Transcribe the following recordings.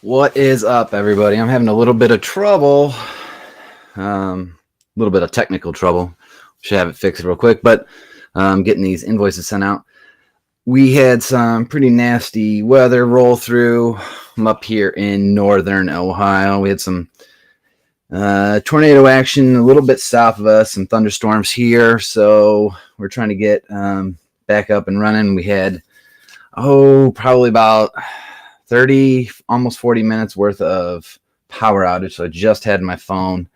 What is up, everybody? I'm having a little bit of trouble, a little bit of technical trouble. Should have it fixed real quick, but getting these invoices sent out. We had some pretty nasty weather roll through. I'm up here in northern Ohio. We had some tornado action a little bit south of us, some thunderstorms here. So we're trying to get back up and running. We had, probably about 30, almost 40 minutes worth of power outage. So I just had my phone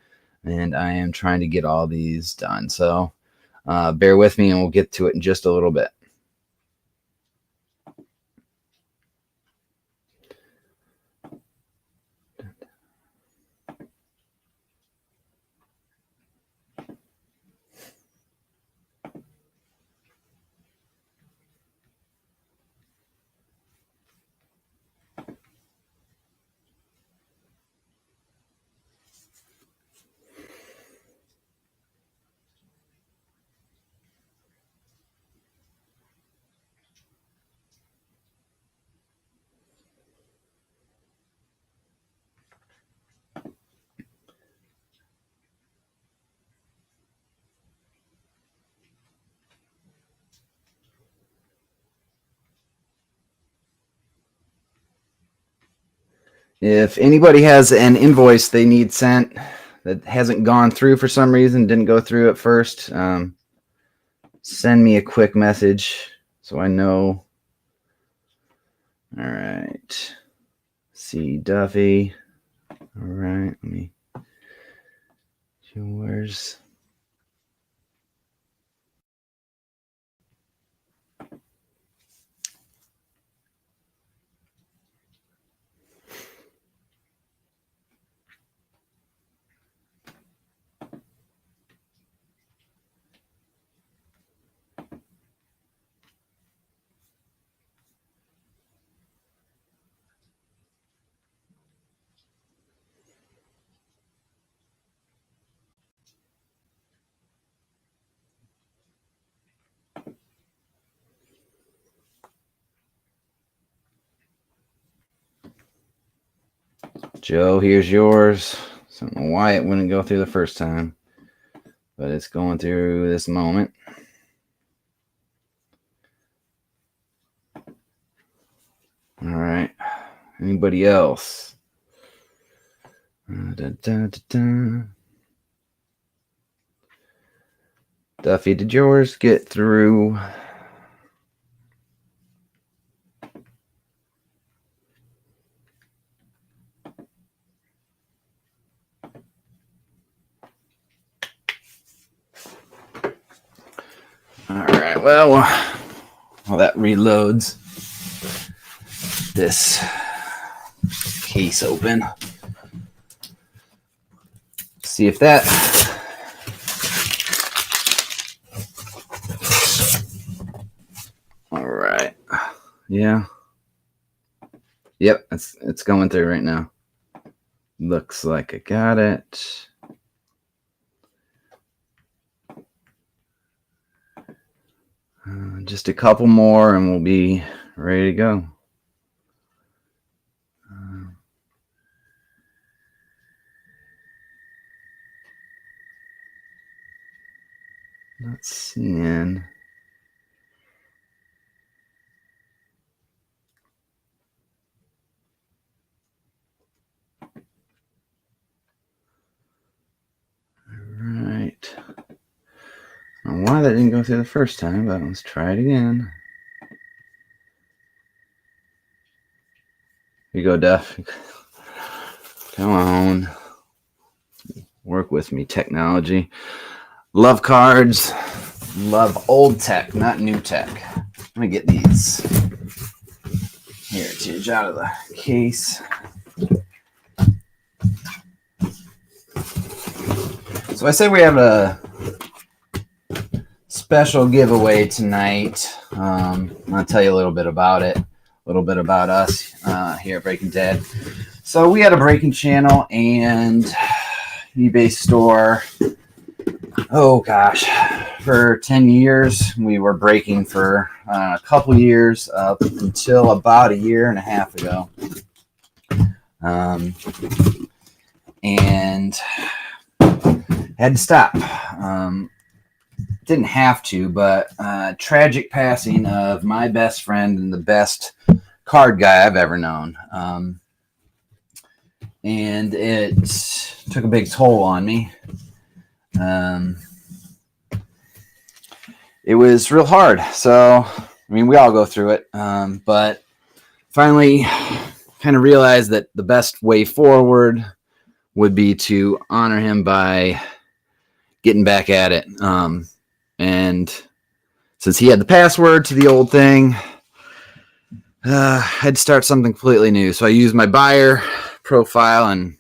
and I am trying to get all these done. So bear with me and we'll get to it in just a little bit. If anybody has an invoice they need sent that hasn't gone through for some reason, didn't go through at first, send me a quick message so I know. All right. C. Duffy. All right. Let me. Yours. Joe, here's yours. I don't know why it wouldn't go through the first time, but it's going through this moment. All right. Anybody else? Duffy, did yours get through? All right. Well, while that reloads this case open, see if that. All right. Yeah. Yep. It's going through right now. Looks like I got it. Just a couple more and we'll be ready to go. Not seeing. All right. I don't know why that didn't go through the first time, but let's try it again. Here you go, Duff. Come on. Work with me, technology. Love cards. Love old tech, not new tech. Let me get these heritage out of the case. So I say we have a special giveaway tonight. I'll tell you a little bit about it, a little bit about us here at Breaking Dead. So we had a breaking channel and eBay store. Oh gosh, for 10 years we were breaking for a couple years up until about a year and a half ago. And had to stop. Didn't have to, but tragic passing of my best friend and the best card guy I've ever known. And it took a big toll on me. It was real hard. So, I mean, we all go through it. But finally kind of realized that the best way forward would be to honor him by getting back at it. And since he had the password to the old thing, I had to start something completely new. So I used my buyer profile, and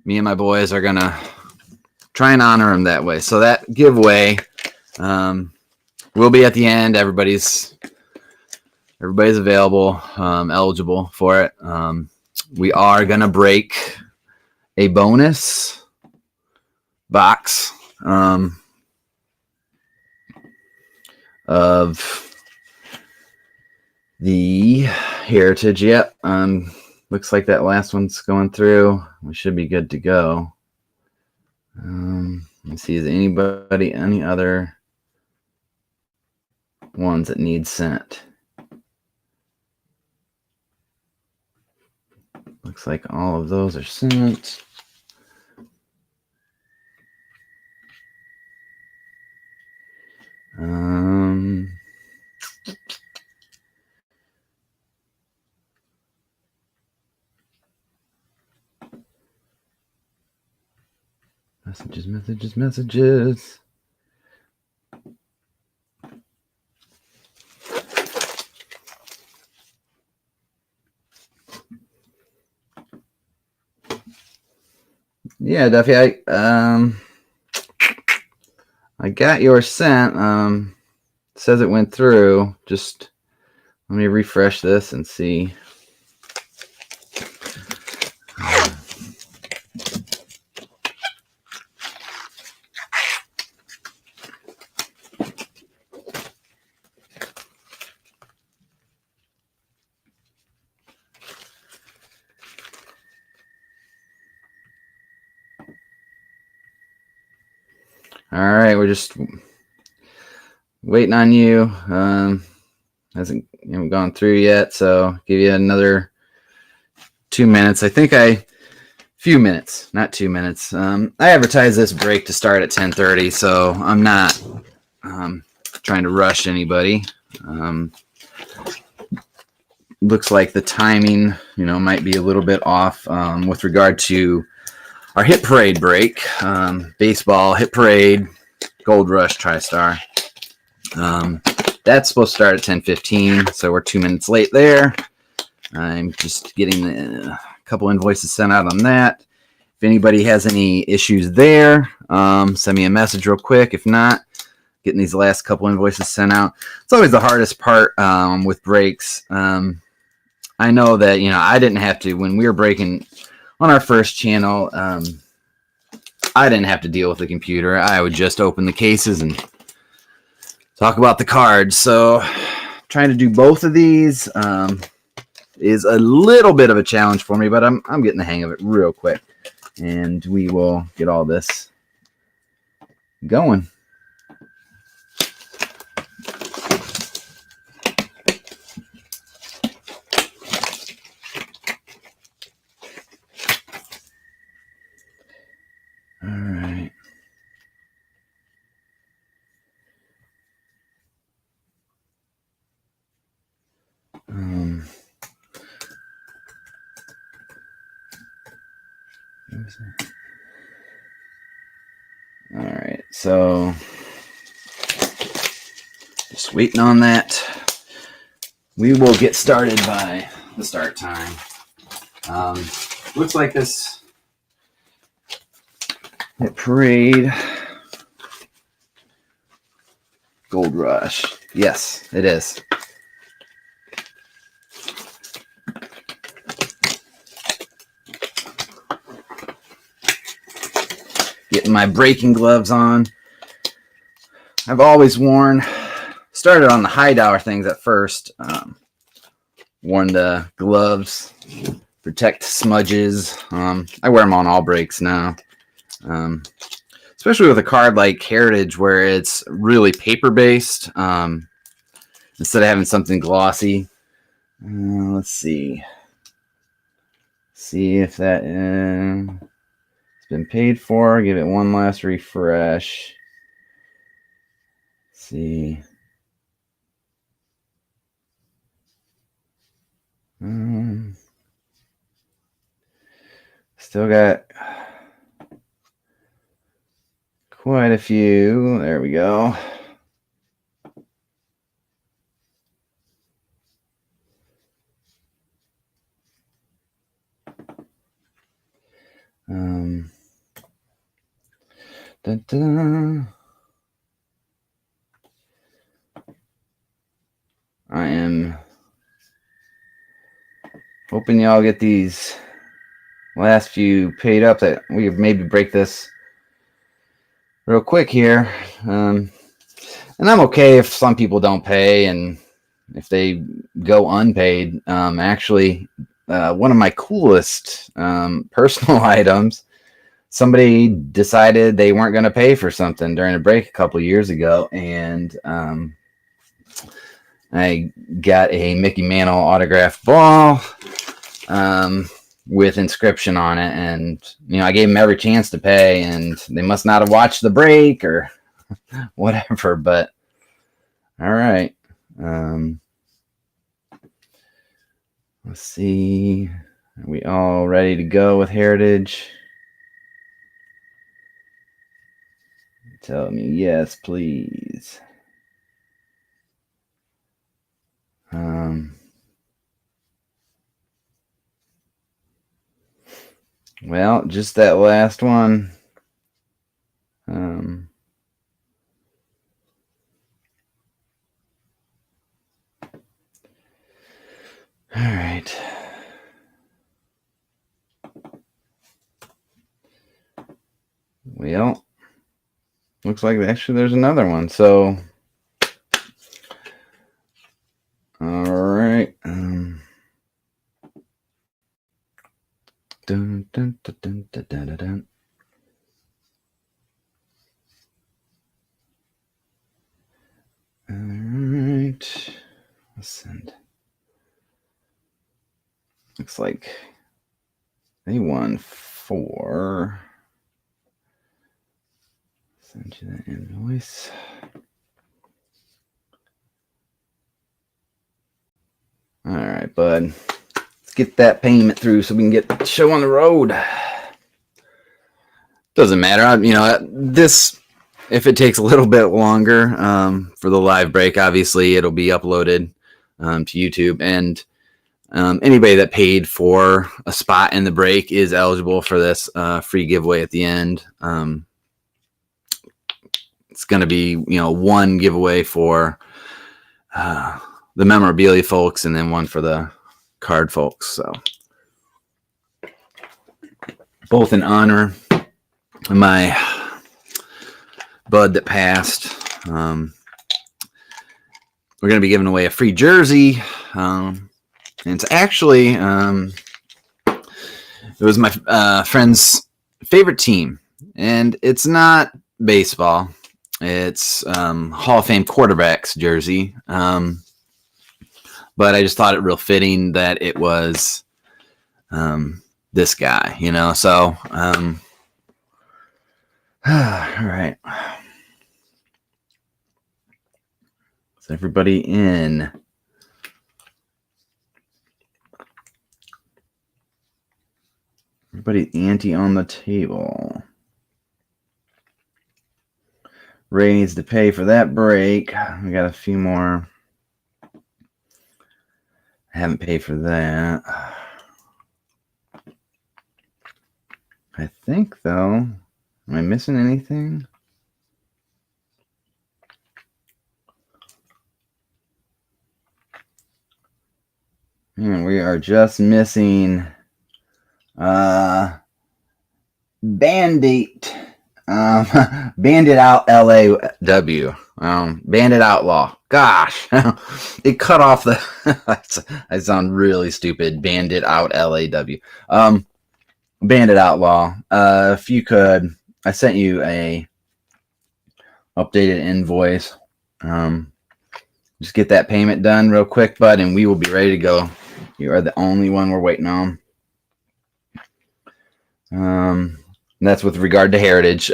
me and my boys are going to try and honor him that way. So that giveaway will be at the end. Everybody's available, eligible for it. We are going to break a bonus box of the Heritage. Yep. Looks like that last one's going through. We should be good to go. Let's see, is anybody any other ones that need sent? Looks like all of those are sent. Messages. Yeah, Duffy, I got yours sent. It says it went through. Just let me refresh this and see. All right, we're just waiting on you. Hasn't gone through yet, so give you another 2 minutes. I think few minutes, not 2 minutes. I advertised this break to start at 10:30, so I'm not trying to rush anybody. Looks like the timing, might be a little bit off with regard to our hit parade break. Baseball, hit parade, Gold Rush, TriStar. That's supposed to start at 10:15, so we're 2 minutes late there. I'm just getting a couple invoices sent out on that. If anybody has any issues there, send me a message real quick. If not, getting these last couple invoices sent out. It's always the hardest part with breaks. I know that, I didn't have to, when we were breaking on our first channel, I didn't have to deal with the computer. I would just open the cases and talk about the cards. So trying to do both of these is a little bit of a challenge for me, but I'm getting the hang of it real quick, and we will get all this going. All right. All right, so just waiting on that. We will get started by the start time. Looks like this hit parade, Gold Rush. Yes, it is. Getting my breaking gloves on. I've always started on the high dollar things at first. Worn the gloves protect smudges. I wear them on all brakes now. Especially with a card like Heritage where it's really paper-based instead of having something glossy. Let's see. See if that it's been paid for. Give it one last refresh. See. Still got quite a few. There we go. I am hoping y'all get these last few paid up, that we maybe break this real quick here. And I'm okay if some people don't pay and if they go unpaid. Actually, one of my coolest personal items, somebody decided they weren't going to pay for something during a break a couple years ago, and I got a Mickey Mantle autographed ball with inscription on it, and I gave them every chance to pay, and they must not have watched the break or whatever. But all right, let's see. Are we all ready to go with Heritage? Tell me yes, please. Well, just that last one. All right. Well, looks like actually there's another one. So, all right. Dun, dun, dun, dun, dun, dun, dun. All right. Let's send. Looks like they won 4. Send you that invoice. All right, bud. Let's get that payment through so we can get the show on the road. Doesn't matter. This, if it takes a little bit longer for the live break, obviously it'll be uploaded to YouTube. And anybody that paid for a spot in the break is eligible for this free giveaway at the end. It's going to be, one giveaway for the memorabilia folks and then one for the card folks. So both in honor of my bud that passed. We're going to be giving away a free jersey. And it's actually, it was my friend's favorite team. And it's not baseball. It's Hall of Fame quarterbacks jersey. But I just thought it real fitting that it was this guy, So, all right. Is everybody in? Everybody ante on the table. Ray needs to pay for that break. We got a few more. I haven't paid for that. I think, though. Am I missing anything? Man, we are just missing Bandit. Bandit out LAW. Bandit Outlaw. Gosh, it cut off the. I sound really stupid. Bandit out LAW. Bandit Outlaw. If you could, I sent you a updated invoice. Just get that payment done real quick, bud, and we will be ready to go. You are the only one we're waiting on. That's with regard to Heritage.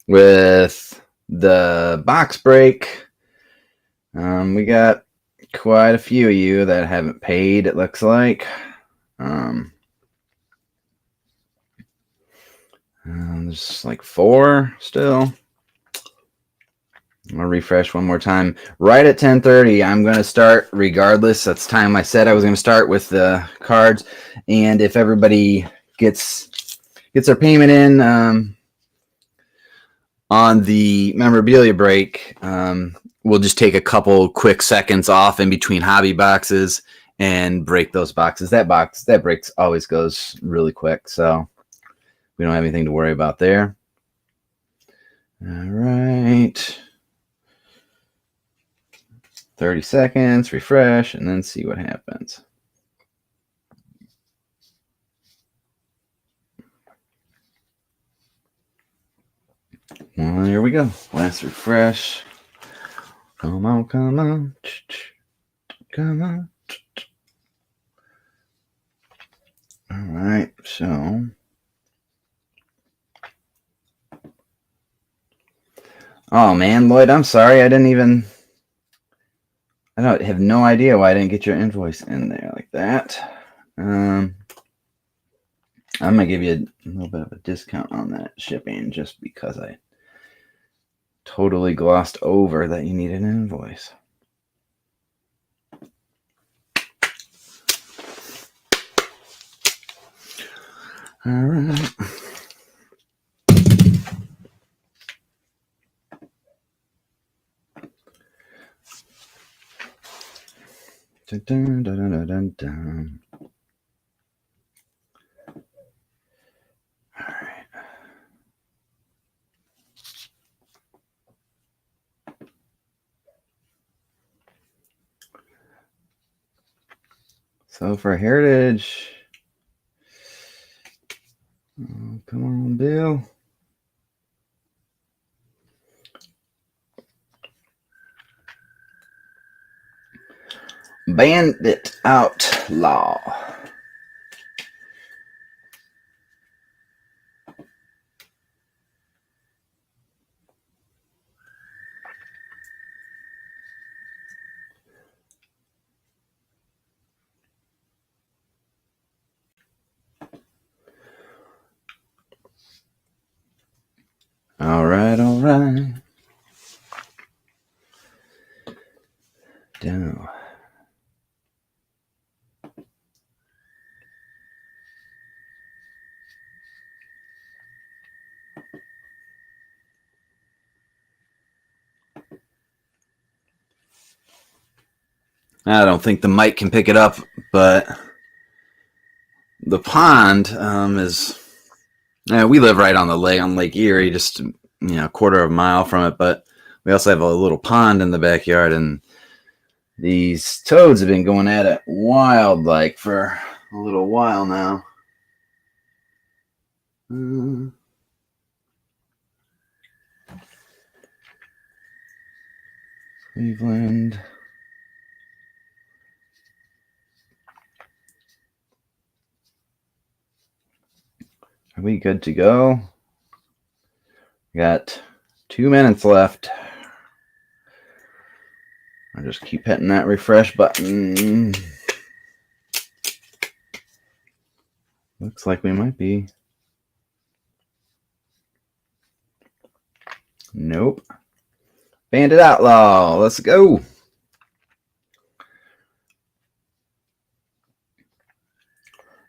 With the box break, we got quite a few of you that haven't paid, it looks like. There's like 4 still. I'm going to refresh one more time. Right at 10:30, I'm going to start regardless. That's the time I said I was going to start with the cards. And if everybody gets their payment in on the memorabilia break, we'll just take a couple quick seconds off in between hobby boxes and break those boxes. That break always goes really quick, so we don't have anything to worry about there. All right. 30 seconds, refresh, and then see what happens. Well, here we go. Last refresh. Come on, come on. Come on. All right, so. Oh, man, Lloyd, I'm sorry. I have no idea why I didn't get your invoice in there like that. I'm going to give you a little bit of a discount on that shipping just because I totally glossed over that you need an invoice. All right. Dun, dun, dun, dun, dun, dun. All right. So for Heritage, oh, come on, Bill. Bandit Outlaw. All right, all right. Down. I don't think the mic can pick it up, but the pond is. We live right on the lake, on Lake Erie, just a quarter of a mile from it. But we also have a little pond in the backyard, and these toads have been going at it wild, like for a little while now. Cleveland. Are we good to go? Got 2 minutes left. I'll just keep hitting that refresh button. Looks like we might be. Nope. Bandit Outlaw. Let's go.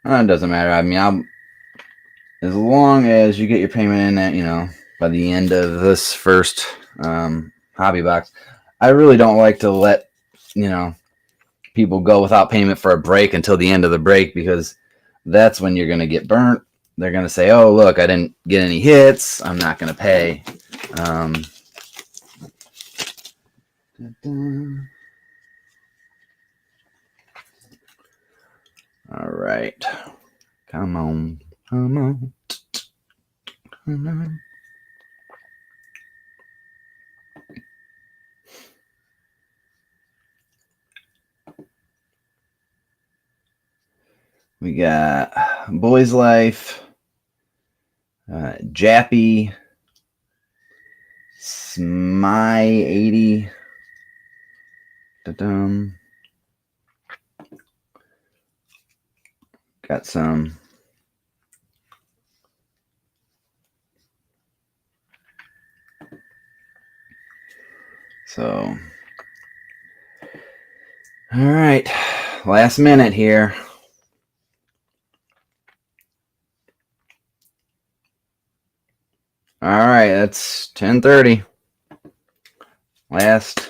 It doesn't matter. I mean, as long as you get your payment in at, by the end of this first hobby box. I really don't like to let, people go without payment for a break until the end of the break, because that's when you're going to get burnt. They're going to say, oh, look, I didn't get any hits. I'm not going to pay. All right. Come on. Come on. Come on. We got Boys Life, Jappy, Smy80. Da-dum. Got some so all right, last minute here. All right, that's 10:30. Last.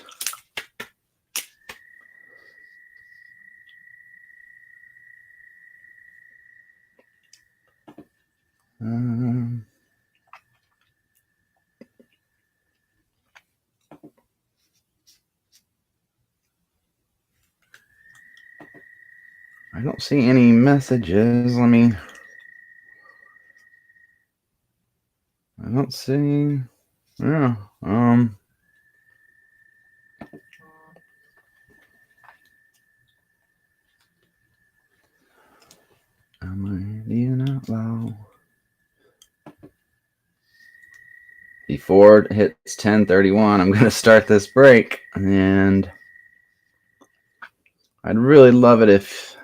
I don't see any messages. I don't see. Yeah. Am I being out loud? Before it hits 10:31, I'm gonna start this break, and I'd really love it if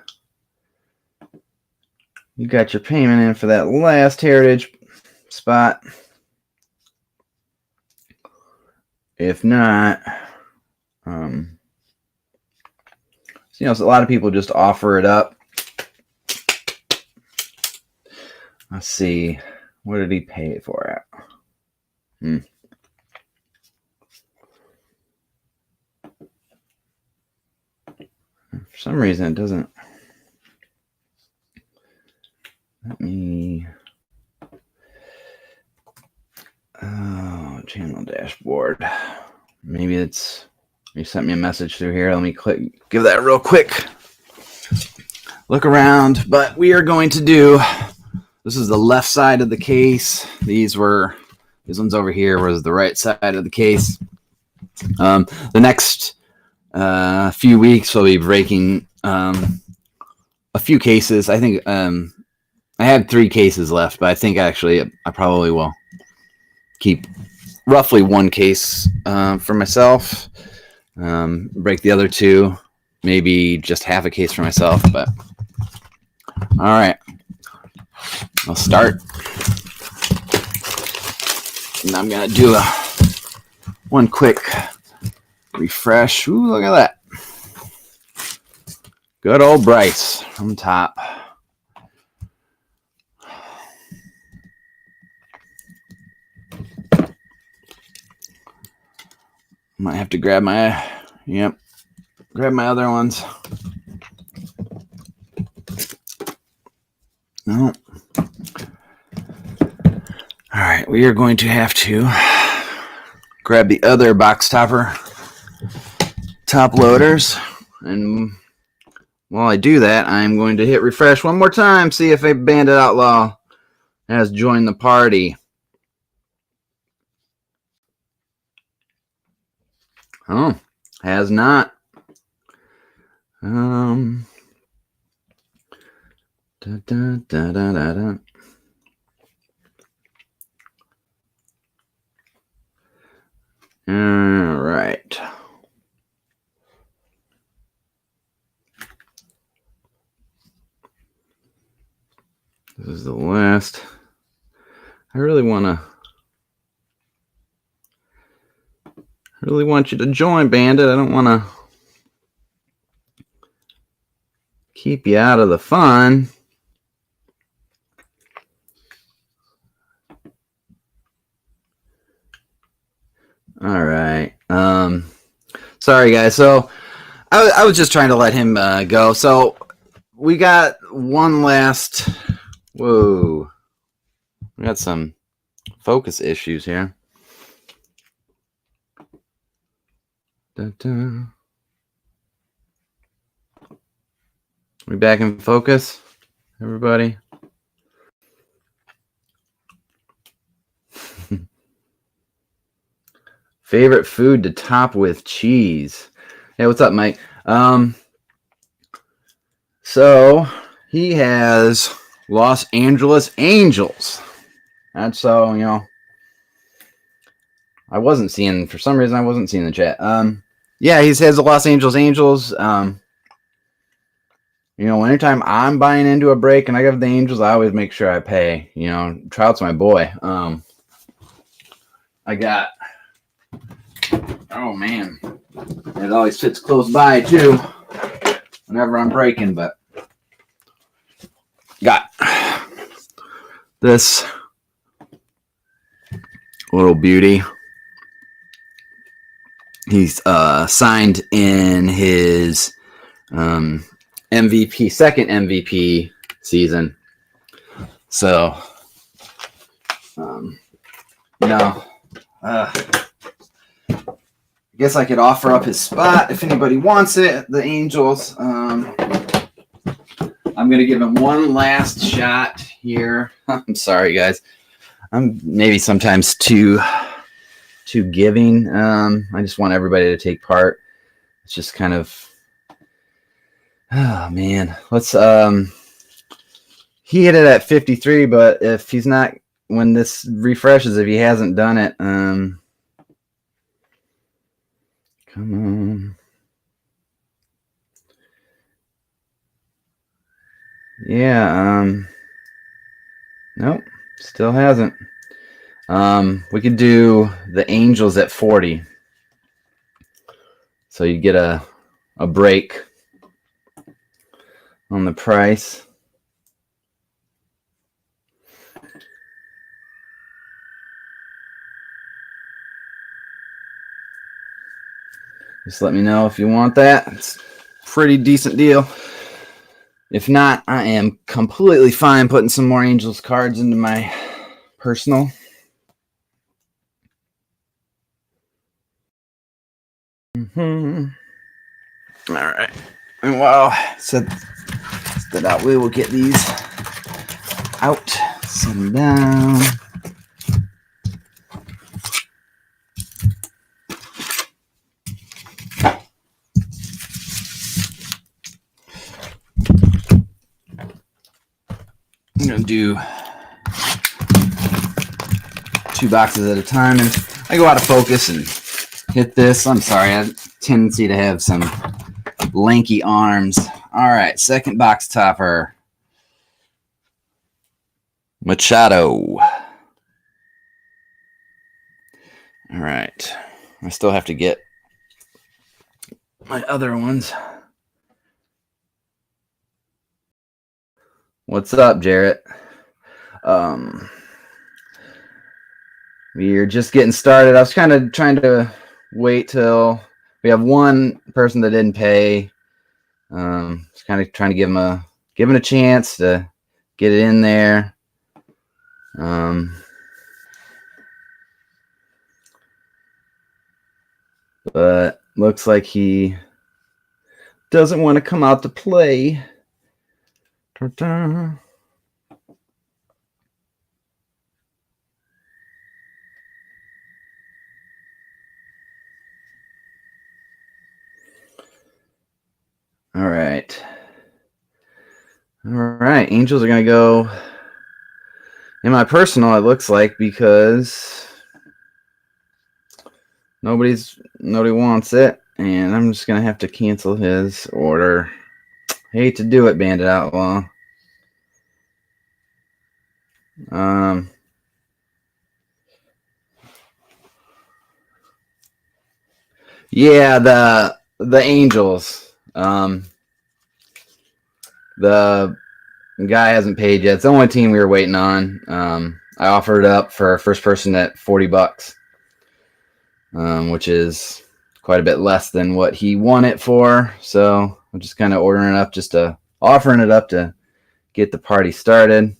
you got your payment in for that last Heritage spot. If not, a lot of people just offer it up. Let's see, what did he pay it for at? For some reason, it doesn't. Let me. Oh, channel dashboard. Maybe it's. You sent me a message through here. Let me give that a real quick look around. But we are going to do. This is the left side of the case. These ones over here was the right side of the case. The next few weeks we'll be breaking a few cases. I think I had 3 cases left, but I think actually I probably will keep roughly 1 case for myself. Break the other 2, maybe just half a case for myself. But all right, I'll start. And I'm gonna do one quick refresh. Ooh, look at that. Good old Bryce from top. Might have to grab my other ones. No. All right, we are going to have to grab the other box topper top loaders, and while I do that, I'm going to hit refresh one more time, see if a Bandit Outlaw has joined the party. Oh, has not. Da, da, da, da, da, da. All right. This is the last. I really want you to join, Bandit. I don't want to keep you out of the fun. All right. Sorry, guys. So I was just trying to let him go. So we got one last. Whoa. We got some focus issues here. Da-da. We back in focus, everybody? Favorite food to top with cheese? Hey, what's up, Mike? So he has Los Angeles Angels. That's so, I wasn't seeing, for some reason, I wasn't seeing the chat. Yeah, he has the Los Angeles Angels. Anytime I'm buying into a break and I got the Angels, I always make sure I pay. Trout's my boy. I got, oh man, it always fits close by too whenever I'm breaking, but got this little beauty. He's signed in his MVP, second MVP season. So, I guess I could offer up his spot if anybody wants it. The Angels. I'm going to give him one last shot here. I'm sorry, guys. I'm maybe sometimes too giving. I just want everybody to take part. It's just kind of, oh man. Let's he hit it at 53, but if he's not, when this refreshes, if he hasn't done it, come on. Yeah, nope, still hasn't. We could do the Angels at 40. So you get a break on the price. Just let me know if you want that. It's a pretty decent deal. If not, I am completely fine putting some more Angels cards into my personal. All right. And while I said that out, we will get these out, set them down. I'm going to do 2 boxes at a time, and I go out of focus and hit this. I'm sorry, I have a tendency to have some lanky arms. All right, second box topper. Machado. All right, I still have to get my other ones. What's up, Jarrett? We're just getting started. I was kind of trying to wait till we have one person that didn't pay. Just kind of trying to give him a chance to get it in there. But looks like he doesn't want to come out to play. Ta-da. All right. All right. Angels are going to go in my personal, it looks like, because nobody wants it. And I'm just going to have to cancel his order. Hate to do it, Bandit Outlaw. Yeah, the Angels. The guy hasn't paid yet. It's the only team we were waiting on. I offered it up for first person at $40, which is quite a bit less than what he won it for. So I'm just kind of offering it up to get the party started.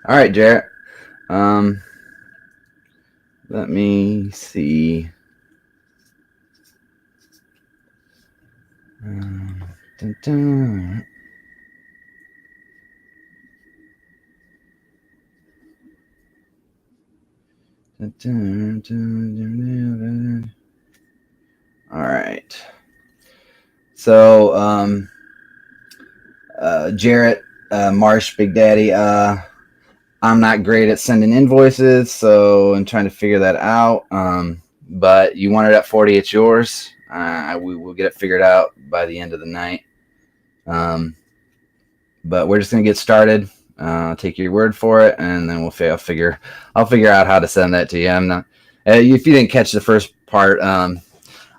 All right, Jarrett. Let me see. Dun, dun. Dun, dun, dun. All right. So, Jarrett, Marsh, Big Daddy, I'm not great at sending invoices, so I'm trying to figure that out. But you want it at 40, it's yours. We will get it figured out by the end of the night. But we're just gonna get started. Take your word for it, and then I'll figure out how to send that to you. I'm not. If you didn't catch the first part,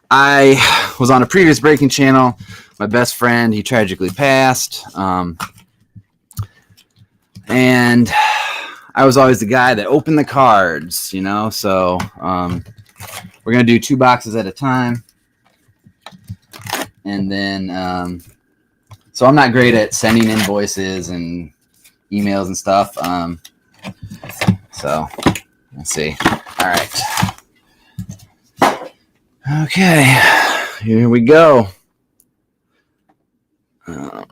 I was on a previous breaking channel. My best friend, he tragically passed, and I was always the guy that opened the cards, you know. So we're gonna do 2 boxes at a time, and then so I'm not great at sending invoices and emails and stuff. So let's see. All right. Okay, here we go. All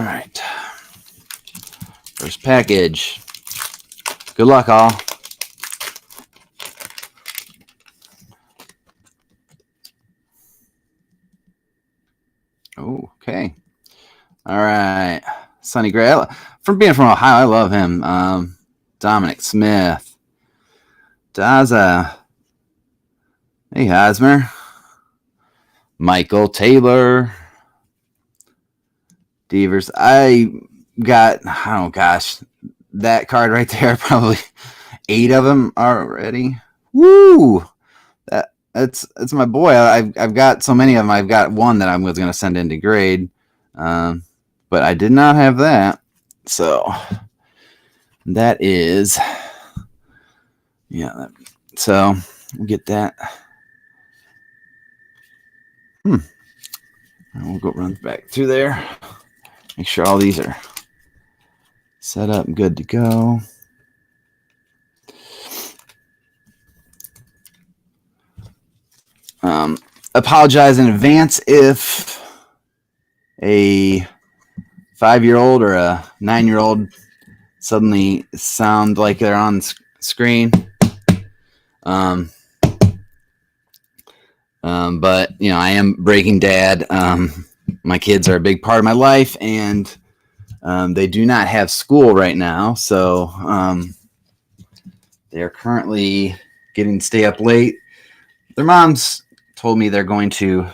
right. First package. Good luck, all. Okay. All right. Sonny Gray. From being from Ohio, I love him. Dominic Smith. Daza. Hey, Hosmer. Michael Taylor. Devers. I got, oh gosh, that card right there, probably 8 of them already. Woo! It's my boy. I've got so many of them. I've got one that I was going to send into grade, but I did not have that. So that is, yeah. So we'll get that. We'll go run back through there. Make sure all these are set up and good to go. Apologize in advance if a 5-year-old or a 9-year-old suddenly sound like they're on screen. But you know, I am breaking dad. My kids are a big part of my life, and they do not have school right now, so they're currently getting to stay up late. Their moms told me they're going to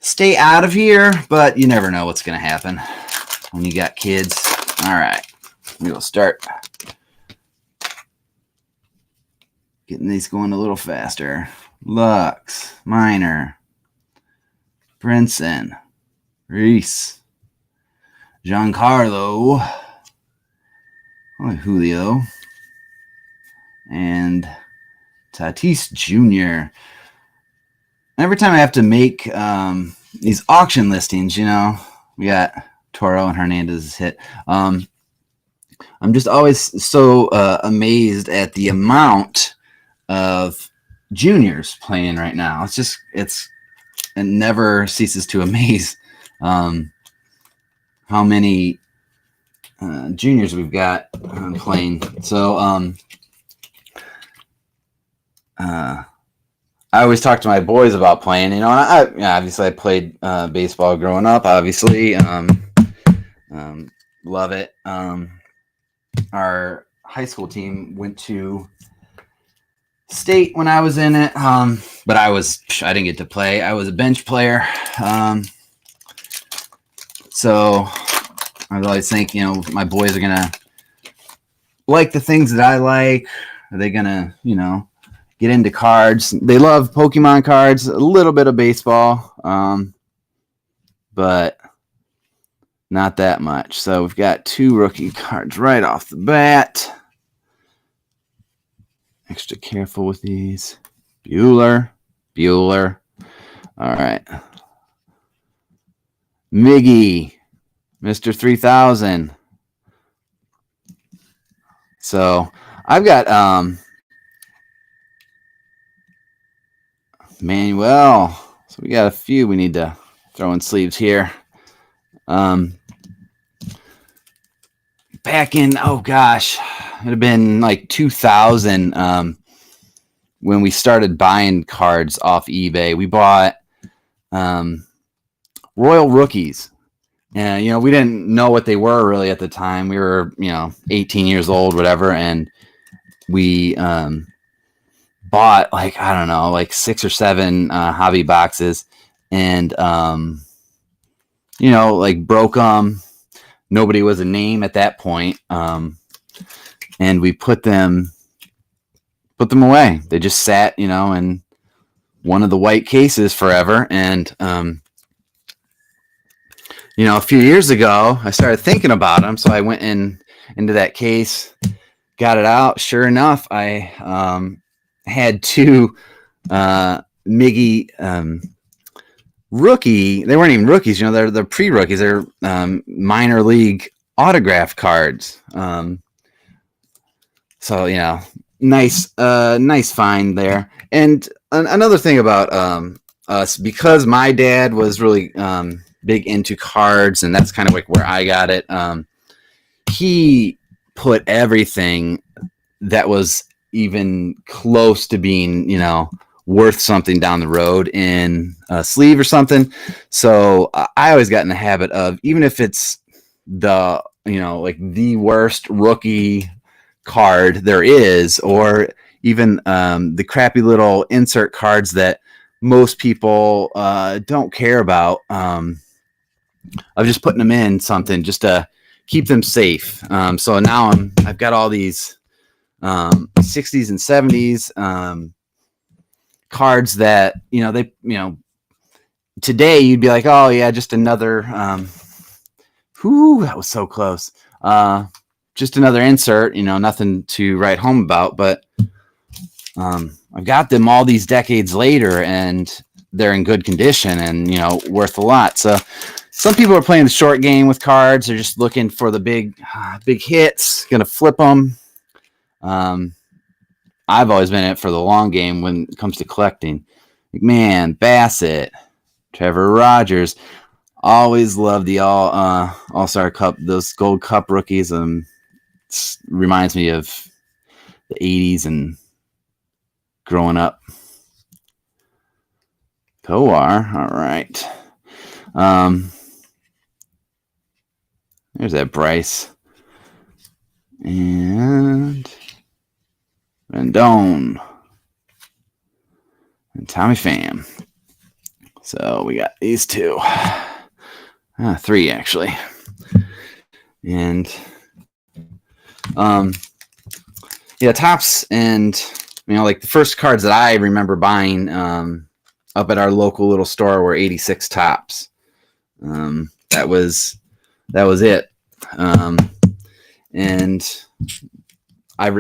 stay out of here, but you never know what's going to happen when you got kids. All right, we will start getting these going a little faster. Lux, Minor, Brinson, Reese, Giancarlo, Julio, and Tatis Jr. Every time I have to make these auction listings, you know, we got Toro and Hernandez's hit. I'm just always so amazed at the amount of juniors playing right now. It never ceases to amaze how many juniors we've got playing. So I always talk to my boys about playing, you know, and obviously I played baseball growing up, obviously. Love it. Our high school team went to state when I was in it, but I didn't get to play. I was a bench player. So I always think, you know, my boys are going to like the things that I like. Are they going to, you know, get into cards? They love Pokemon cards, a little bit of baseball, but not that much. So we've got 2 rookie cards right off the bat. Extra careful with these. Bueller, Bueller. All right. Miggy, Mr. 3000. So I've got Manuel. So we got a few we need to throw in sleeves here. Back in, oh gosh, it'd have been like 2000 when we started buying cards off eBay. We bought Royal Rookies. And, we didn't know what they were really at the time. We were, 18 years old, whatever. And we bought like, I don't know, like 6 or 7 hobby boxes and, like broke them. Nobody was a name at that point. And we put them away. They just sat, in one of the white cases forever. And, a few years ago, I started thinking about them. So I went into that case, got it out. Sure enough, I had 2 Miggy rookie. They weren't even rookies. They're pre-rookies. They're minor league autograph cards. So nice find there. And another thing about us, because my dad was really big into cards, and that's kind of like where I got it. He put everything that was even close to being, worth something down the road in a sleeve or something. So I always got in the habit of, even if it's the, like the worst rookie card there is, or even the crappy little insert cards that most people don't care about, of just putting them in something just to keep them safe. So now I've got all these 60s and 70s cards that today you'd be like, oh yeah, just another that was so close, just another insert, nothing to write home about. But I've got them all these decades later, and they're in good condition and worth a lot. So some people are playing the short game with cards. They're just looking for the big hits, gonna flip them. I've always been in it for the long game when it comes to collecting. Man, Bassett, Trevor Rogers, always loved the All-Star Cup, those Gold Cup rookies. Reminds me of the 80s and growing up. Kowar, all right. There's that Bryce. And Rendon. And Tommy Pham. So we got these 2. 3 actually. And Topps, and like the first cards that I remember buying up at our local little store were 86 Topps. That was it. And I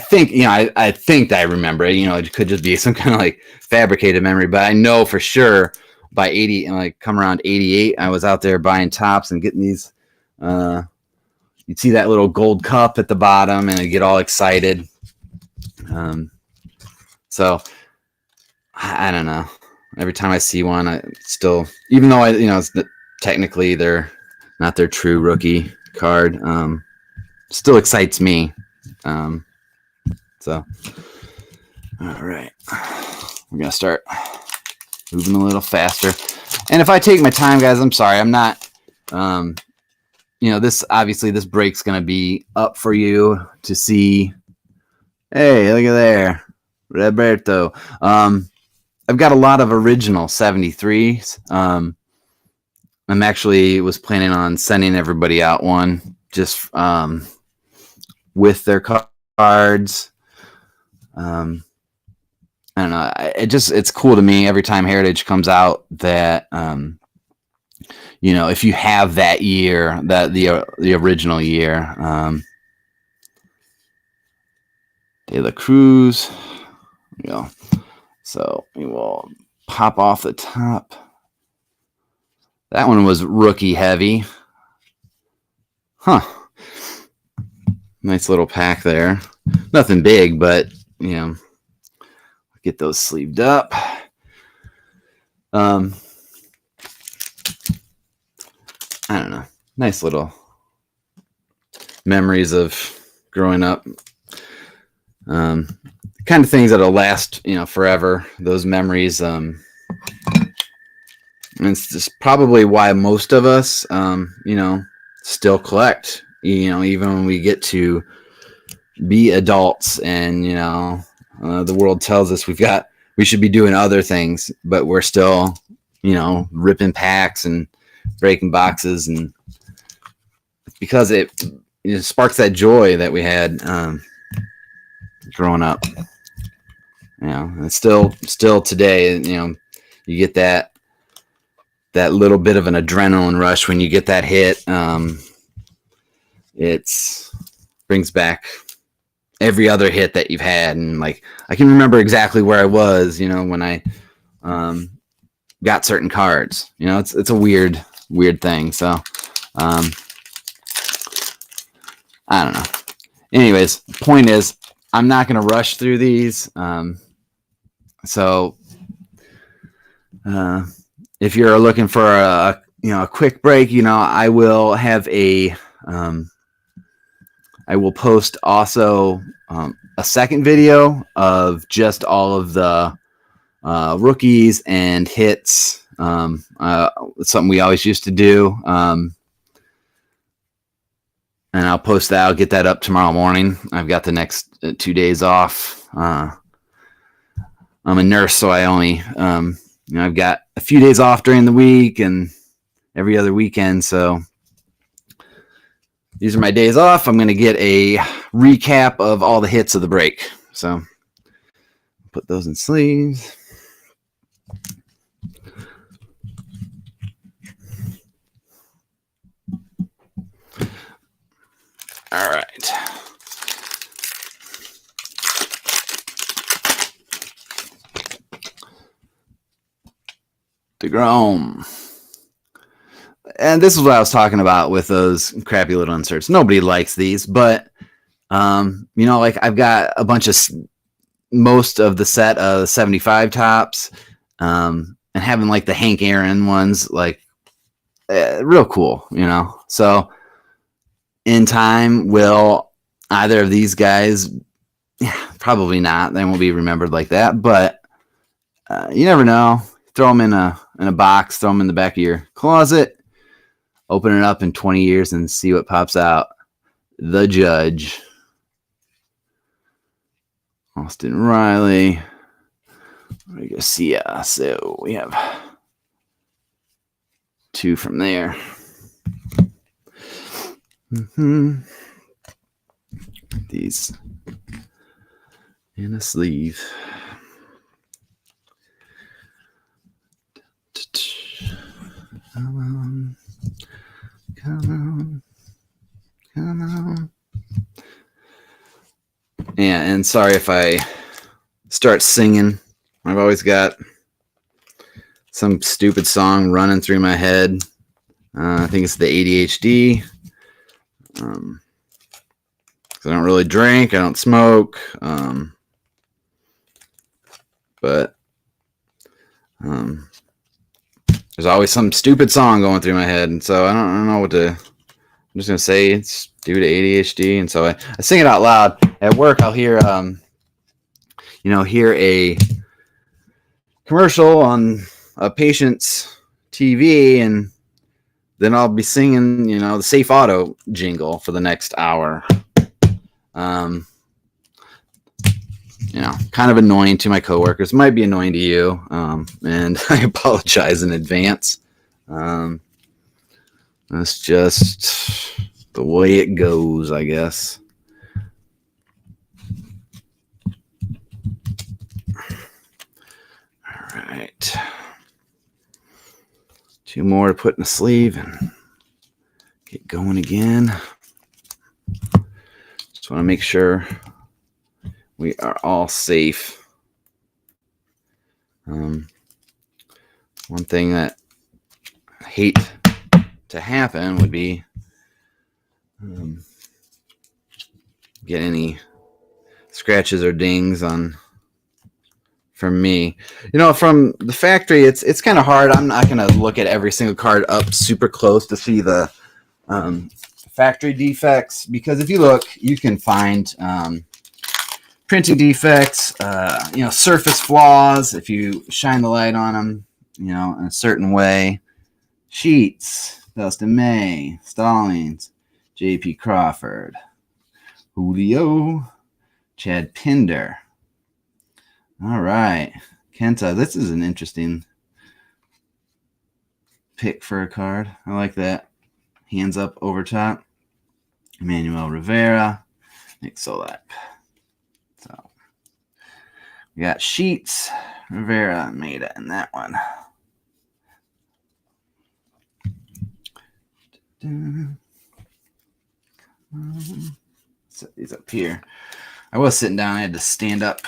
think I remember it. It could just be some kind of like fabricated memory, but I know for sure by 80 and like come around 88, I was out there buying Topps and getting these. You'd see that little gold cup at the bottom, and I get all excited. So I don't know. Every time I see one, I still, even though it's technically they're not their true rookie card, still excites me. So all right, we're gonna start moving a little faster. And if I take my time, guys, I'm sorry. I'm not. This break's gonna be up for you to see. Hey, look at there, Roberto. I've got a lot of original 73s. I'm actually was planning on sending everybody out one just with their cards. I don't know. It's cool to me every time Heritage comes out that if you have that year, that the original year, De La Cruz, So we will pop off the top. That one was rookie heavy. Huh. Nice little pack there. Nothing big, but, you know, get those sleeved up. I don't know. Nice little memories of growing up. Kind of things that'll last, you know, forever. Those memories. And it's just probably why most of us, you know, still collect. You know, even when we get to be adults, and you know, the world tells us we should be doing other things, but we're still, you know, ripping packs and breaking boxes, and because it sparks that joy that we had growing up. You know, and still today, you know, you get that little bit of an adrenaline rush when you get that hit. It's brings back every other hit that you've had, and like I can remember exactly where I was, you know, when I got certain cards. You know, it's a weird thing. So I don't know. Anyways, the point is, I'm not going to rush through these. So if you're looking for a quick break, you know, I will have I will post also a second video of just all of the rookies and hits. It's something we always used to do. And I'll post that. I'll get that up tomorrow morning. I've got the next 2 days off. I'm a nurse, so I only, I've got a few days off during the week and every other weekend. So these are my days off. I'm going to get a recap of all the hits of the break. So put those in sleeves. All right. DeGrom. And this is what I was talking about with those crappy little inserts. Nobody likes these, but you know, like I've got a bunch of most of the set of 75 tops, and having like the Hank Aaron ones, like real cool, you know. So in time, will either of these guys? Yeah, probably not. They won't be remembered like that, but you never know. Throw them in a box, throw them in the back of your closet, open it up in 20 years and see what pops out. The Judge, Austin Riley, Garcia. So we have 2 from there. These in a sleeve. Come on. Come on. Yeah, and sorry if I start singing. I've always got some stupid song running through my head. I think it's the ADHD. I don't really drink. I don't smoke. But there's always some stupid song going through my head, and so I don't know what to. I'm just gonna say it's due to ADHD, and so I sing it out loud at work. I'll hear hear a commercial on a patient's TV, and then I'll be singing, you know, the Safe Auto jingle for the next hour. You know, kind of annoying to my coworkers. Might be annoying to you, and I apologize in advance. That's just the way it goes, I guess. All right. 2 more to put in the sleeve and get going again. Just want to make sure we are all safe. One thing that I hate to happen would be get any scratches or dings on from me. From the factory, it's kind of hard. I'm not going to look at every single card up super close to see the factory defects, because if you look, you can find printing defects, surface flaws if you shine the light on them, in a certain way. Sheets, Dustin May, Stallings, J.P. Crawford, Julio, Chad Pinder. All right, Kenta, this is an interesting pick for a card. I like that. Hands up over top. Emmanuel Rivera, Nick Solak. So we got Sheets, Rivera, and Maeda in that one. Set these up here. I was sitting down. I had to stand up.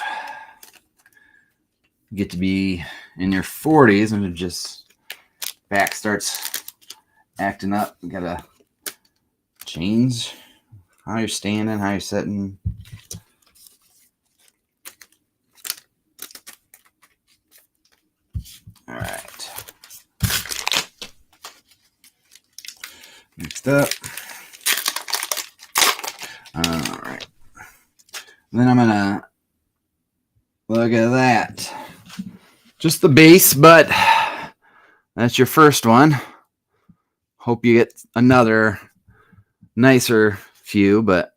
You get to be in your 40s and it just back starts acting up. You gotta change how you're standing, how you're sitting. All right. Next up. All right. Then I'm gonna look at that. Just the base, but that's your first one. Hope you get another nicer few, but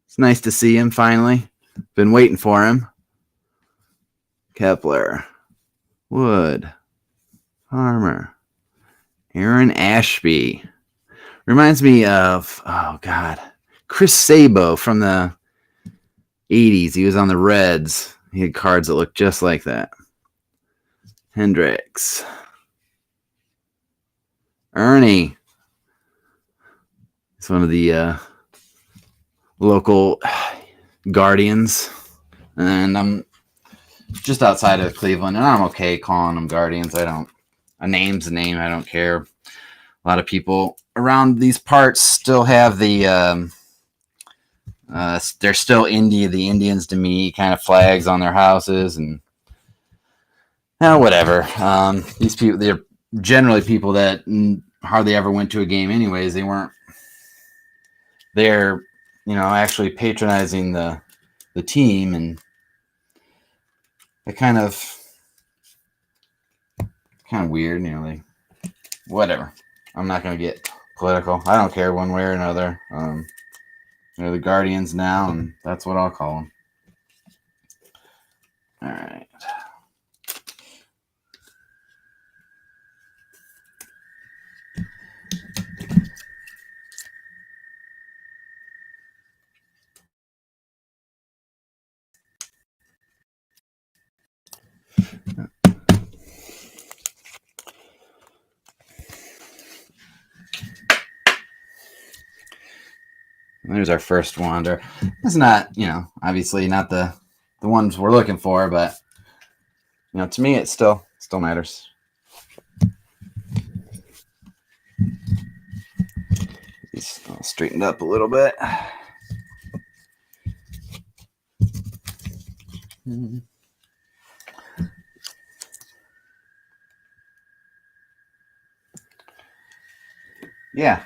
it's nice to see him finally. Been waiting for him. Kepler, Wood, Farmer, Aaron Ashby. Reminds me of, Chris Sabo from the 80s. He was on the Reds. He had cards that looked just like that. Hendricks. Ernie. He's one of the local Guardians. And I'm just outside of Cleveland, and I'm okay calling them Guardians. A name's a name. I don't care. A lot of people around these parts still have the they're still the Indians to me kind of flags on their houses, and whatever. These people, they're generally people that hardly ever went to a game anyways. They're actually patronizing the team, and it kind of weird, like whatever. I'm not going to get political. I don't care one way or another. They're the Guardians now, and that's what I'll call them. All right. There's our first wander. It's not, obviously not the ones we're looking for, but to me it still matters. He's straightened up a little bit. Yeah.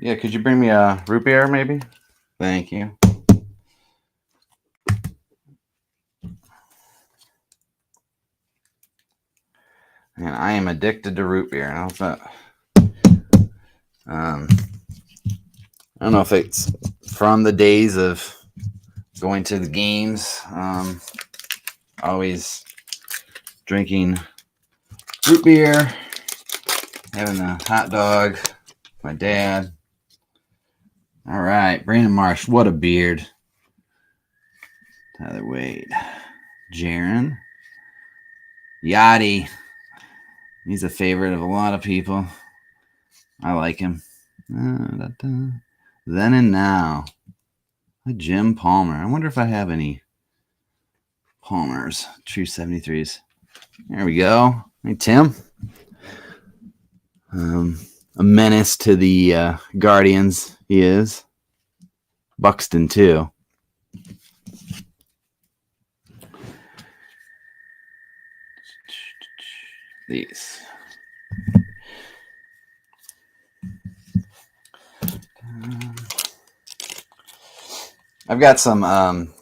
Yeah, could you bring me a root beer, maybe? Thank you. And I am addicted to root beer. I don't know if it's from the days of going to the games, always drinking root beer, having a hot dog with my dad. All right, Brandon Marsh, what a beard. Tyler Wade, Jaron, Yachty. He's a favorite of a lot of people. I like him. Then and now, Jim Palmer. I wonder if I have any Palmers. True 73s. There we go. Hey, Tim. A menace to the Guardians, he is. Buxton, too. These. I've got some,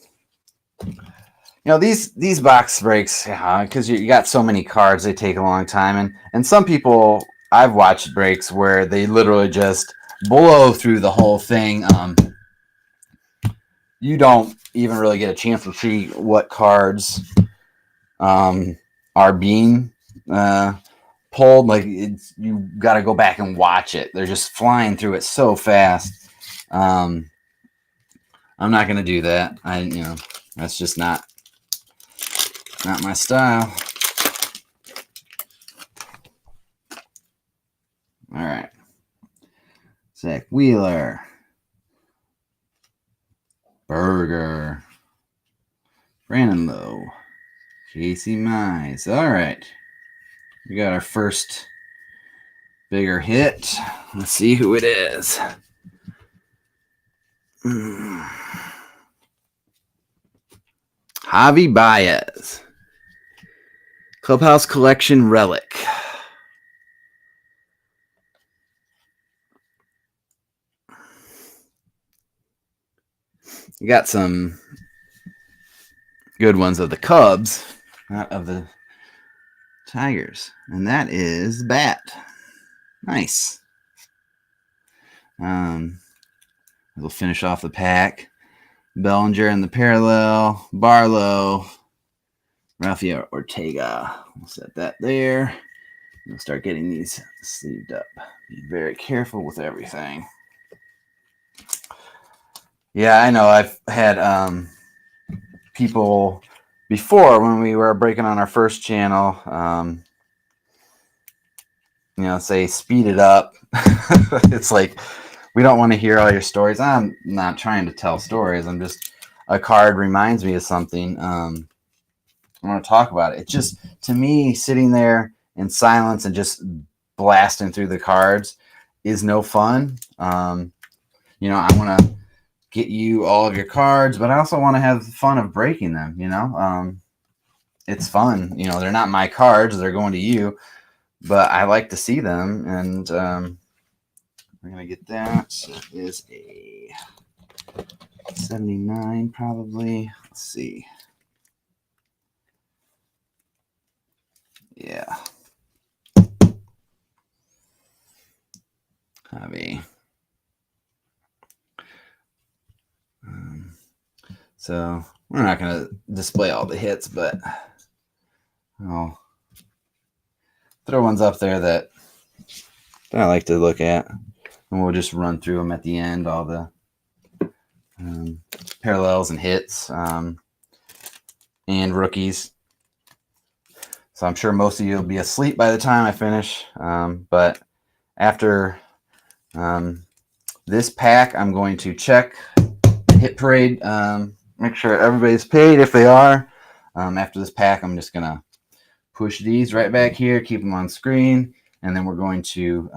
these box breaks, because you got so many cards, they take a long time. And some people, I've watched breaks where they literally just blow through the whole thing. You don't even really get a chance to see what cards are being pulled. Like, you got to go back and watch it. They're just flying through it so fast. I'm not going to do that. That's just not my style. All right. Zach Wheeler. Berger. Brandon Lowe. Casey Mize. All right. We got our first bigger hit. Let's see who it is. Javi Baez. Clubhouse Collection Relic. You got some good ones of the Cubs, not of the Tigers. And that is Bat. Nice. We'll finish off the pack. Bellinger in the parallel. Barlow. Rafael Ortega. We'll set that there. We'll start getting these sleeved up. Be very careful with everything. Yeah, I know. I've had people before when we were breaking on our first channel, say speed it up. It's like, we don't want to hear all your stories. I'm not trying to tell stories. I'm just, a card reminds me of something. I want to talk about it. It's just, to me, sitting there in silence and just blasting through the cards is no fun. I want to get you all of your cards, but I also want to have fun of breaking them. It's fun. They're not my cards; they're going to you. But I like to see them, and we're gonna get that. That is a 79, probably. Let's see. Yeah. Hobby. So we're not going to display all the hits, but I'll throw ones up there that I like to look at, and we'll just run through them at the end, all the parallels and hits and rookies. So I'm sure most of you will be asleep by the time I finish, but after this pack, I'm going to check Hit Parade, make sure everybody's paid if they are. After this pack, I'm just going to push these right back here, keep them on screen, and then we're going to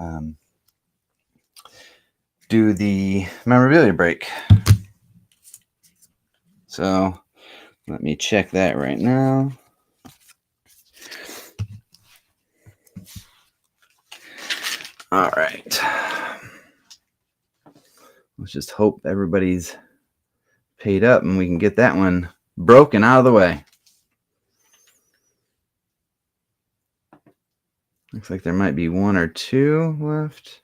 do the memorabilia break. So let me check that right now. All right. Let's just hope everybody's paid up and we can get that one broken out of the way. Looks like there might be one or two left.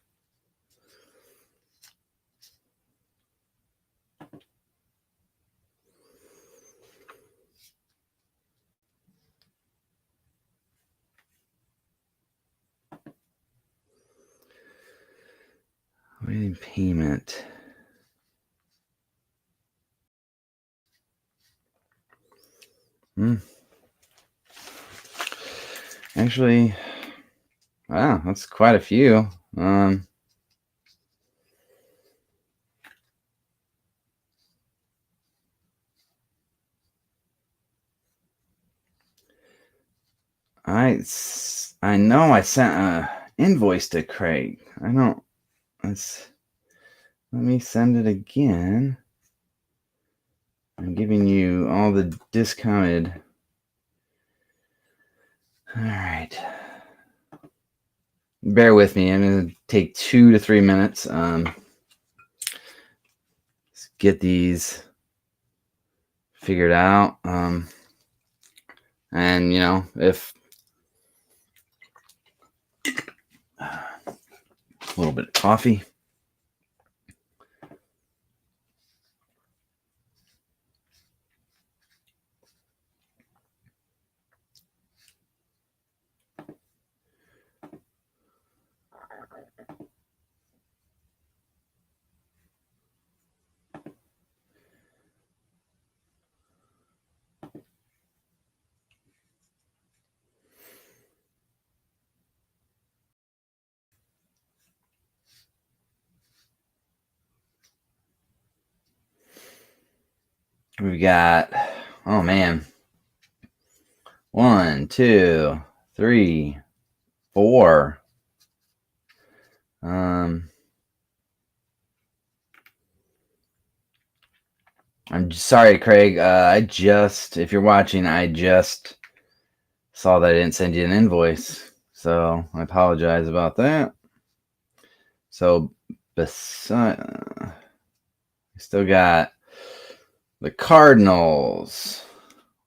Waiting payment. Actually, wow, that's quite a few. I know I sent a invoice to Craig. I don't. Let me send it again. I'm giving you all the discounted. All right. Bear with me. I'm going to take 2 to 3 minutes. Let's get these figured out. And, if a little bit of coffee. We've got, oh man, 1, 2, 3, 4. I'm sorry, Craig. If you're watching, I just saw that I didn't send you an invoice. So I apologize about that. So, I still got the Cardinals,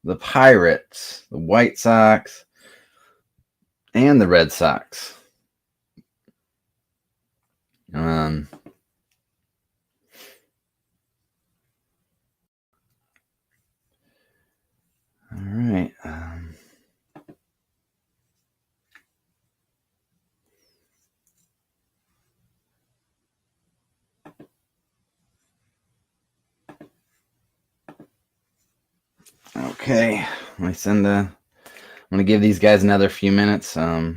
the Pirates, the White Sox, and the Red Sox. All right. Okay. I'm going to give these guys another few minutes. So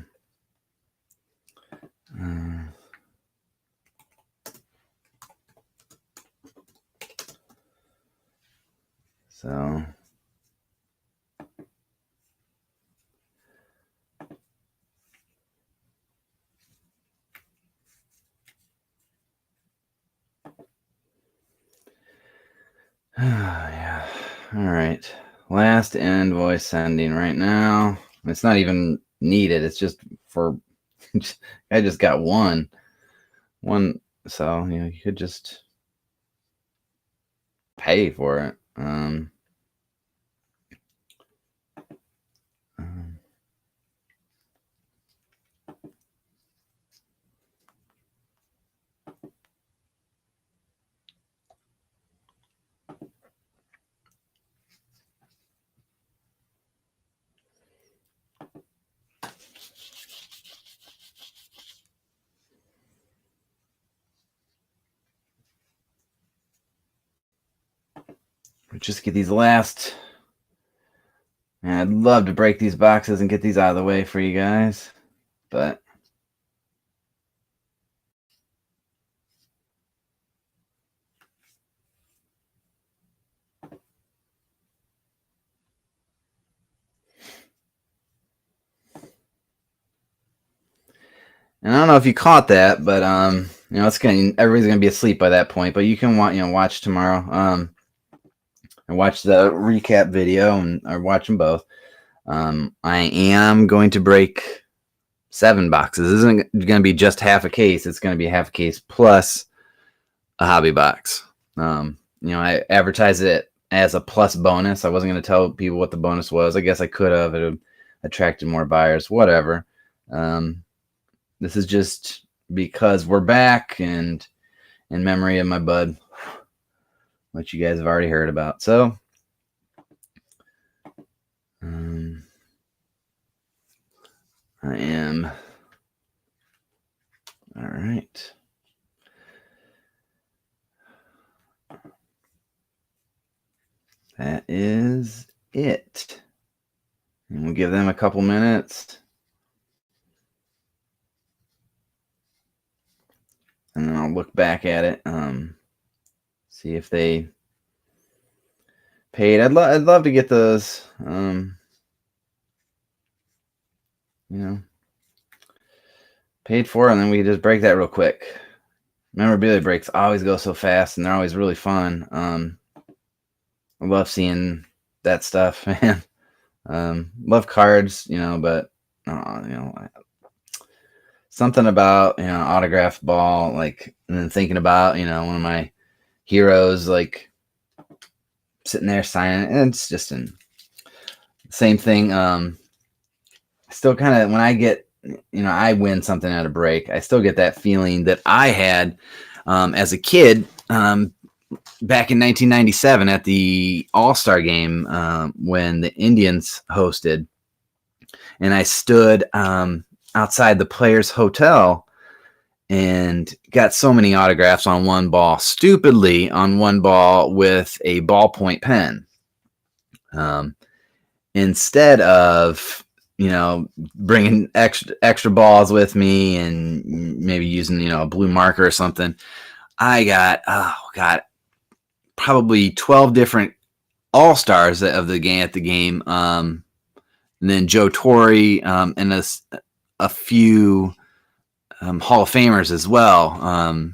yeah. All right. Last invoice sending right now. It's not even needed. It's just for I just got one. So you could just pay for it. Just get these last. Man, I'd love to break these boxes and get these out of the way for you guys, but and I don't know if you caught that, but everybody's gonna be asleep by that point. But you can watch tomorrow. And watch the recap video or watch them both. I am going to break 7 boxes. This isn't going to be just half a case. It's going to be half a case plus a hobby box. I advertised it as a plus bonus. I wasn't going to tell people what the bonus was. I guess I could have. It would attracted more buyers. Whatever. This is just because we're back and in memory of my bud, which you guys have already heard about. So, I am. All right. That is it. And we'll give them a couple minutes. And then I'll look back at it. See if they paid. I'd love to get those. paid for, and then we just break that real quick. Memorabilia breaks always go so fast, and they're always really fun. I love seeing that stuff, man. Love cards, but something about autograph ball, like, and then thinking about one of my heroes, like sitting there signing, and it's just same thing. Still kind of when I get I win something at a break, I still get that feeling that I had as a kid back in 1997 at the All-Star game when the Indians hosted, and I stood outside the Players Hotel and got so many autographs on one ball, stupidly on one ball with a ballpoint pen. Instead of bringing extra balls with me and maybe using a blue marker or something, I got probably 12 different all-stars of the game at the game, and then Joe Torre, and a few Hall of Famers as well.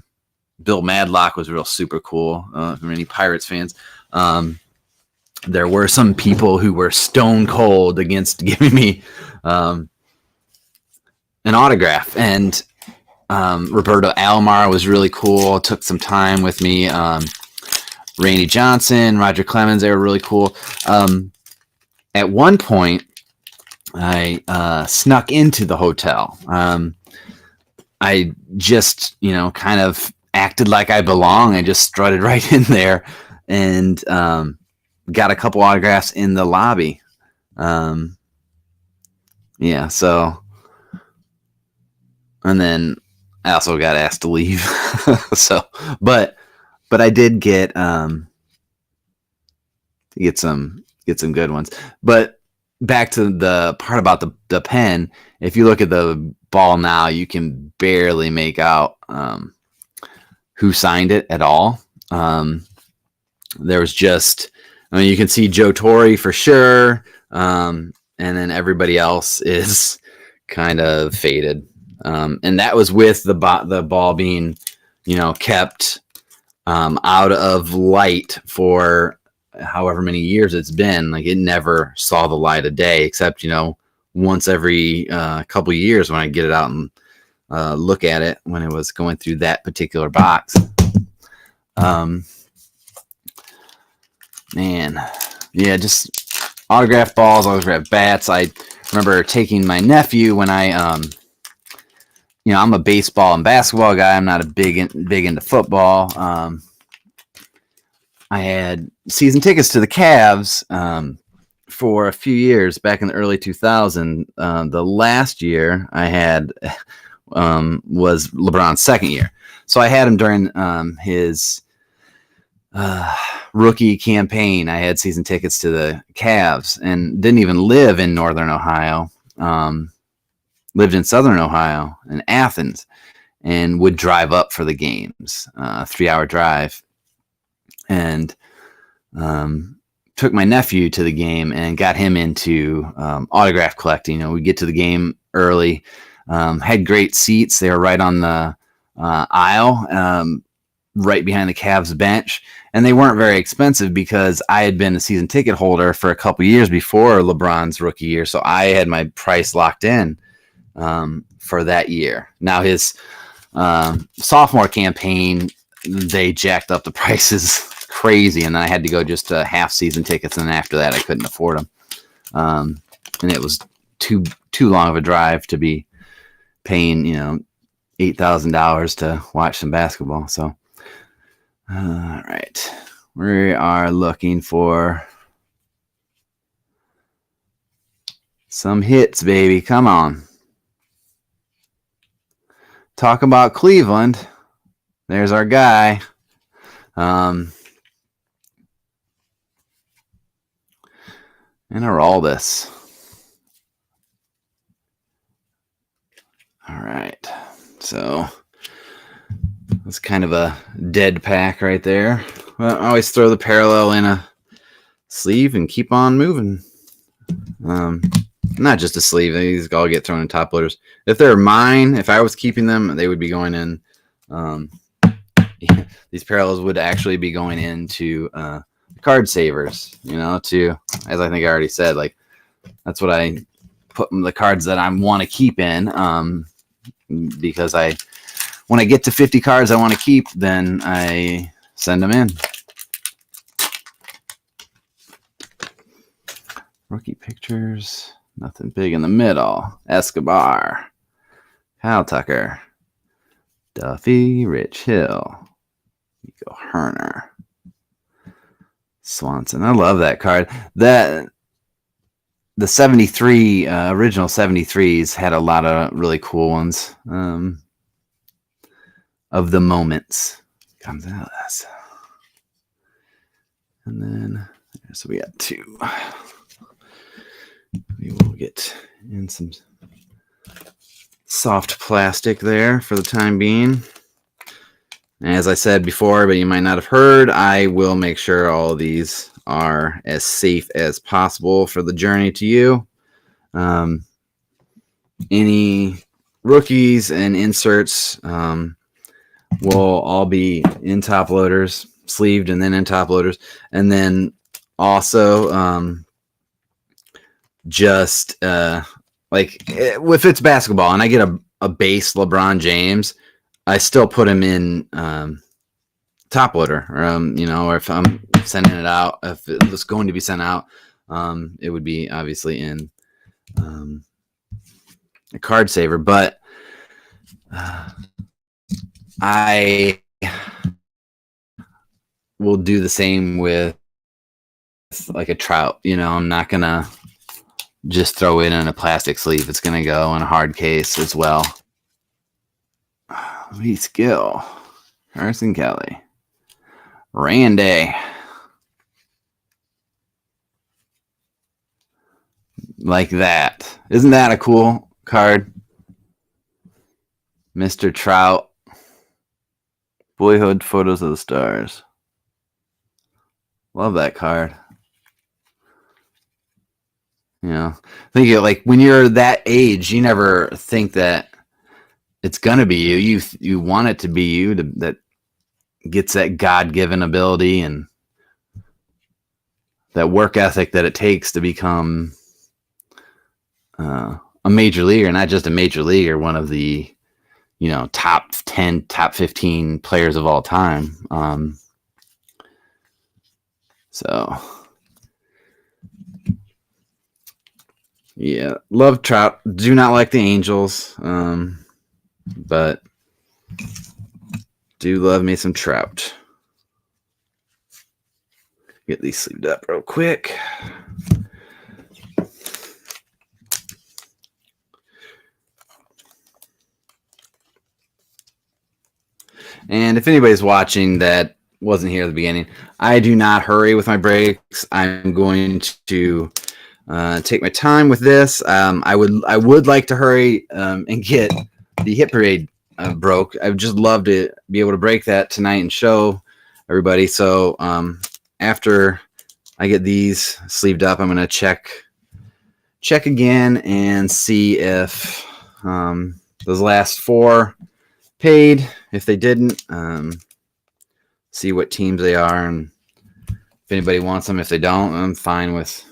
Bill Madlock was real super cool for any Pirates fans. There were some people who were stone cold against giving me an autograph, and Roberto Alomar was really cool. Took some time with me. Randy Johnson, Roger Clemens, they were really cool. At one point, I snuck into the hotel. I just, kind of acted like I belong. I just strutted right in there and got a couple autographs in the lobby. So, and then I also got asked to leave. But I did get some good ones. But back to the part about the pen, if you look at the ball now, you can barely make out who signed it at all. There was just, you can see Joe Torre for sure, and then everybody else is kind of faded. And that was with the ball being, kept out of light for however many years it's been. Like, it never saw the light of day, except once every couple of years when I get it out and look at it when it was going through that particular box. Just autograph balls, autograph bats. I remember taking my nephew when I'm a baseball and basketball guy. I'm not a big into football. I had season tickets to the Cavs for a few years back in the early 2000s. The last year I had was LeBron's second year. So I had him during his rookie campaign. I had season tickets to the Cavs and didn't even live in Northern Ohio. Lived in Southern Ohio in Athens and would drive up for the games, 3-hour drive. And took my nephew to the game and got him into autograph collecting. We get to the game early, had great seats. They were right on the aisle, right behind the Cavs bench. And they weren't very expensive because I had been a season ticket holder for a couple years before LeBron's rookie year. So I had my price locked in for that year. Now his sophomore campaign, they jacked up the prices crazy, and then I had to go just to half season tickets, and then after that I couldn't afford them. And it was too long of a drive to be paying $8,000 to watch some basketball. So all right, we are looking for some hits, baby. Come on, talk about Cleveland. There's our guy. And Araldis. All right, so that's kind of a dead pack right there. Well, I always throw the parallel in a sleeve and keep on moving. not just a sleeve. These all get thrown in top loaders. If they're mine, if I was keeping them, they would be going in. These parallels would actually be going into card savers. To, as I think I already said, like that's what I put the cards that I want to keep in. Because when I get to 50 cards I want to keep, then I send them in. Rookie pictures, nothing big in the middle. Escobar, Kyle Tucker, Duffy, Rich Hill, Nico Herner, Swanson. I love that card. The 73 original 73s had a lot of really cool ones. Of the moments comes out of this, and then so we got two. We will get in some soft plastic there for the time being. As I said before, but you might not have heard, I will make sure all of these are as safe as possible for the journey to you. Any rookies and inserts will all be in top loaders, sleeved and then in top loaders. And then also just like if it's basketball and I get a base LeBron James, I still put him in top loader, or if I'm sending it out, if it's going to be sent out, it would be obviously in a card saver. But I will do the same with like a Trout. I'm not gonna just throw it in a plastic sleeve. It's gonna go in a hard case as well. Lee Skill, Carson Kelly, Randy. Like that. Isn't that a cool card? Mr. Trout. Boyhood Photos of the Stars. Love that card. Think like when you're that age, you never think that it's gonna be you. You want it to be you that gets that God-given ability and that work ethic that it takes to become a major leaguer, not just a major leaguer, one of the top 10, top 15 players of all time. So yeah, love Trout. Do not like the Angels, but do love me some Trout. Get these sleeved up real quick. And if anybody's watching that wasn't here at the beginning, I do not hurry with my breaks. I'm going to take my time with this. I would like to hurry and get the Hit Parade broke. I would just love to be able to break that tonight and show everybody. So after I get these sleeved up, I'm going to check again and see if those last four paid. If they didn't, see what teams they are, and if anybody wants them. If they don't, I'm fine with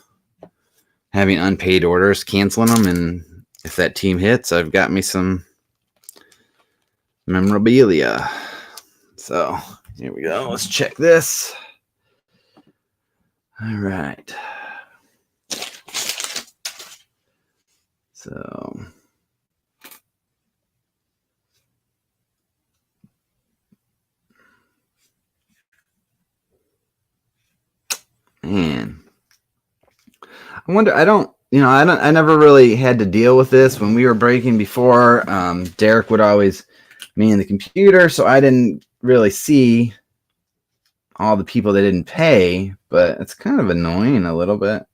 having unpaid orders, canceling them, and if that team hits, I've got me some memorabilia. So here we go. Let's check this. All right. So man, I wonder. I never really had to deal with this when we were breaking before. Derek would always man the computer, so I didn't really see all the people that didn't pay. But it's kind of annoying a little bit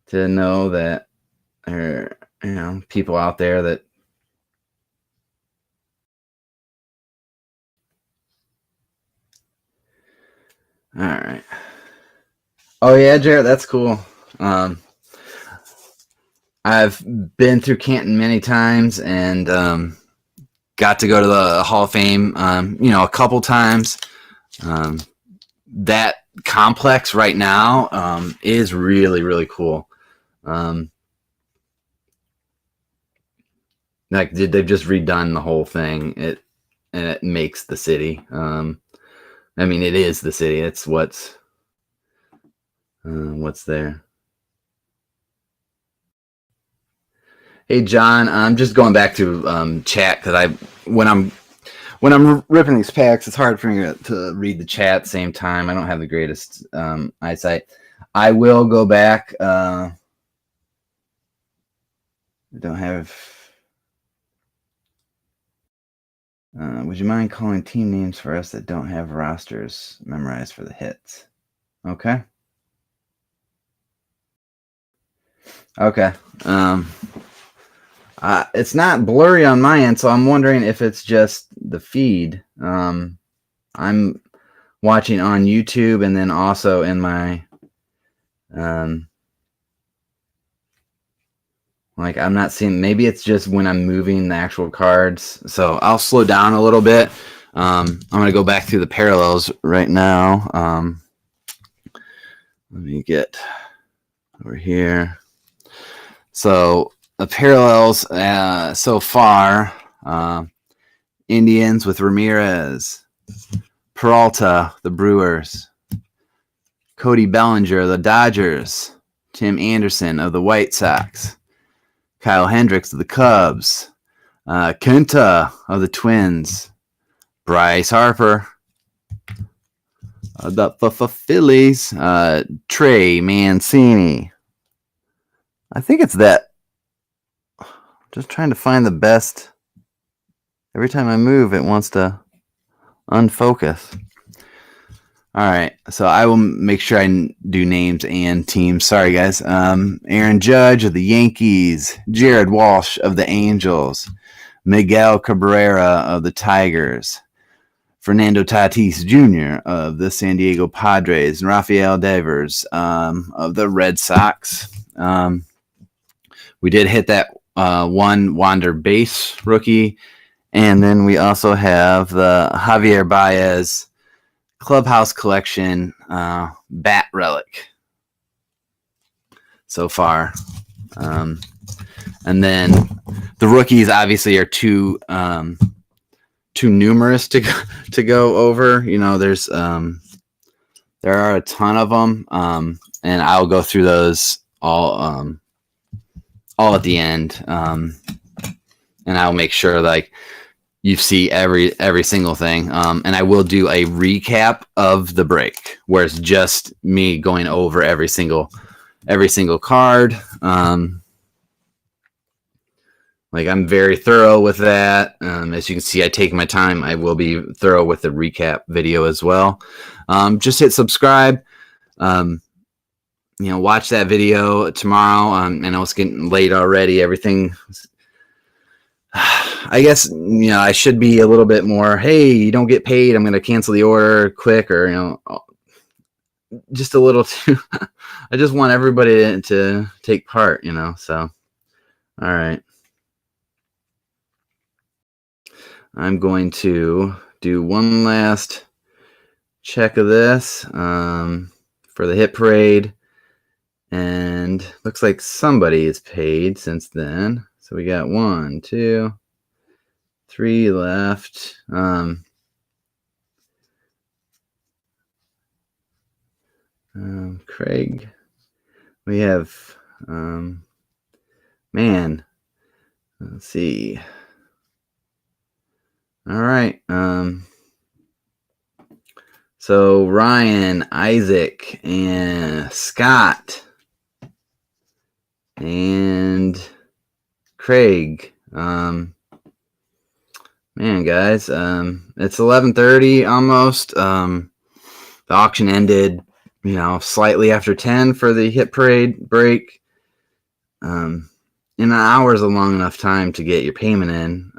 to know that there are people out there that. All right. Oh yeah, Jared, that's cool. I've been through Canton many times and got to go to the Hall of Fame, a couple times. That complex right now is really, really cool. Like they've just redone the whole thing. It makes the city. I mean, it is the city. It's what's there. Hey John, I'm just going back to chat because when I'm ripping these packs, it's hard for me to read the chat at the same time. I don't have the greatest eyesight. I will go back. I don't have. Would you mind calling team names for us that don't have rosters memorized for the hits? Okay. Okay. It's not blurry on my end, so I'm wondering if it's just the feed. I'm watching on YouTube and then also in my like I'm not seeing, maybe it's just when I'm moving the actual cards. So I'll slow down a little bit. I'm going to go back through the parallels right now. Let me get over here. So the parallels so far, Indians with Ramirez, Peralta, the Brewers, Cody Bellinger, the Dodgers, Tim Anderson of the White Sox, Kyle Hendricks of the Cubs, Kenta of the Twins, Bryce Harper of the Phillies, Trey Mancini. I think it's that. Just trying to find the best. Every time I move, it wants to unfocus. All right, so I will make sure I do names and teams. Sorry, guys. Aaron Judge of the Yankees, Jared Walsh of the Angels, Miguel Cabrera of the Tigers, Fernando Tatis Jr. of the San Diego Padres, and Rafael Devers of the Red Sox. We did hit that one Wander base rookie, and then we also have the Javier Baez Clubhouse Collection bat relic so far. And then the rookies obviously are too numerous to go over. There's there are a ton of them, and I'll go through those all at the end, and I'll make sure like you see every single thing, and I will do a recap of the break where it's just me going over every single card. Like I'm very thorough with that. As you can see, I take my time. I will be thorough with the recap video as well. Just hit subscribe. Watch that video tomorrow. I know it's getting late already. Everything. I guess I should be a little bit more. Hey, you don't get paid. I'm going to cancel the order quick, or just a little too. I just want everybody to take part. So, all right. I'm going to do one last check of this for the hit parade, and looks like somebody is paid since then. So we got 1, 2, 3 left. Craig. We have, man. Let's see. All right. So Ryan, Isaac, and Scott, and Craig. Man, guys, it's 11:30 almost. The auction ended, slightly after 10 for the hit parade break. And an hour is a long enough time to get your payment in.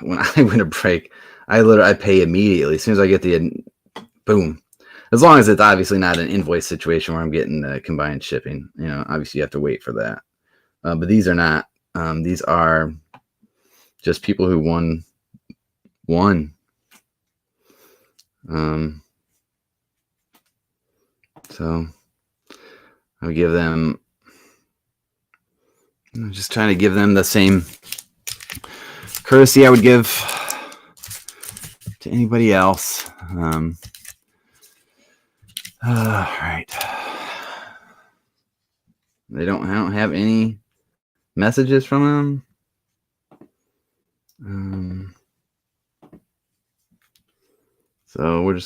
When I win a break, I pay immediately as soon as I get the boom. as long as it's obviously not an invoice situation where I'm getting combined shipping. You know, obviously you have to wait for that. But these are not. These are just people who won. So I would give them. I'm just trying to give them the same courtesy I would give to anybody else. All right. I don't have any messages from them. So we're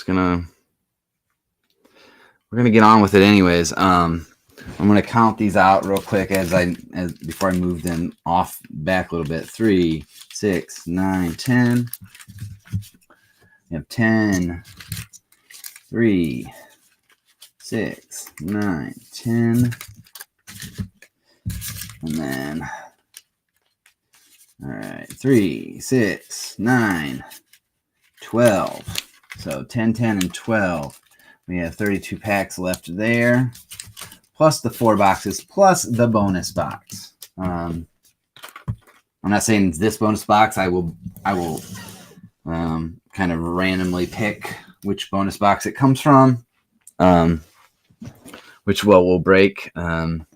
gonna get on with it anyways. I'm gonna count these out real quick before I move them off back a little bit. 3, 6, 9, 10. We have 10, 3, 6, 9, 10. And then, all right, 3, 6, 9, 12. So 10, 10, and 12. We have 32 packs left there, plus the 4 boxes, plus the bonus box. I'm not saying it's this bonus box. I will kind of randomly pick which bonus box it comes from, which we'll break. I'm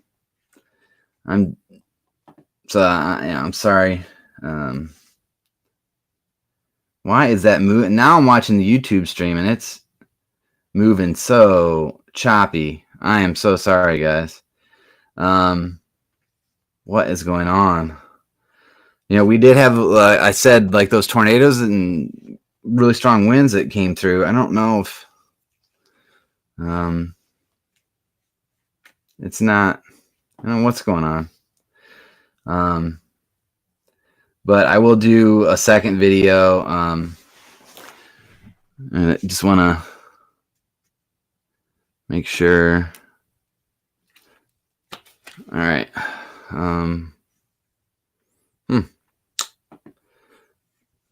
sorry. Why is that moving? Now I'm watching the YouTube stream and it's moving so choppy. I am so sorry, guys. What is going on? You know, we did have, I said, like those tornadoes and really strong winds that came through. I don't know if it's not. I don't know what's going on. But I will do a second video. I just want to make sure. All right.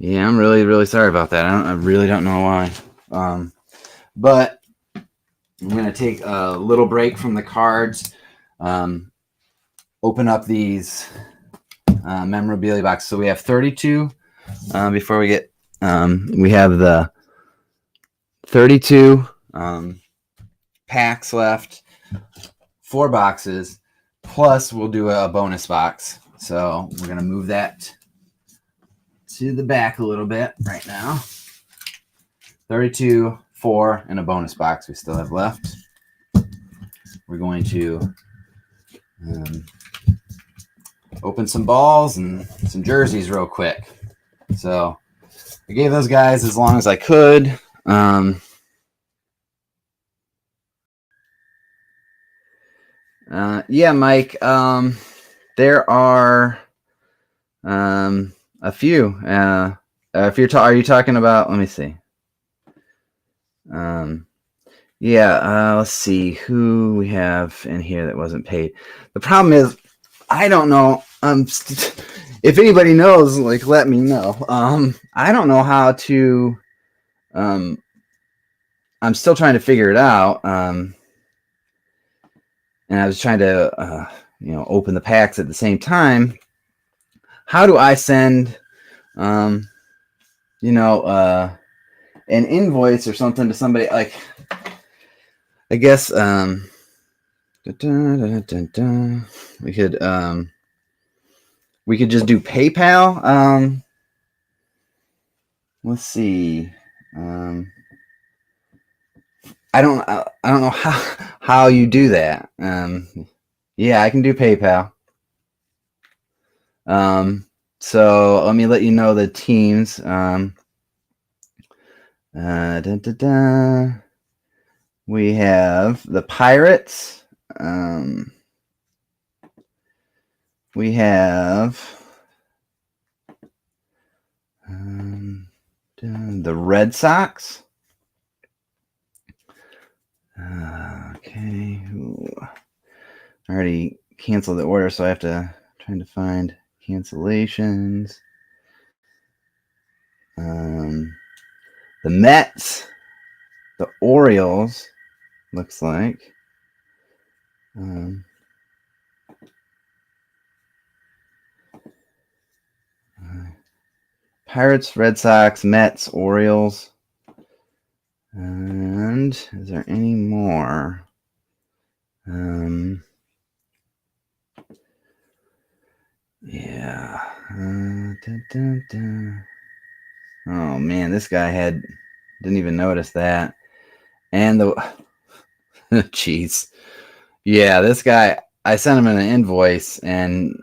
Yeah, I'm really, really sorry about that. I really don't know why. But I'm going to take a little break from the cards. Open up these memorabilia box. So we have 32. Before we get, we have the 32 packs left, 4 boxes, plus we'll do a bonus box. So we're going to move that to the back a little bit right now. 32, 4, and a bonus box we still have left. We're going to open some balls and some jerseys real quick. So I gave those guys as long as I could. Yeah, Mike. There are a few. Are you talking about? Let me see. Yeah. Let's see who we have in here that wasn't paid. The problem is, I don't know. If anybody knows, like, let me know. I don't know how to. I'm still trying to figure it out. And I was trying to, open the packs at the same time. How do I send, an invoice or something to somebody? Like, I guess, we could just do PayPal. Let's see. I don't know how you do that. Yeah, I can do PayPal. So let me let you know the teams. We have the Pirates. We have the Red Sox. Okay. Ooh. I already canceled the order, so I have to trying to find cancellations. The Mets. the Orioles, looks like. Pirates, Red Sox, Mets, Orioles. And is there any more? Yeah. Oh man, this guy didn't even notice that. And the jeez. Yeah, this guy, I sent him an invoice and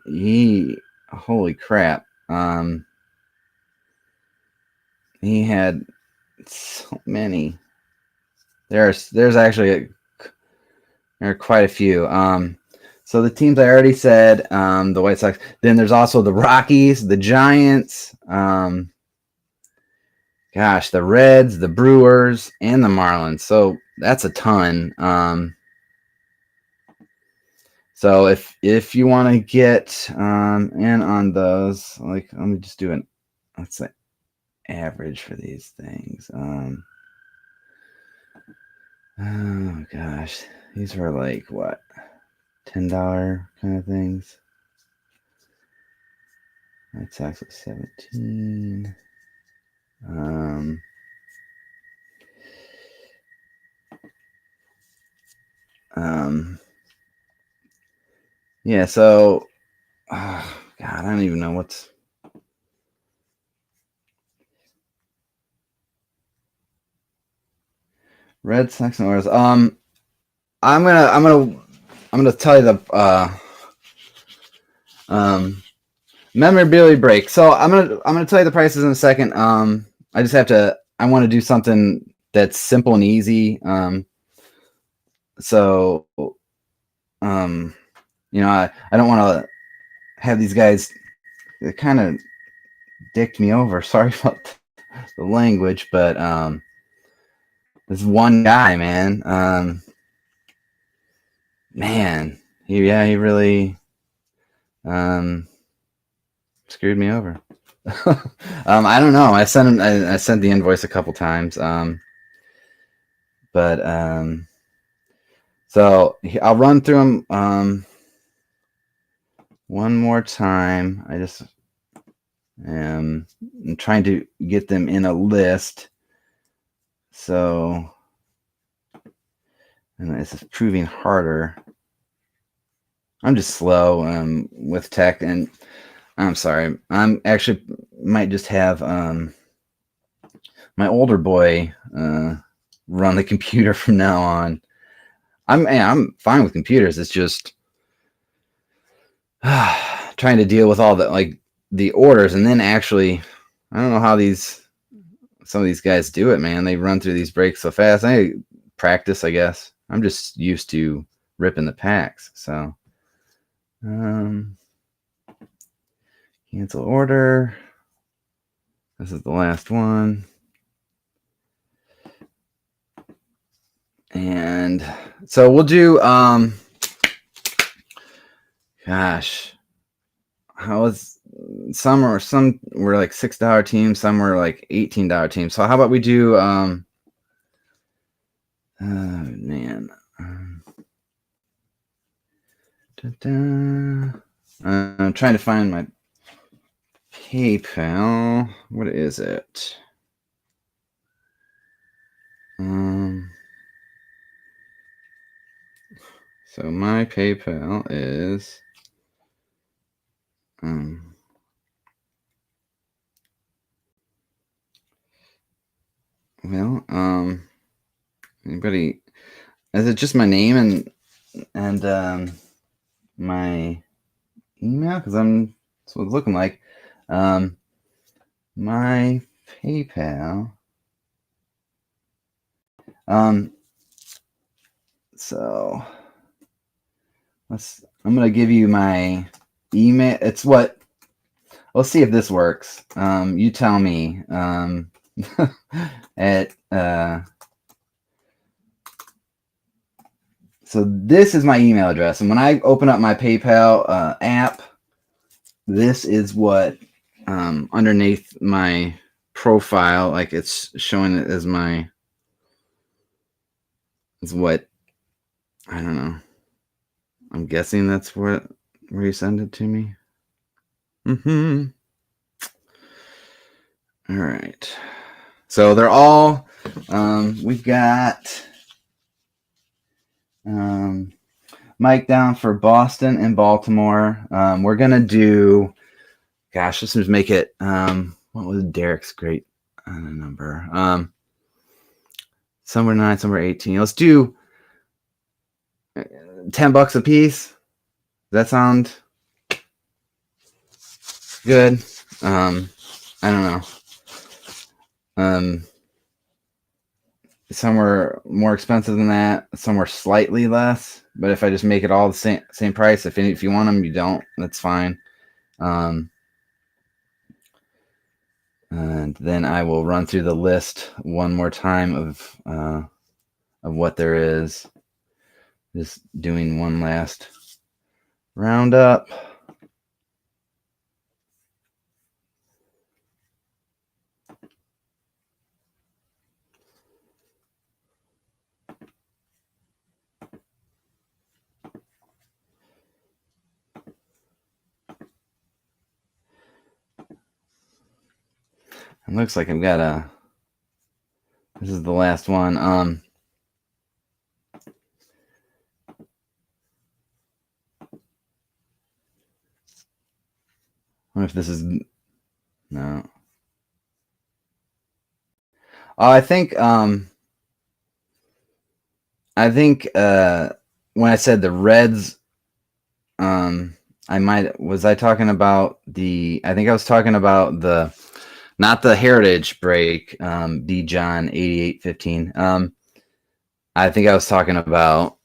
holy crap. He had so many. There's actually there are quite a few. So the teams I already said, the White Sox. Then there's also the Rockies, the Giants, the Reds, the Brewers, and the Marlins. So that's a ton. So if you want to get in on those, like let me just do let's say average for these things. Oh gosh, these were like what, $10 kind of things. White Sox was 17. Yeah, so God, I don't even know what's Red Sox and Orioles. I'm gonna tell you the memorabilia break. So I'm gonna tell you the prices in a second. I just have to. I want to do something that's simple and easy. So I don't want to have these guys kind of dicked me over. Sorry about the language, but this one guy, man, he really screwed me over. I don't know. I sent the invoice a couple times. So I'll run through them one more time. I just am trying to get them in a list. So, and this is proving harder. I'm just slow with tech, and I'm sorry. I'm actually might just have my older boy run the computer from now on. I'm fine with computers. It's just trying to deal with all the orders, and then actually, I don't know how some of these guys do it, man. They run through these breaks so fast. I practice, I guess. I'm just used to ripping the packs. So, cancel order. This is the last one. And so we'll do, some were like $6 teams, some were like $18 teams. So how about we do, man. I'm trying to find my PayPal. What is it? So my PayPal is anybody, is it just my name and my email? Because that's what it's looking like. My PayPal. So I'm gonna give you my email. It's what. Let's see if this works. You tell me. So this is my email address, and when I open up my PayPal app, this is what underneath my profile, like it's showing it as my is what, I don't know. I'm guessing that's where you send it to me. All right. So they're all, we've got Mike down for Boston and Baltimore. We're going to do, gosh, let's just make it, what was Derek's great number? Somewhere 9, somewhere 18. Let's do $10 a piece. Does that sound good? I don't know. Somewhere more expensive than that, somewhere slightly less. But if I just make it all the same price, if you want them, you don't. That's fine. And then I will run through the list one more time of what there is. Just doing one last roundup. It looks like I've got this is the last one. I wonder if this is, no. Oh, I think when I said the Reds, was I talking about I think I was talking about not the Heritage break, B John 8815. I think I was talking about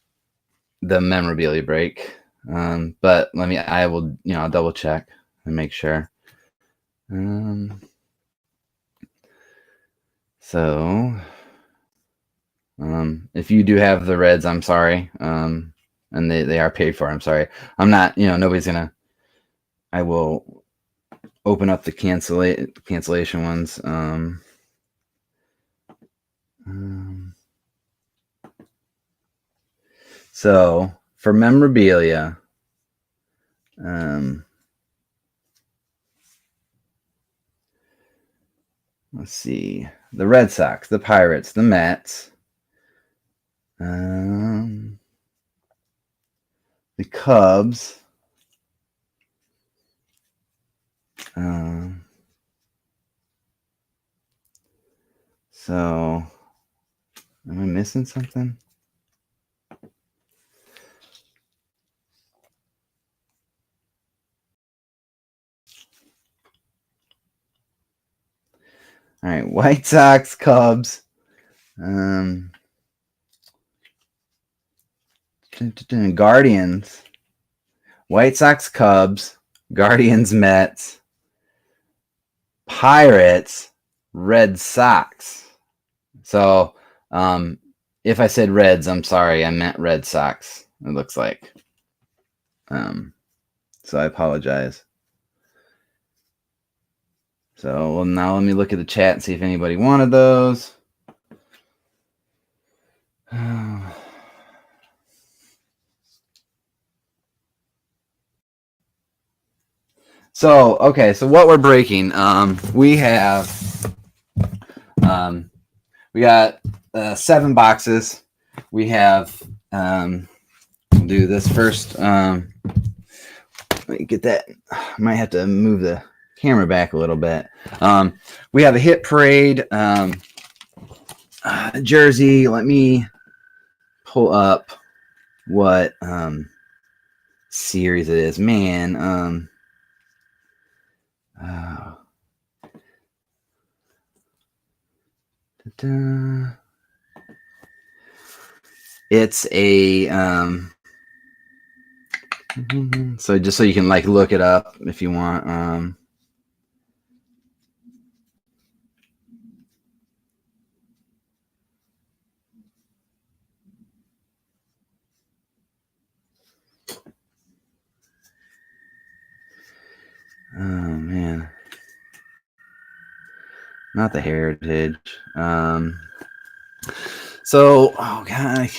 the Memorabilia break. But I will, I'll double check and make sure. So, if you do have the Reds, I'm sorry. And they are paid for. I'm sorry. I'm not, nobody's gonna. I will open up the cancellation ones. So for Memorabilia, let's see, the Red Sox, the Pirates, the Mets, the Cubs, so am I missing something? All right, White Sox, Cubs, Guardians, White Sox, Cubs, Guardians, Mets, Pirates, Red Sox. So, if I said Reds, I'm sorry, I meant Red Sox. It looks like. So I apologize. So, well, now let me look at the chat and see if anybody wanted those. So, okay, so what we're breaking, we have, we got 7 boxes. We have, we'll do this first. Let me get that. I might have to move the camera back a little bit. We have a Hit Parade jersey. Let me pull up what series it is. Man, it's a so just so you can like look it up if you want. Oh man, not the Heritage. So, oh god,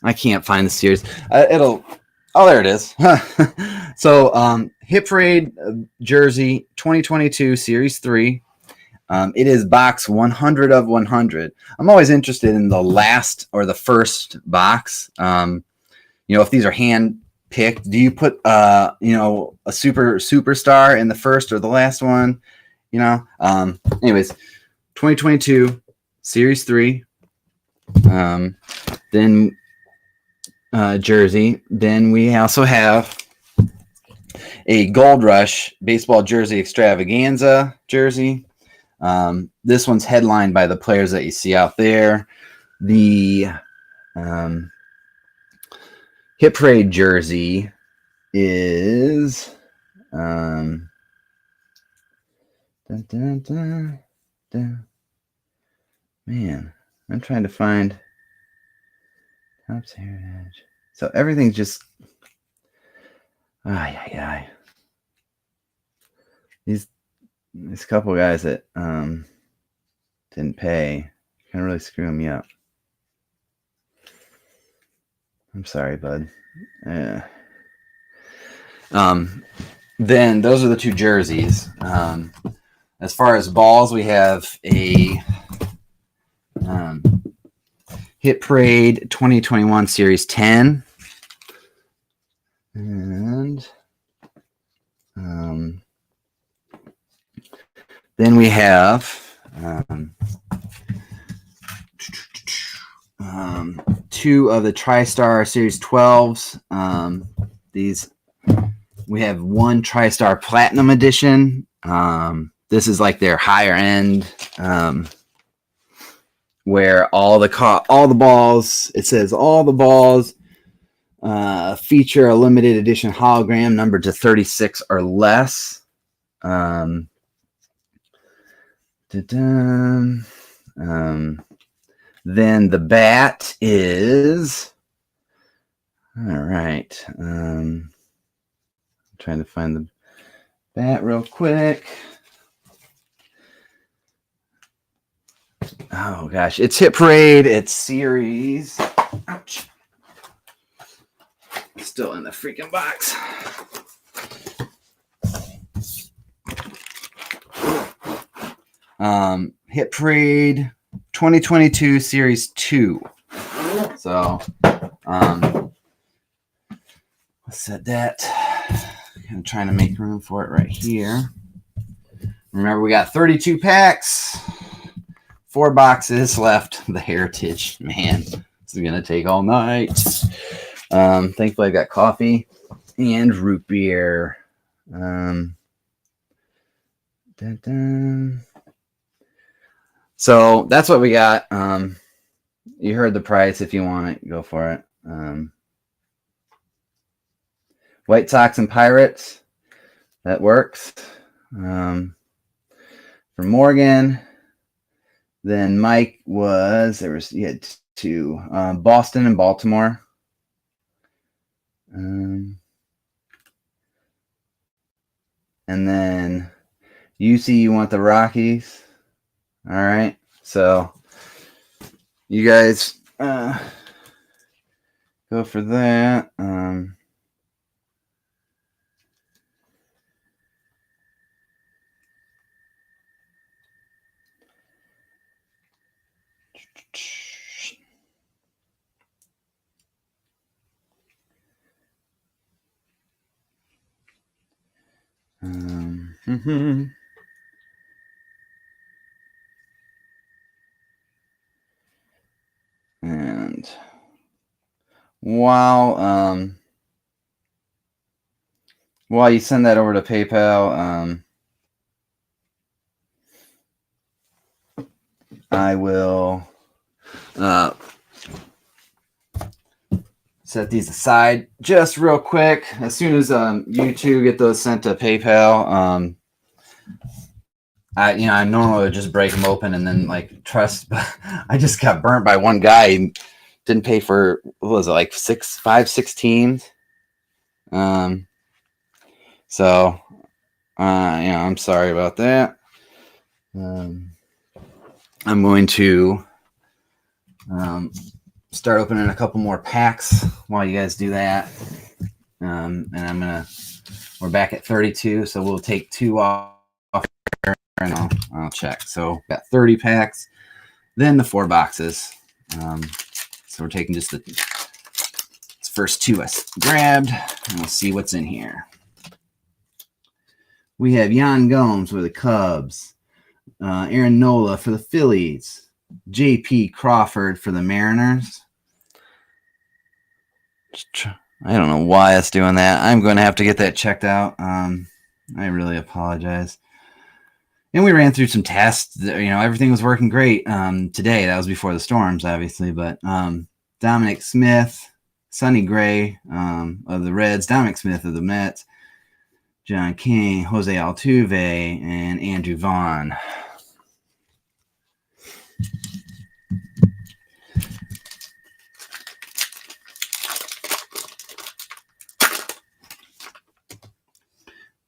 I can't find the series. There it is. So, Hit Parade jersey 2022 Series 3. It is box 100 of 100. I'm always interested in the last or the first box. If these are hand picked, do you put a superstar in the first or the last one? Anyways, 2022 Series 3. Then jersey. Then we also have a Gold Rush baseball jersey extravaganza jersey. This one's headlined by the players that you see out there. The Hit Parade jersey is dun, dun, dun, dun. Man, I'm trying to find Topps Heritage. So everything's just These couple guys that didn't pay kind of really screw me up. I'm sorry, bud. Then those are the two jerseys. As far as balls, we have a Hit Parade 2021 Series 10. And then we have two of the TriStar Series 12s. These we have one TriStar Platinum Edition. This is like their higher end, where all the balls. It says all the balls feature a limited edition hologram numbered to 36 or less. Then the bat is all right. I'm trying to find the bat real quick. Oh gosh, it's Hit Parade. It's series. Ouch. Still in the freaking box. Hit Parade 2022 Series 2. So, let's set that. I'm trying to make room for it right here. Remember, we got 32 packs, 4 boxes left. The Heritage, man, this is gonna take all night. Thankfully, I got coffee and root beer. So that's what we got. You heard the price. If you want it, go for it. White Sox and Pirates. That works. For Morgan. Then Mike he had 2. Boston and Baltimore. And then UC, you want the Rockies. All right. So you guys go for that. And while you send that over to PayPal, I will set these aside just real quick. As soon as you two get those sent to PayPal, I normally would just break them open and then trust, but I just got burnt by one guy. He didn't pay for, what was it, like 5/16? So I'm sorry about that. I'm going to Start opening a couple more packs while you guys do that. And we're back at 32, so we'll take 2 off and I'll check. So got 30 packs, then the 4 boxes. So we're taking just the first 2 I grabbed, and we'll see what's in here. We have Yan Gomes for the Cubs, Aaron Nola for the Phillies, J.P. Crawford for the Mariners. I don't know why it's doing that. I'm going to have to get that checked out. I really apologize. And we ran through some tests. Everything was working great today. That was before the storms, obviously. But Dominic Smith, Sonny Gray of the Reds, Dominic Smith of the Mets, John King, Jose Altuve, and Andrew Vaughn.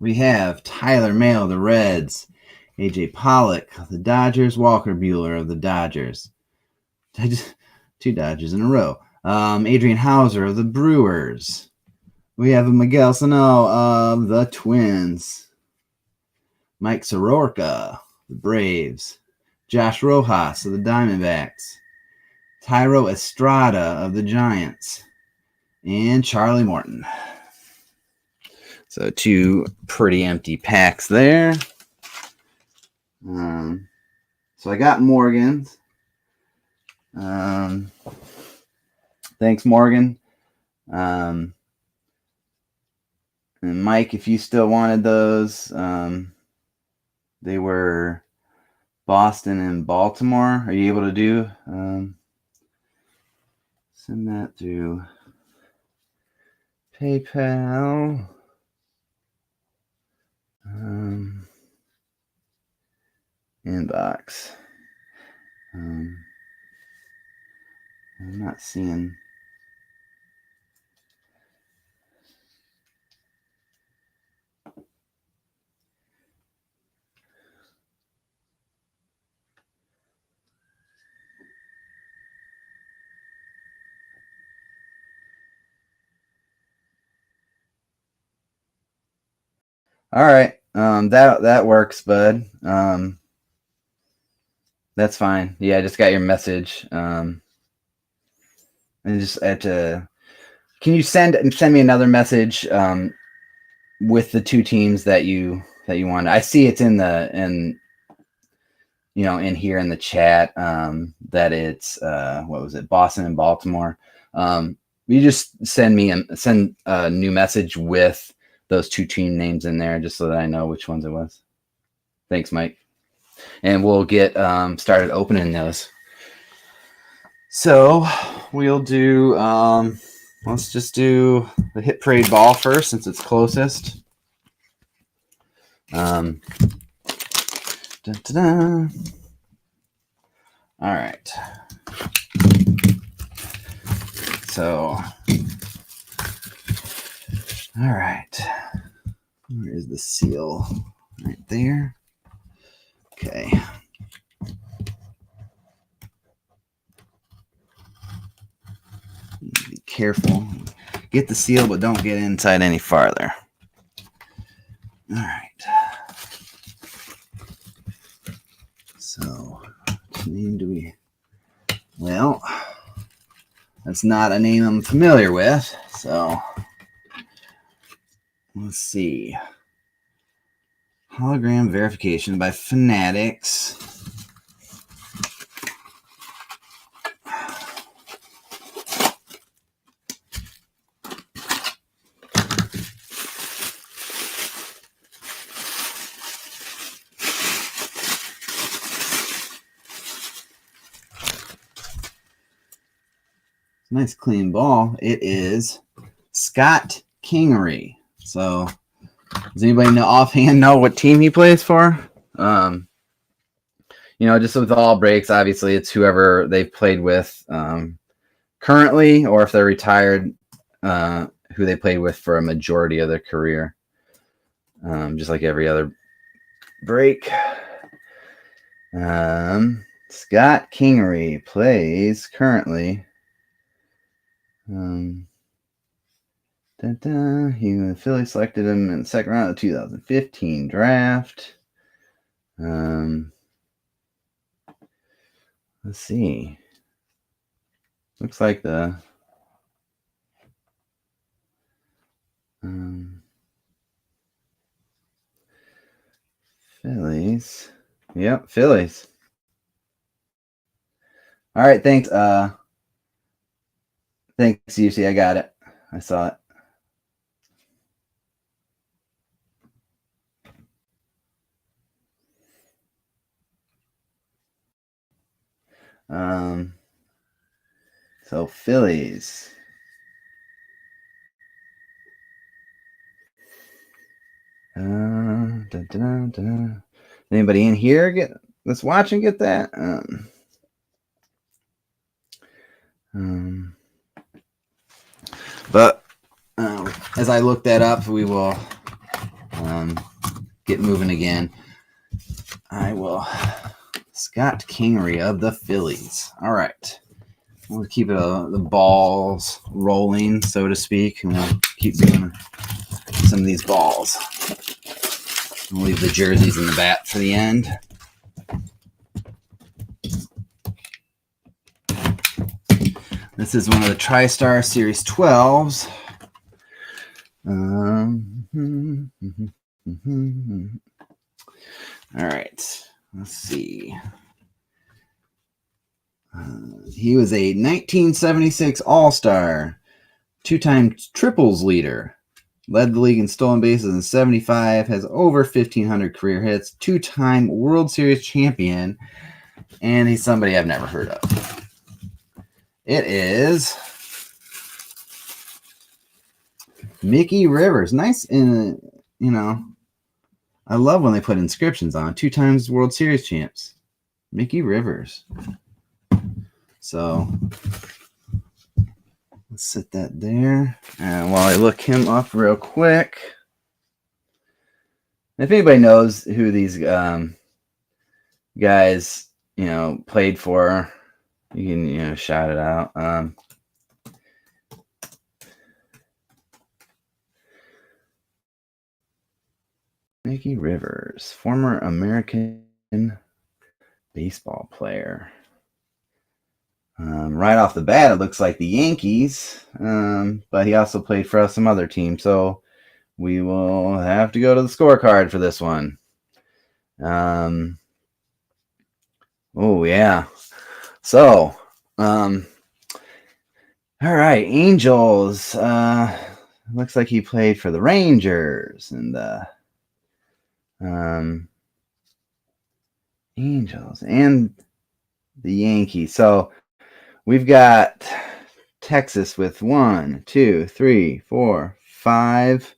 We have Tyler Mahle of the Reds, AJ Pollock of the Dodgers, Walker Buehler of the Dodgers. 2 Dodgers in a row. Adrian Hauser of the Brewers. We have a Miguel Sano of the Twins. Mike Soroka, the Braves. Josh Rojas of the Diamondbacks. Thairo Estrada of the Giants. And Charlie Morton. So 2 pretty empty packs there. So I got Morgan's. Thanks, Morgan. And Mike, if you still wanted those, they were Boston and Baltimore. Are you able to do? Send that through PayPal. Inbox. I'm not seeing. All right. That works, bud. That's fine. Yeah, I just got your message. And just had to. Can you send me another message with the 2 teams that you wanted? I see it's in here in the chat that it's what was it, Boston and Baltimore. You just send a new message with those 2 team names in there, just so that I know which ones it was. Thanks, Mike. And we'll get started opening those. So we'll do, let's just do the Hit Parade ball first, since it's closest. All right. So, all right. Where is the seal? Right there. Okay. Be careful. Get the seal, but don't get inside any farther. All right. So, which name do we? Well, that's not a name I'm familiar with. So, let's see. Hologram verification by Fanatics. Nice clean ball. It is Scott Kingery. So, does anybody offhand know what team he plays for? Just with all breaks, obviously it's whoever they've played with currently, or if they're retired, who they played with for a majority of their career. Just like every other break. Scott Kingery plays currently. The Phillies selected him in the second round of the 2015 draft. Let's see. Looks like the Phillies. Yep, Phillies. All right, thanks. Thanks, UC. I got it. I saw it. So Phillies. Anybody in here let's watch and get that? But as I look that up, we will get moving again. I will. Scott Kingery of the Phillies. All right. We'll keep the balls rolling, so to speak, and we'll keep doing some of these balls. We'll leave the jerseys and the bat for the end. This is one of the TriStar Series 12s. All right. Let's see. He was a 1976 All-Star, two-time triples leader, led the league in stolen bases in 75, has over 1,500 career hits, two-time World Series champion, and he's somebody I've never heard of. It is Mickey Rivers. Nice, I love when they put inscriptions on. Two times World Series champs. Mickey Rivers. So let's set that there. And while I look him up real quick, if anybody knows who these guys, played for, you can, shout it out. Mickey Rivers, former American baseball player. Right off the bat, it looks like the Yankees, but he also played for some other team, so we will have to go to the scorecard for this one. Oh, yeah. So, all right, Angels. Looks like he played for the Rangers and the Angels and the Yankees. So we've got Texas with 1, 2, 3, 4, 5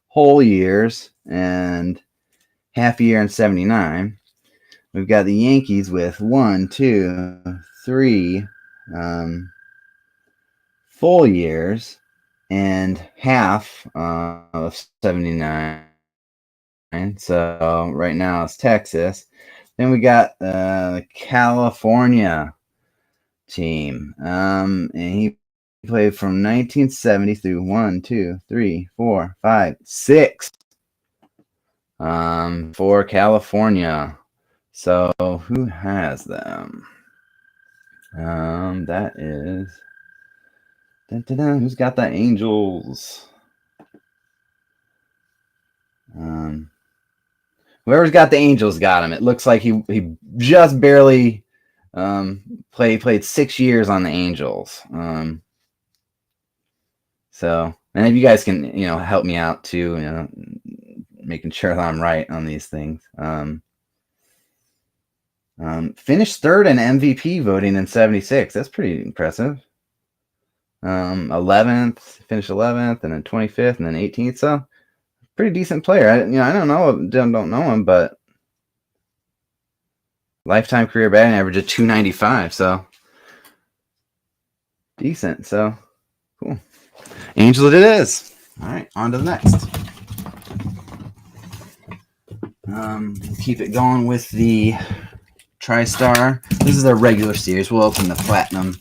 whole years and half a year in 79. We've got the Yankees with 1, 2, 3 full years and half of 79. So right now it's Texas. Then we got the California team. And he played from 1970 through 1, 2, 3, 4, 5, 6 for California. So who has them? That is who's got the Angels? Whoever's got the Angels got him. It looks like he just barely played 6 years on the Angels. So, and if you guys can help me out too, making sure that I'm right on these things. Finished third in MVP voting in 76. That's pretty impressive. 11th, finished 11th, and then 25th, and then 18th. So pretty decent player. I don't know him, but lifetime career batting average of 295. So decent. So cool. Angel it is. All right, on to the next. Keep it going with the TriStar. This is our regular series. We'll open the Platinum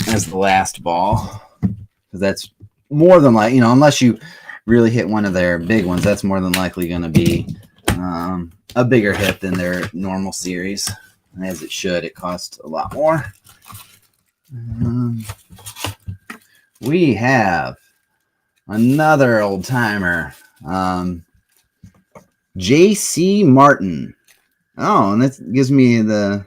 as the last ball, because that's more than like, unless you really hit one of their big ones, that's more than likely going to be a bigger hit than their normal series, and as it should. It costs a lot more. We have another old timer, J.C. Martin. Oh, and that gives me the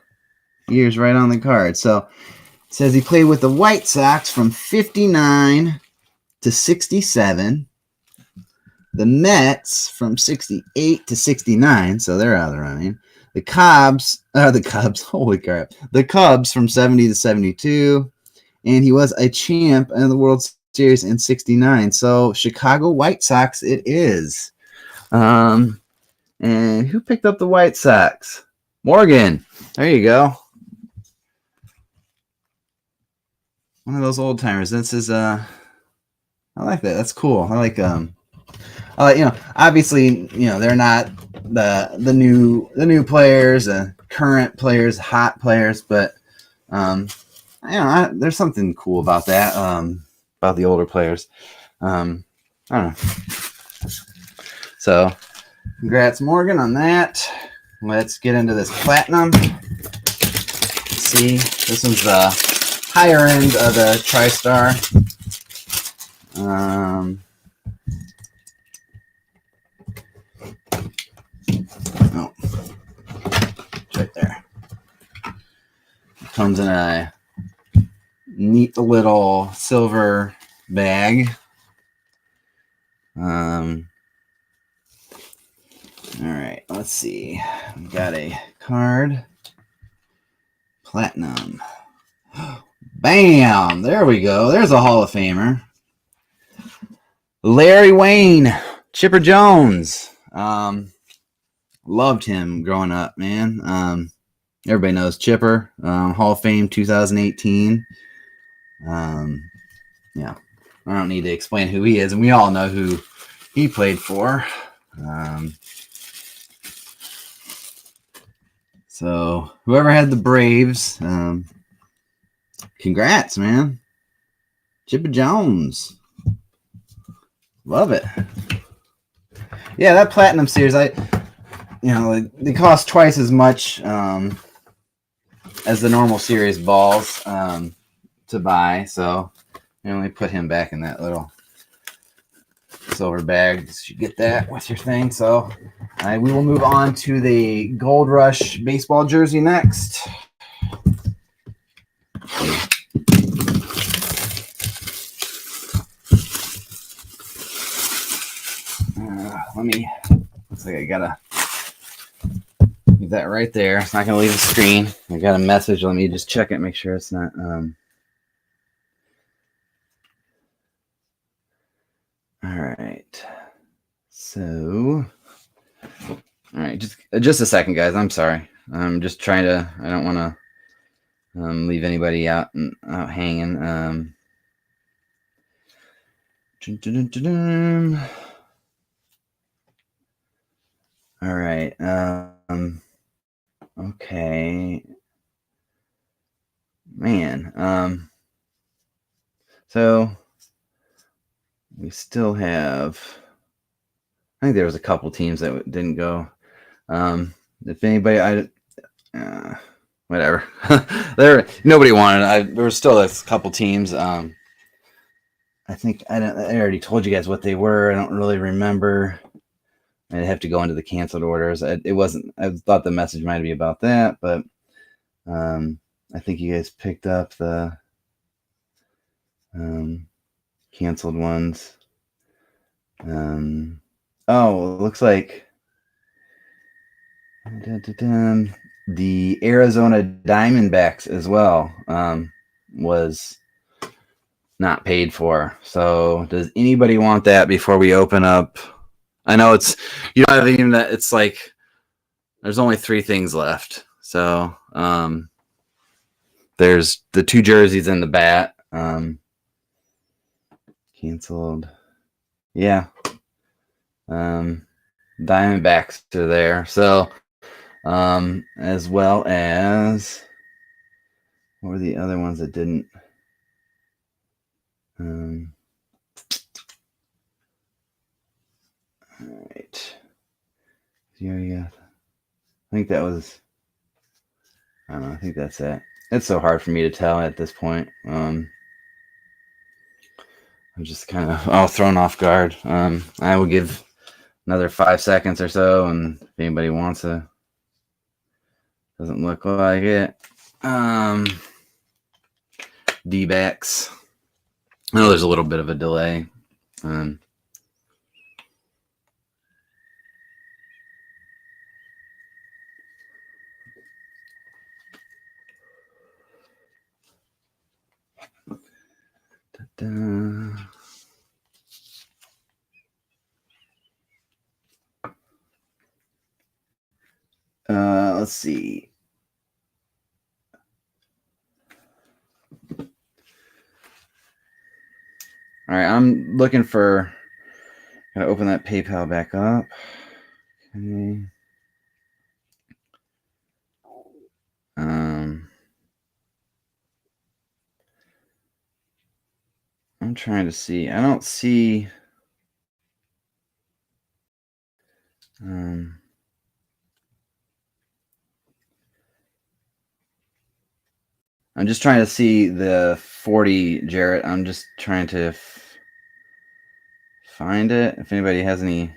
years right on the card. So it says he played with the White Sox from 59 to 67. The Mets from 68 to 69, so they're out of the running. The Cubs, holy crap. The Cubs from 70 to 72. And he was a champ in the World Series in 69. So Chicago White Sox it is. And who picked up the White Sox? Morgan. There you go. One of those old timers. This is I like that. That's cool. I like obviously, they're not the new players, current players, hot players, but there's something cool about that, about the older players. I don't know. So, congrats, Morgan, on that. Let's get into this Platinum. Let's see, this one's the higher end of the TriStar. Oh, it's right there. It comes in a neat little silver bag. All right, let's see. We got a card. Platinum. Bam! There we go. There's a Hall of Famer. Larry Wayne, Chipper Jones. Loved him growing up, man. Everybody knows Chipper. Hall of Fame 2018. Yeah, I don't need to explain who he is, and we all know who he played for. So whoever had the Braves, congrats, man. Chipper Jones. Love it. Yeah, that Platinum series, they cost twice as much as the normal series balls to buy. So let me put him back in that little silver bag. You get that with your thing. So we will move on to the Gold Rush baseball jersey next. Looks like I gotta leave that right there. It's not gonna leave the screen. I got a message. Let me just check it, make sure it's not. All right. So, all right, just a second, guys. I'm sorry. I'm just trying to. I don't want to leave anybody out hanging. All right. Okay. Man. So we still have. I think there was a couple teams that didn't go. If anybody, whatever. Nobody wanted. There was still a couple teams. I think I already told you guys what they were. I don't really remember. I'd have to go into the canceled orders. It wasn't. I thought the message might be about that, but I think you guys picked up the canceled ones. Oh, it looks like the Arizona Diamondbacks as well was not paid for. So does anybody want that before we open up? I know it's, you don't have even that. It's like there's only 3 things left. So there's the 2 jerseys and the bat. Canceled. Yeah. Diamondbacks are there. So As well as, what were the other ones that didn't? All right. Yeah. I think that was, I don't know, I think that's it. It's so hard for me to tell at this point. I'm just kind of all thrown off guard. I will give another 5 seconds or so, and if anybody wants to, doesn't look like it. D-backs. I know there's a little bit of a delay. Let's see. All right, I'm looking for. Gotta open that PayPal back up. Okay. I'm trying to see. I don't see. I'm just trying to see the 40, Jarrett. I'm just trying to find it. If anybody has any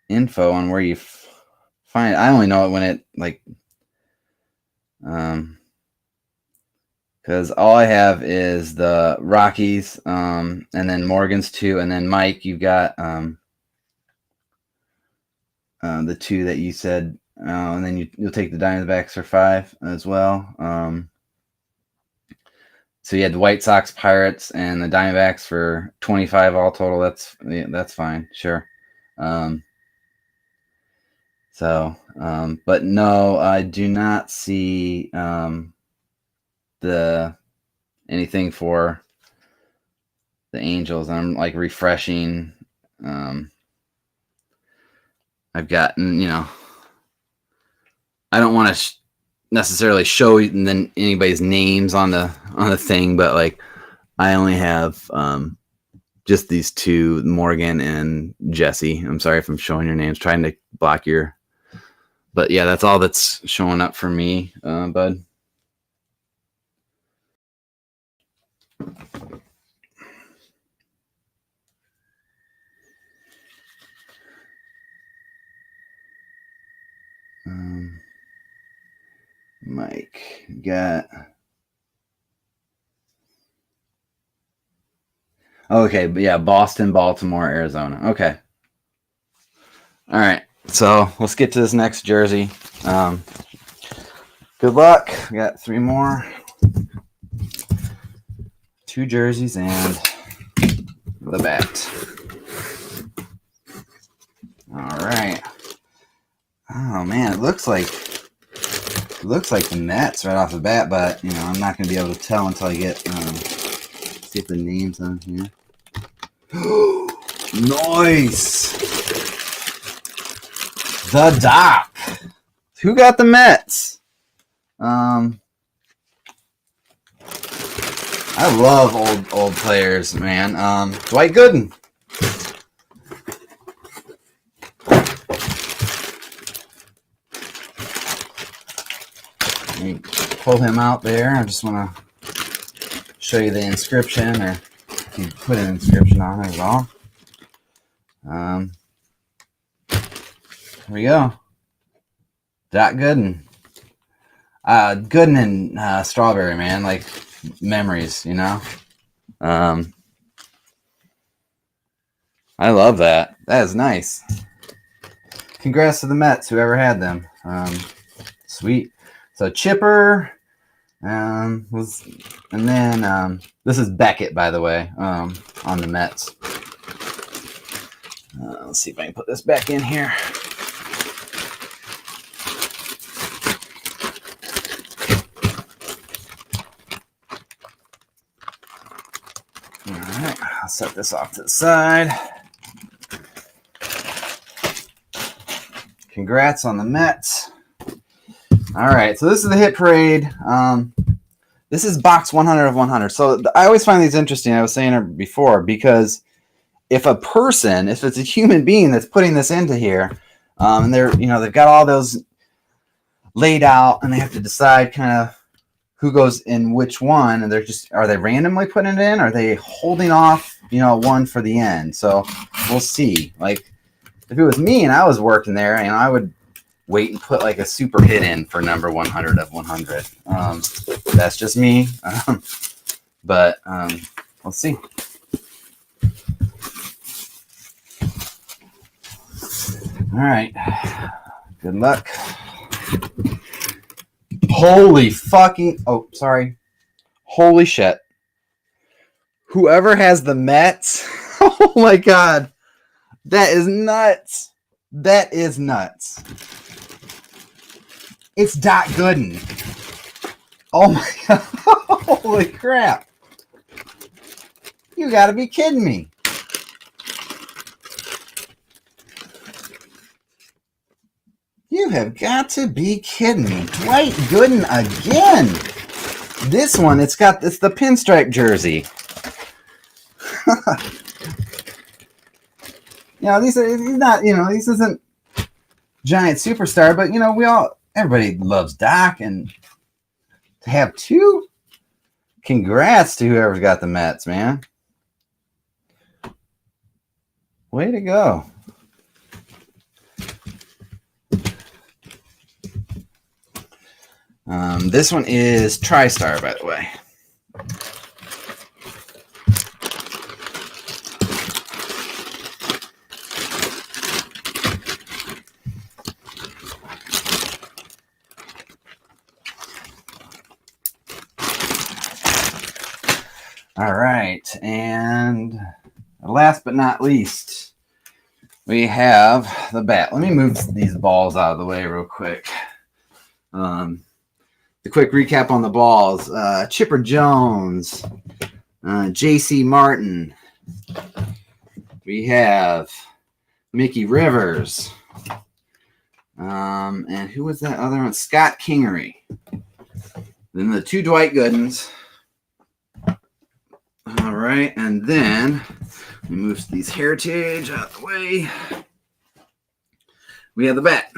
info on where you find it. I only know it when it because all I have is the Rockies, and then Morgan's 2, and then Mike, you've got the 2 that you said, and then you'll take the Diamondbacks for 5 as well. So you had the White Sox, Pirates, and the Diamondbacks for 25 all total. That's fine, sure. But no, I do not see anything for the Angels. I'm like refreshing. I've gotten, I don't want to necessarily show anybody's names on the thing, but like I only have just these 2, Morgan and Jesse. I'm sorry if I'm showing your names, trying to block your. But yeah, that's all that's showing up for me, bud. Mike got. Okay, but yeah, Boston, Baltimore, Arizona. Okay. All right. So let's get to this next jersey. Good luck. We got 3 more. 2 jerseys and the bat. All right. Oh man, it looks like the Mets right off the bat, but I'm not gonna be able to tell until I get see if the name's on here. Nice. The Doc. Who got the Mets? I love old players, man. Dwight Gooden. Let me pull him out there. I just want to show you the inscription, or if you put an inscription on it as well. Here we go. Doc Gooden. Gooden and Strawberry, man. Like memories, I love that. That is nice. Congrats to the Mets, whoever had them. Sweet. So Chipper was, and then this is Beckett, by the way, on the Mets. Let's see if I can put this back in here. All right, I'll set this off to the side. Congrats on the Mets. All right, so this is the hit parade. This is box 100 of 100. So I always find these interesting. I was saying it before because if it's a human being that's putting this into here, and they've got all those laid out, and they have to decide kind of who goes in which one, and are they randomly putting it in? Or are they holding off, one for the end? So we'll see. Like if it was me and I was working there, I would wait and put like a super hit in for number 100 of 100. That's just me. But we'll see. All right. Good luck. Holy shit. Whoever has the Mets, oh my God. That is nuts. That is nuts. It's Doc Gooden. Oh my God. Holy crap. You gotta be kidding me. You have got to be kidding me. Dwight Gooden again. This one, it's the pinstripe jersey. This isn't giant superstar, but everybody loves Doc, and to have two, congrats to whoever's got the Mets, man. Way to go. This one is TriStar, by the way. All right, and last but not least, we have the bat. Let me move these balls out of the way real quick. The quick recap on the balls. Chipper Jones, J.C. Martin. We have Mickey Rivers. And who was that other one? Scott Kingery. Then the two Dwight Goodens. All right, and then we move these Heritage out of the way. We have the bat.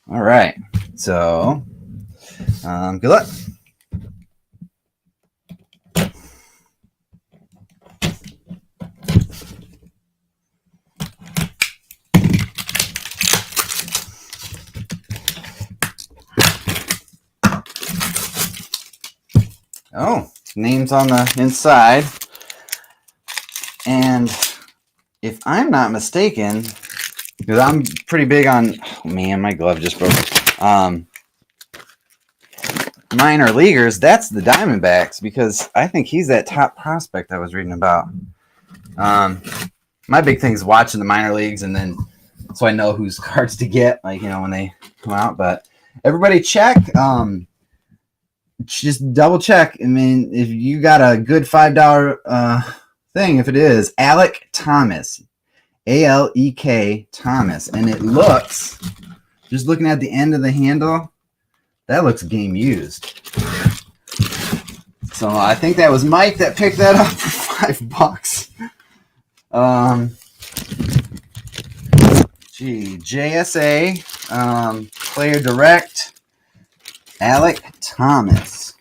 All right, so good luck. Oh, names on the inside. And if I'm not mistaken, because I'm pretty big on, oh man, my glove just broke. Minor leaguers, that's the Diamondbacks, because I think he's that top prospect I was reading about. My big thing is watching the minor leagues, and then so I know whose cards to get, when they come out. But everybody check. Just double check. I mean, if you got a good $5 thing, if it is Alek Thomas, Alek Thomas, and it looks, just looking at the end of the handle, that looks game used. So I think that was Mike that picked that up for $5. JSA, Player Direct, Alek Thomas.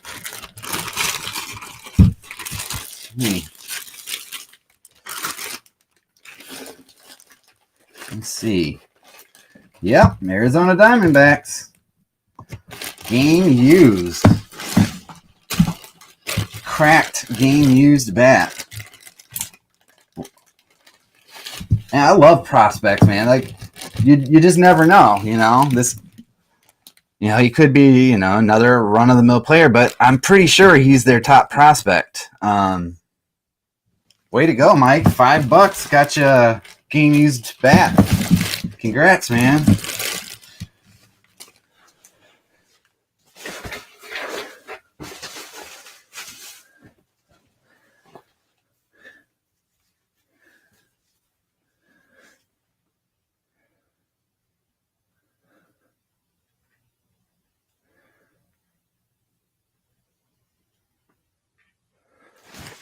Let's see. Yep, Arizona Diamondbacks. Game used. Cracked game used bat. And I love prospects, man. Like you just never know, This he could be, another run-of-the-mill player, but I'm pretty sure he's their top prospect. Way to go, Mike. $5 got you a game-used bat. Congrats, man.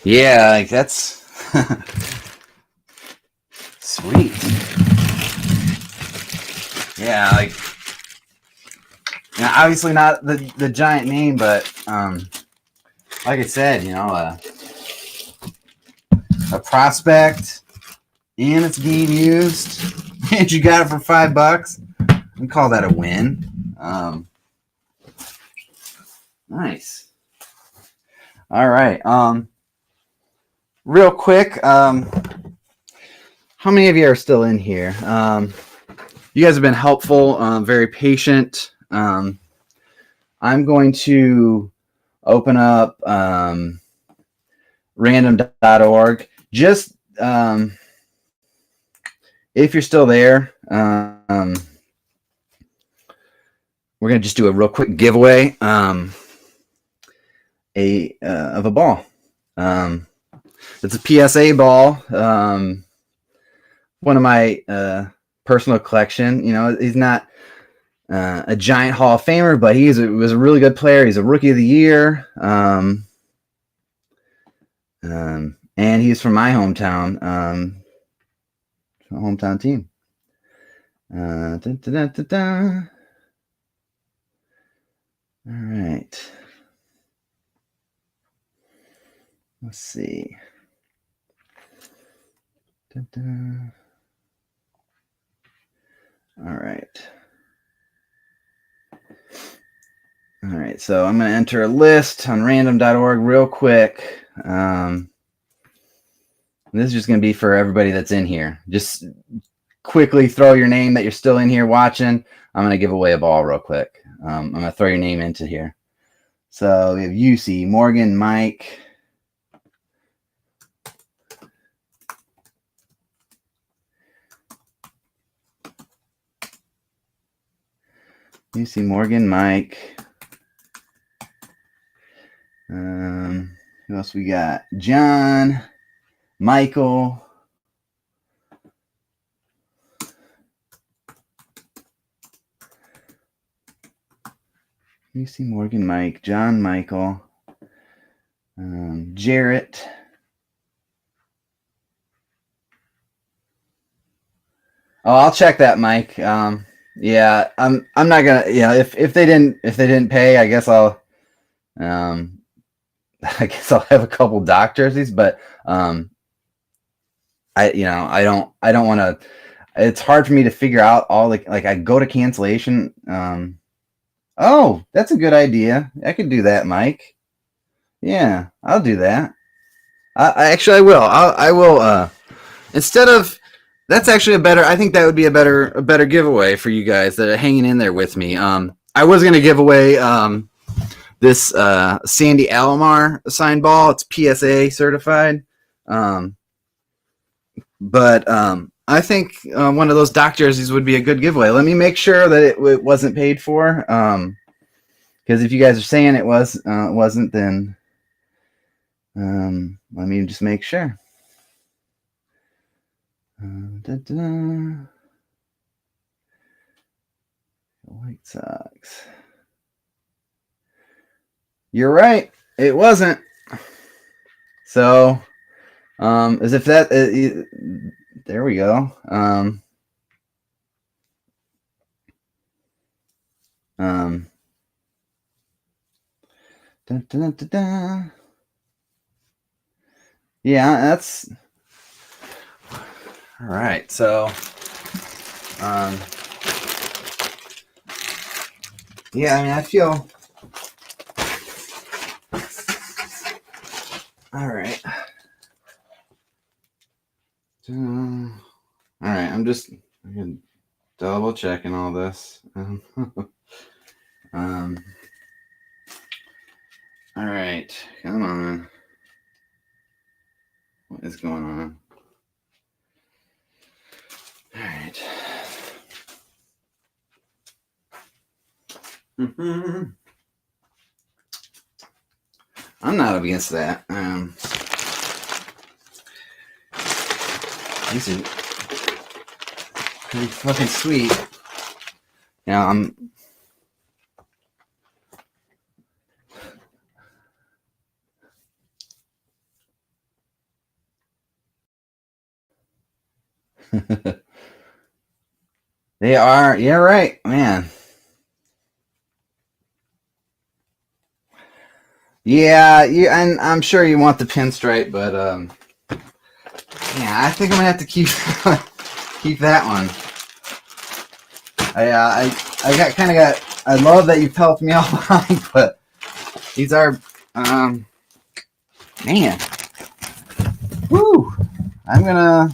Yeah, like that's sweet. Yeah, like obviously not the giant name, but like I said, a prospect, and it's being used, and you got it for $5. We call that a win. Nice. All right. Real quick, how many of you are still in here? You guys have been helpful, very patient. I'm going to open up random.org. Just if you're still there, we're going to just do a real quick giveaway of a ball. It's a PSA ball. One of my personal collection. He's not a giant Hall of Famer, but was a really good player. He's a Rookie of the Year. And he's from my hometown. Hometown team. Da, da, da, da, da. All right. Let's see. Da, da. All right. All right. So I'm going to enter a list on random.org real quick. This is just going to be for everybody that's in here. Just quickly throw your name that you're still in here watching. I'm going to give away a ball real quick. I'm going to throw your name into here. So we have UC, Morgan, Mike. UC, Morgan, Mike. Who else we got? John, Michael. UC, Morgan, Mike, John, Michael. Jarrett. Oh, I'll check that, Mike. Yeah, I'm not gonna. Yeah, if they didn't pay, I guess I'll have a couple doc jerseys, but I don't want to. It's hard for me to figure out all like I go to cancellation. Oh, that's a good idea. I could do that, Mike. Yeah, I'll do that. I will. I will. Instead of that's actually I think that would be a better giveaway for you guys that are hanging in there with me. I was gonna give away this Sandy Alomar signed ball. It's PSA certified. But I think one of those doc jerseys would be a good giveaway. Let me make sure that it wasn't paid for. Because if you guys are saying it wasn't, then let me just make sure. White Sox. You're right. It wasn't. So, as if that. There we go. Yeah, that's all right. So, yeah, I mean, I feel all right. All right, I'm double checking all this. All right, come on. What is going on? All right. I'm not against that. These are pretty fucking sweet. I'm. They are. Yeah, right, man. Yeah, and I'm sure you want the pinstripe, but yeah, I think I'm gonna have to keep keep that one. I got kind of got. I love that you've helped me out, but these are, man. Woo! I'm gonna.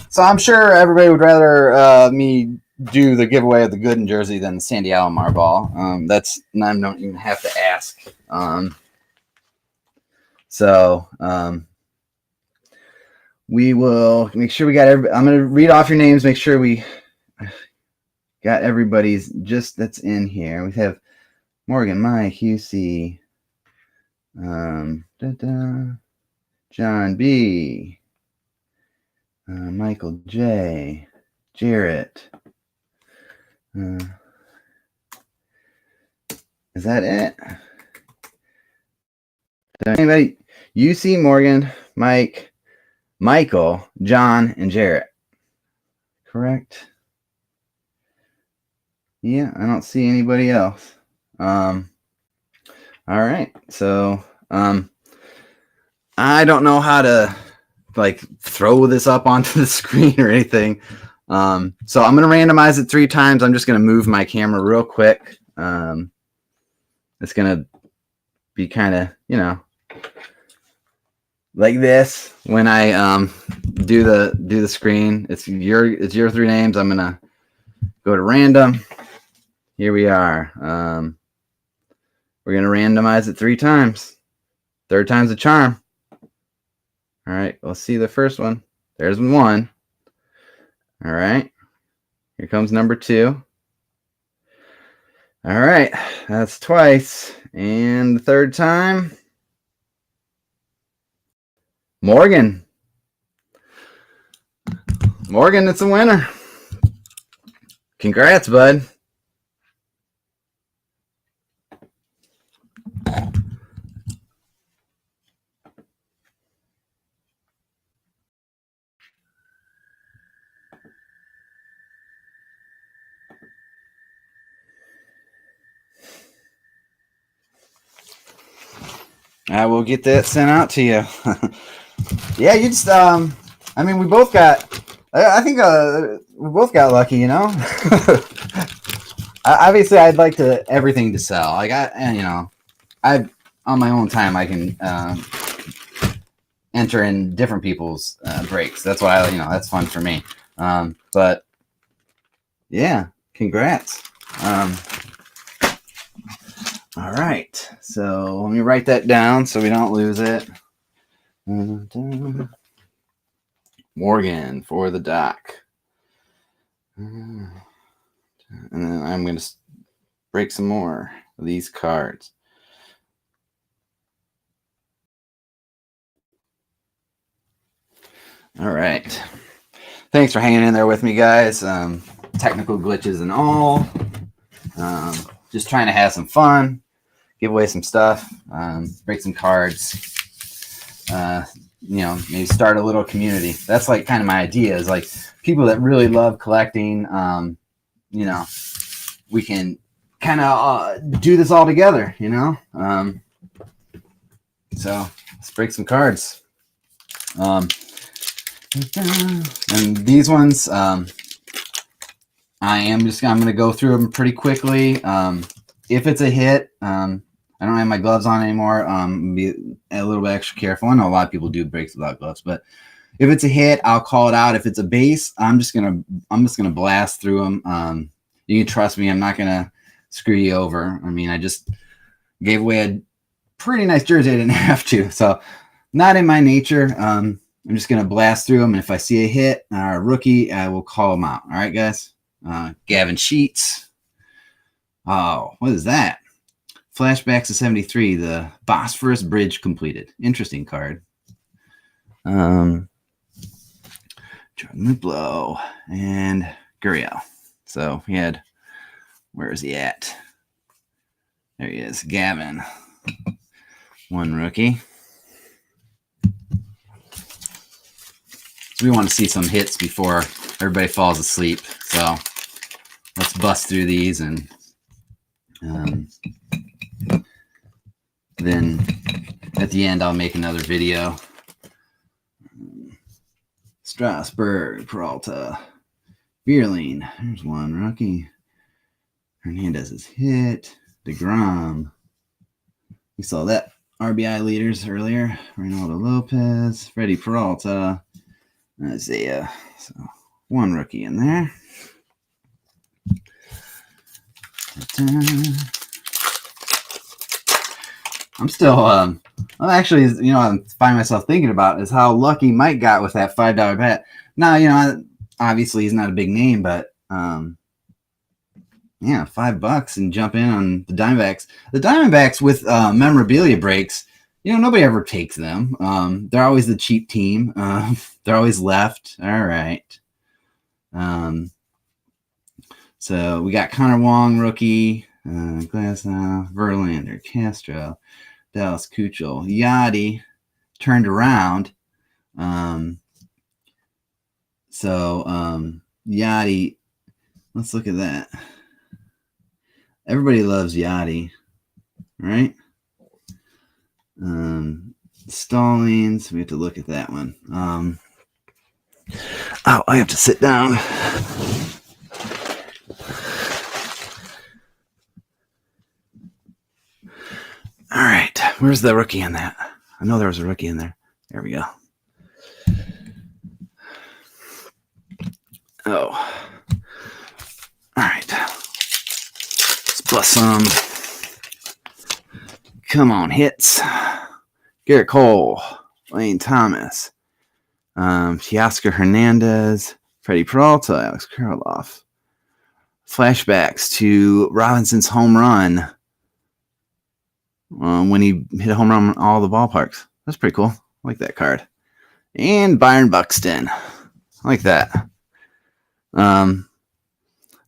So I'm sure everybody would rather me do the giveaway of the Gooden jersey than the Sandy Alomar ball. That's I don't even have to ask. So we will make sure we got every. I'm gonna read off your names. Make sure we got everybody's just that's in here. We have Morgan, Mike, UC, John B, Michael J, Jarrett. Is that it? Anybody? UC, Morgan, Mike, Michael, John, and Jarrett. Correct? Yeah, I don't see anybody else. All right. So I don't know how to like throw this up onto the screen or anything. So I'm gonna randomize it 3 times. I'm just gonna move my camera real quick. It's gonna be kind of, like this when I do the screen. It's your 3 names. I'm gonna go to random. Here we are. We're gonna randomize it 3 times. 3rd time's a charm. All right, let's see the first one. There's 1. All right, here comes number 2. All right, that's twice. And the 3rd time, Morgan. Morgan, it's a winner. Congrats, bud. I will get that sent out to you. Yeah, you just I mean, we both got. I think we both got lucky, Obviously, I'd like everything to sell. I got, I on my own time I can enter in different people's breaks. That's why that's fun for me. But yeah, congrats. All right, so let me write that down so we don't lose it. Morgan for the doc. And then I'm going to break some more of these cards. All right. Thanks for hanging in there with me, guys. Technical glitches and all. Just trying to have some fun, give away some stuff, break some cards. Maybe start a little community. That's like kind of my idea is like people that really love collecting, we can kind of do this all together, so let's break some cards. And these ones, I'm going to go through them pretty quickly. If it's a hit, I don't have my gloves on anymore. Be a little bit extra careful. I know a lot of people do breaks without gloves, but if it's a hit, I'll call it out. If it's a base, I'm just gonna blast through them. You can trust me. I'm not gonna screw you over. I mean, I just gave away a pretty nice jersey. I didn't have to, so not in my nature. I'm just gonna blast through them, and if I see a hit or a rookie, I will call them out. All right, guys. Gavin Sheets. Oh, what is that? Flashbacks to 73, the Bosphorus Bridge completed. Interesting card. Jordan Luplow and Gurriel. So we had, where is he at? There he is, Gavin. 1 rookie. we want to see some hits before everybody falls asleep. So let's bust through these, and then at the end I'll make another video. Strasburg, Peralta, Bierling. There's one. Rocky Hernandez is hit. DeGrom. We saw that. RBI leaders earlier. Reynaldo Lopez, Freddie Peralta, Isaiah. So one rookie in there. I'm still, I'm actually, I find myself thinking about is how lucky Mike got with that $5 bet. Now, obviously he's not a big name, but yeah, $5 and jump in on the Diamondbacks. The Diamondbacks with memorabilia breaks, nobody ever takes them. They're always the cheap team. They're always left. All right. So we got Connor Wong, rookie, Glasnow, Verlander, Castro, Dallas Keuchel, Yachty turned around. Yachty, let's look at that. Everybody loves Yachty, right? Stallings, we have to look at that one. I have to sit down. All right, where's the rookie in that? I know there was a rookie in there. There we go. Oh. All right. Let's bust some. Come on, hits. Garrett Cole, Lane Thomas, Teoscar Hernandez, Freddie Peralta, Alex Kirilloff. Flashbacks to Robinson's home run when he hit a home run in all the ballparks. That's pretty cool. I like that card. And Byron Buxton. I like that. I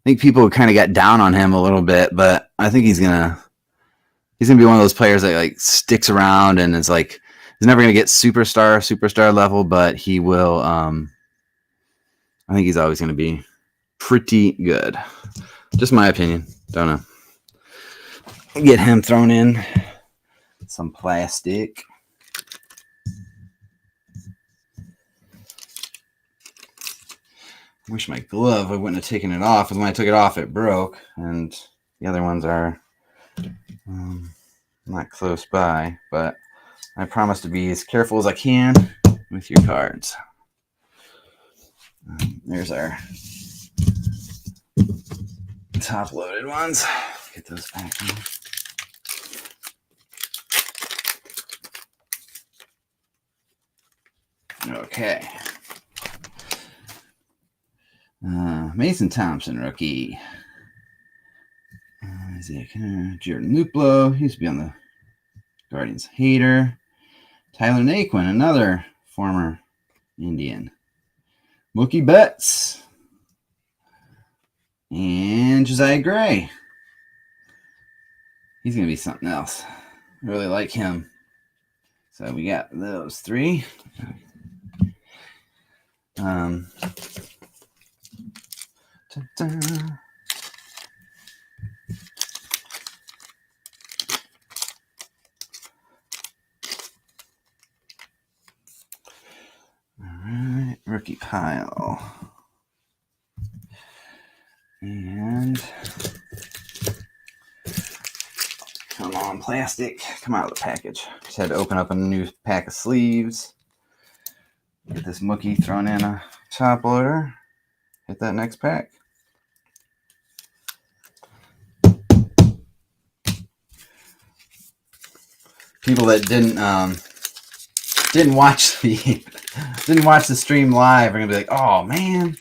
think people kind of got down on him a little bit, but I think he's gonna be one of those players that like sticks around and is like he's never gonna get superstar level, but he will. I think he's always gonna be pretty good. Just my opinion. Don't know. Get him thrown in some plastic. Wish my glove, I wouldn't have taken it off. And when I took it off, it broke. And the other ones are not close by. But I promise to be as careful as I can with your cards. There's our top-loaded ones. Get those back in. Okay. Mason Thompson, rookie. Jordan Luplow. He used to be on the Guardians. Hater. Tyler Naquin, another former Indian. Mookie Betts. And Josiah Gray. He's going to be something else. I really like him. So we got those three. Alright, rookie pile. And come on, plastic. Come out of the package. Just had to open up a new pack of sleeves. Get this Mookie thrown in a top loader. Hit that next pack. People that didn't watch the stream live are gonna be like, oh man,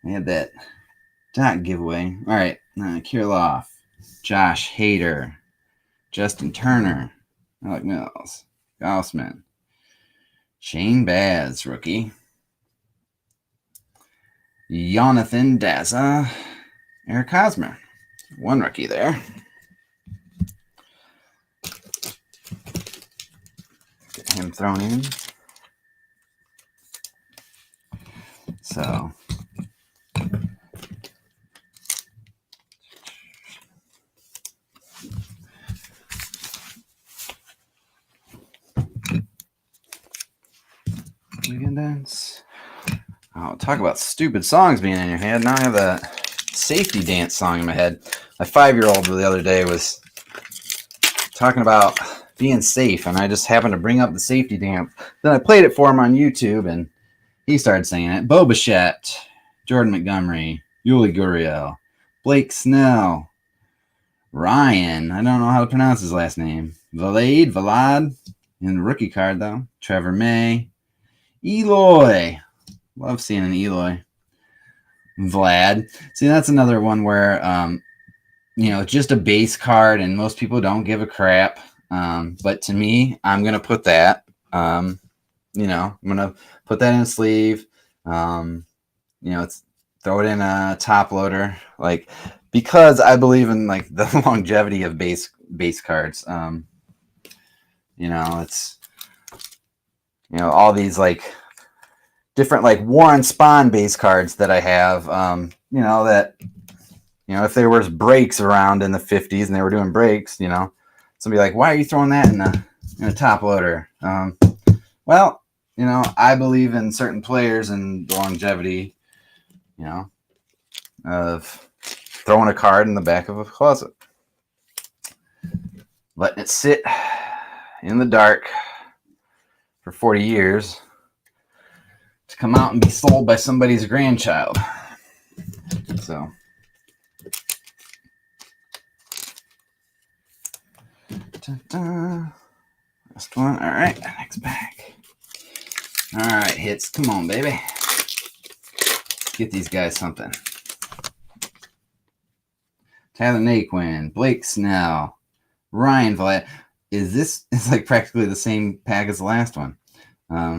I had that dot giveaway. All right, Kirilloff, Josh Hader, Justin Turner, Alec Mills, Gaussman, Shane Baz, rookie, Jonathan Daza, Eric Hosmer, one rookie there. Get him thrown in. So dance. Oh, talk about stupid songs being in your head. Now I have that safety dance song in my head. My 5-year-old the other day was talking about being safe, and I just happened to bring up the safety dance. Then I played it for him on YouTube, and he started singing it. Bo Bichette, Jordan Montgomery, Yuli Gurriel, Blake Snell, Ryan, I don't know how to pronounce his last name, Vlad, in the rookie card though, Trevor May, Eloy, love seeing an Eloy, Vlad. See, that's another one where, just a base card, and most people don't give a crap. But to me, I'm going to put that, I'm going to put that in a sleeve. It's throw it in a top loader, because I believe in the longevity of base cards. It's all these different Warren Spahn base cards that I have. That if there was breaks around in the 50s and they were doing breaks, somebody like, why are you throwing that in a top loader? Well, I believe in certain players and the longevity, of throwing a card in the back of a closet, letting it sit in the dark for 40 years to come out and be sold by somebody's grandchild. So last one. All right, next pack. All right, hits. Come on, baby. Get these guys something. Tyler Naquin, Blake Snell, Ryan Vlad. It's practically the same pack as the last one.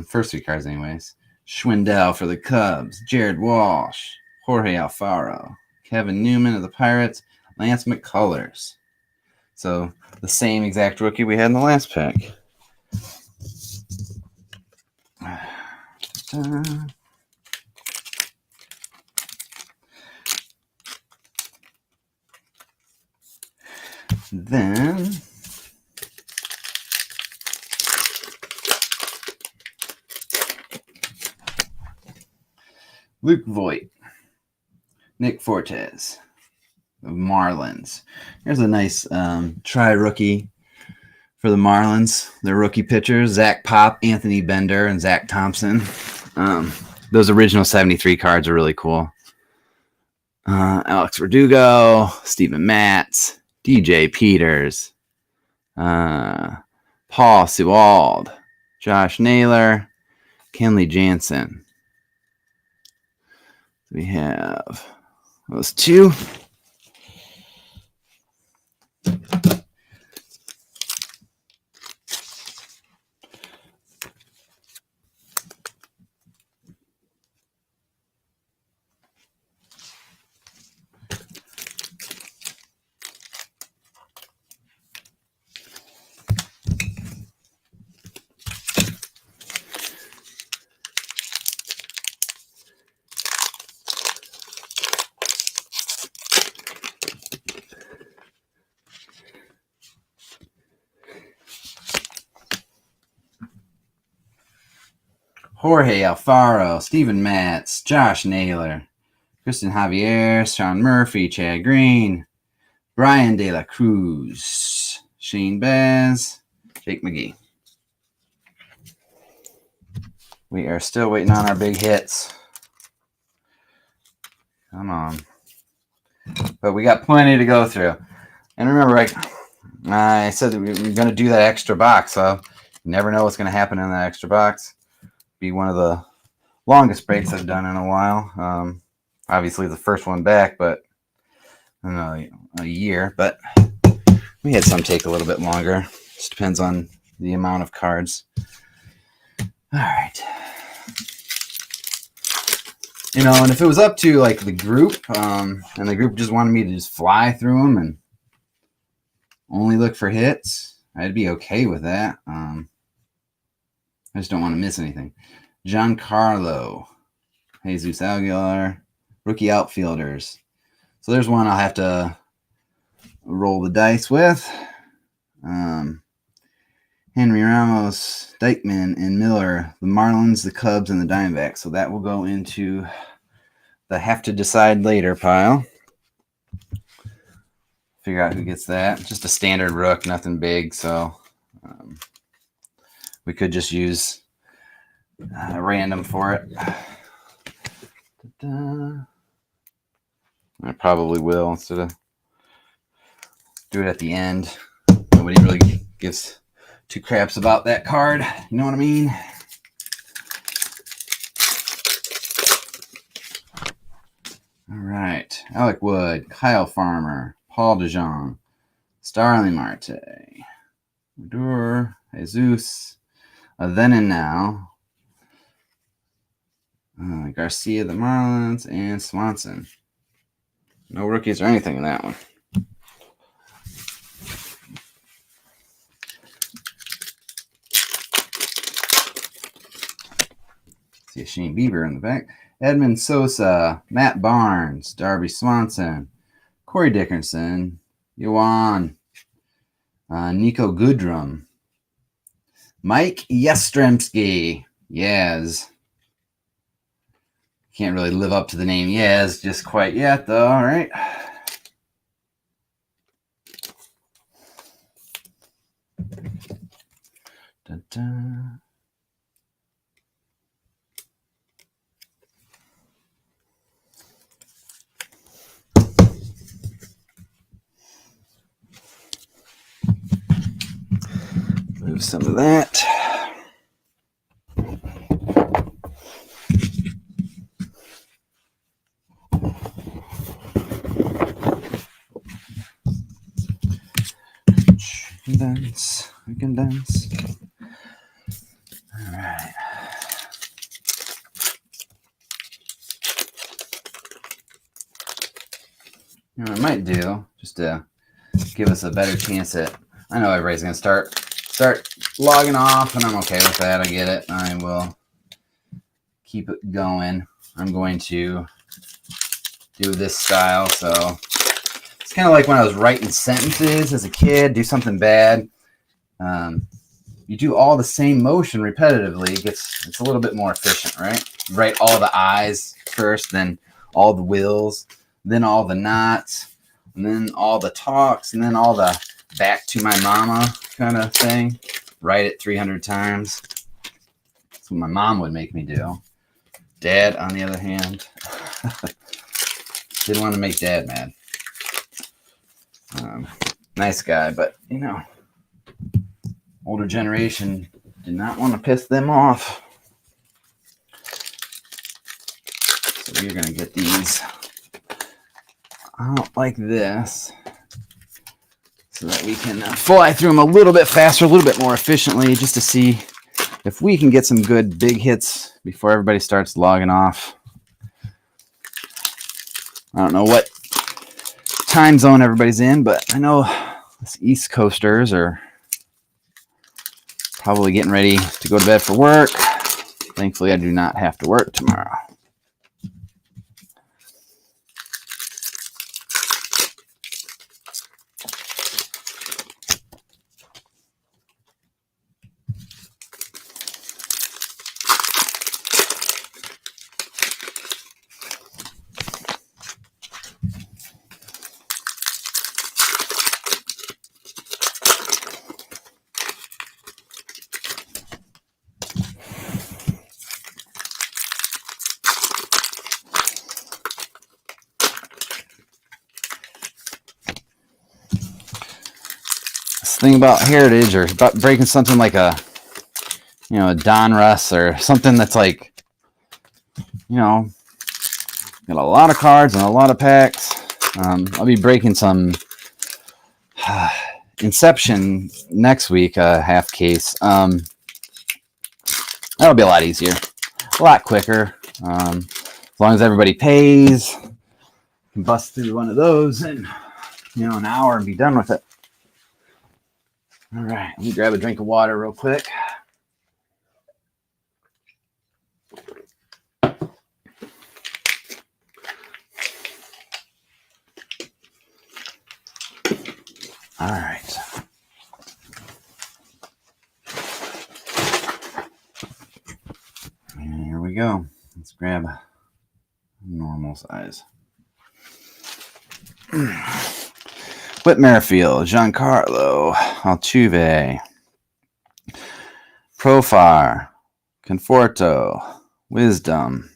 First 3 cards, anyways. Schwindel for the Cubs, Jared Walsh, Jorge Alfaro, Kevin Newman of the Pirates, Lance McCullers. So the same exact rookie we had in the last pack. Then Luke Voigt, Nick Fortes of Marlins. Here's a nice tri-rookie for the Marlins. Their rookie pitchers, Zach Pop, Anthony Bender, and Zach Thompson. Those original 73 cards are really cool. Alex Verdugo, Steven Matz, DJ Peters, Paul Sewald, Josh Naylor, Kenley Jansen. We have those 2. Jorge Alfaro, Steven Matz, Josh Naylor, Kristen Javier, Sean Murphy, Chad Green, Brian De La Cruz, Shane Baz, Jake McGee. We are still waiting on our big hits. Come on. But we got plenty to go through. And remember, I said that we were going to do that extra box, so you never know what's going to happen in that extra box. Be one of the longest breaks I've done in a while. Obviously the first one back, but I don't know, a year. But we had some take a little bit longer. Just depends on the amount of cards. All right. And if it was up to the group, and the group just wanted me to just fly through them and only look for hits, I'd be okay with that. I just don't want to miss anything. Giancarlo, Jesus Aguilar, rookie outfielders. So there's one I'll have to roll the dice with. Henry Ramos, Dykeman, and Miller, the Marlins, the Cubs, and the Diamondbacks. So that will go into the have to decide later pile. Figure out who gets that. Just a standard rook, nothing big. So we could just use random for it. I probably will instead of do it at the end. Nobody really gives two craps about that card. You know what I mean? All right. Alec Wood, Kyle Farmer, Paul DeJong, Starling Marte, Madur, Jesus, Then and Now, Garcia, the Marlins, and Swanson. No rookies or anything in that one. See a Shane Bieber in the back. Edmund Sosa, Matt Barnes, Darby Swanson, Corey Dickerson, Yohan, Nico Goodrum, Mike Yastrzemski, Yaz. Can't really live up to the name Yaz just quite yet, though. All right. Dun-dun. Move some of that. Condense. All right. You know what I might do, just to give us a better chance at, I know everybody's going to start logging off, and I'm okay with that. I get it. I will keep it going. I'm going to do this style. So it's kind of like when I was writing sentences as a kid, do something bad. You do all the same motion repetitively, it's a little bit more efficient, right? You write all the I's first, then all the wills, then all the nots, and then all the talks, and then all the back to my mama kind of thing. Write it 300 times. That's what my mom would make me do. Dad, on the other hand, didn't want to make Dad mad. Nice guy, but you know, older generation did not want to piss them off. So you're going to get these out like this so that we can fly through them a little bit faster, a little bit more efficiently, just to see if we can get some good big hits before everybody starts logging off. I don't know what time zone everybody's in, but I know us East Coasters are probably getting ready to go to bed for work. Thankfully, I do not have to work tomorrow. Thing about Heritage or about breaking something like a Don Russ or something that's like, got a lot of cards and a lot of packs. I'll be breaking some Inception next week, half case. That'll be a lot easier, a lot quicker. As long as everybody pays, you can bust through one of those in an hour and be done with it. All right, let me grab a drink of water real quick. All right. And here we go. Let's grab a normal size. Whit Merrifield, Giancarlo Altuve, Profar, Conforto, Wisdom,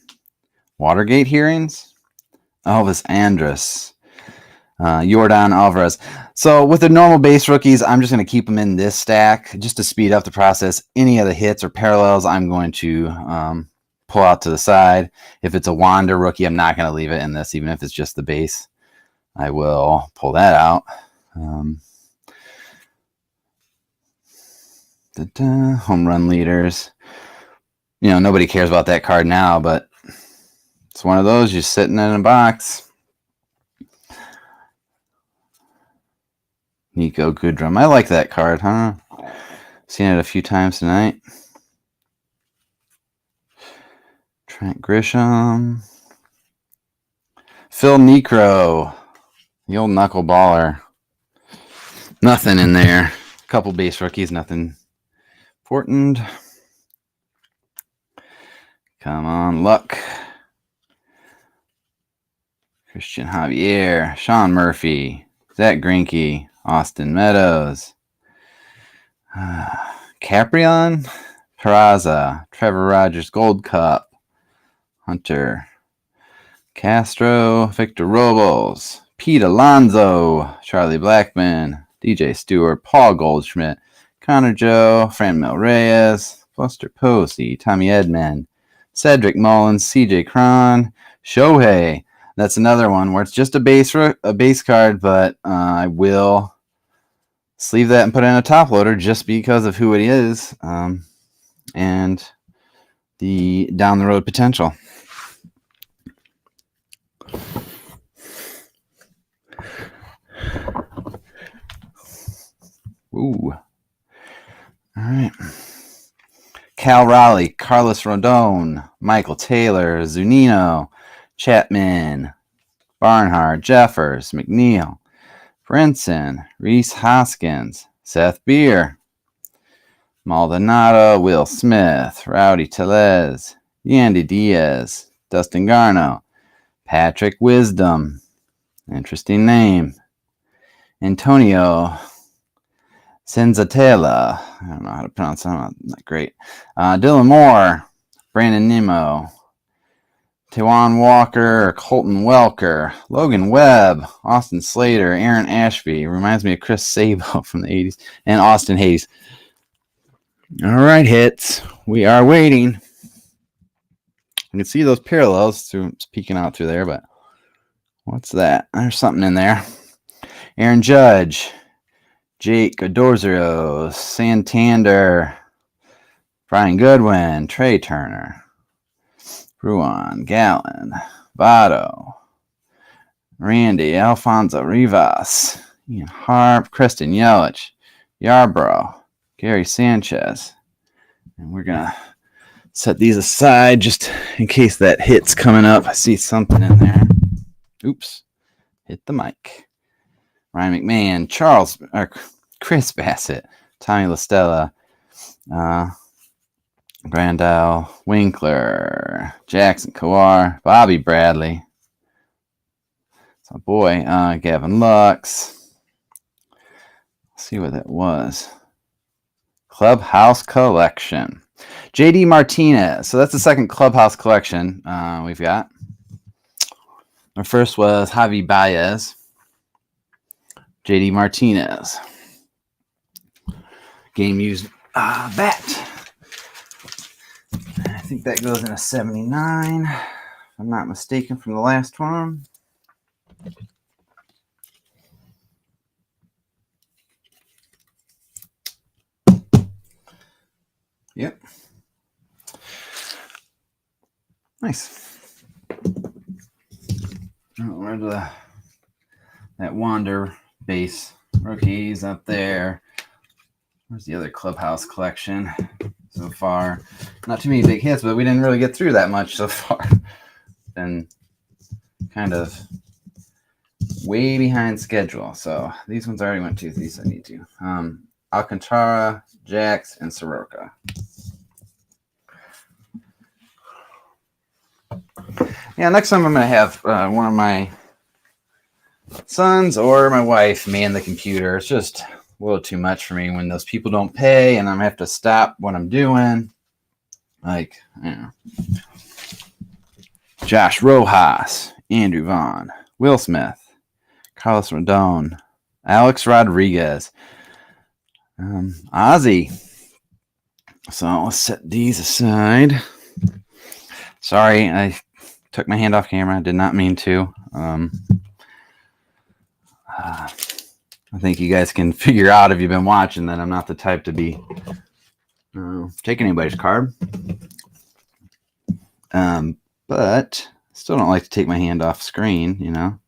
Watergate hearings, Elvis Andrus, Yordan Alvarez. So with the normal base rookies, I'm just going to keep them in this stack just to speed up the process. Any of the hits or parallels, I'm going to pull out to the side. If it's a Wander rookie, I'm not going to leave it in this, even if it's just the base. I will pull that out. Home run leaders. You know, nobody cares about that card now, but it's one of those just sitting in a box. Nico Goodrum. I like that card, huh? Seen it a few times tonight. Trent Grisham. Phil Necro. The old knuckleballer. Nothing in there. A couple base rookies, nothing important. Come on, luck. Christian Javier. Sean Murphy. Zach Greinke. Austin Meadows. Caprion. Peraza. Trevor Rogers Gold Cup. Hunter Castro. Victor Robles. Pete Alonso. Charlie Blackman. DJ Stewart. Paul Goldschmidt. Connor Joe. Franmil Reyes. Buster Posey. Tommy Edman. Cedric Mullins. CJ Cron. Shohei. That's another one where it's just a base card, but I will sleeve that and put it in a top loader just because of who it is and the down the road potential. Ooh. All right. Cal Raleigh, Carlos Rodon, Michael Taylor, Zunino, Chapman, Barnhart, Jeffers, McNeil, Brinson, Reese Hoskins, Seth Beer, Maldonado, Will Smith, Rowdy Tellez, Yandy Diaz, Dustin Garno, Patrick Wisdom, interesting name, Antonio Senzatella, I don't know how to pronounce that, not great, Dylan Moore, Brandon Nimmo, Tawan Walker, Colton Welker, Logan Webb, Austin Slater, Aaron Ashby. Reminds me of Chris Sabo from the 80s. And Austin Hayes. All right, hits. We are waiting. You can see those parallels peeking out through there, but what's that? There's something in there. Aaron Judge, Jake Dorzio, Santander, Brian Goodwin, Trey Turner, Ruan, Gallen, Votto, Randy, Alfonso Rivas, Ian Harp, Kristen Yelich, Yarbrough, Gary Sanchez. And we're going to set these aside just in case that hit's coming up. I see something in there. Oops. Hit the mic. Ryan McMahon, Chris Bassett, Tommy LaStella, Grandal, Winkler, Jackson Kawar, Bobby Bradley. It's my boy, Gavin Lux. Let's see what that was. Clubhouse Collection. JD Martinez. So that's the second Clubhouse Collection we've got. Our first was Javi Baez. JD Martinez. Game used bat. I think that goes in a 79, if I'm not mistaken, from the last one. Yep. Nice. Where's that Wander base rookies up there? Where's the other Clubhouse Collection so far? Not too many big hits, but we didn't really get through that much so far. Been kind of way behind schedule. So these ones already went to. These I need to. Alcantara, Jax, and Soroka. Yeah, next time I'm going to have one of my sons or my wife man the computer. It's just a little too much for me when those people don't pay and I'm have to stop what I'm doing. Like, you know. Josh Rojas, Andrew Vaughn, Will Smith, Carlos Rodon, Alex Rodriguez, Ozzy. So let's set these aside. Sorry, I took my hand off camera. I did not mean to. I think you guys can figure out if you've been watching that I'm not the type to be taking anybody's card. But still don't like to take my hand off screen, you know.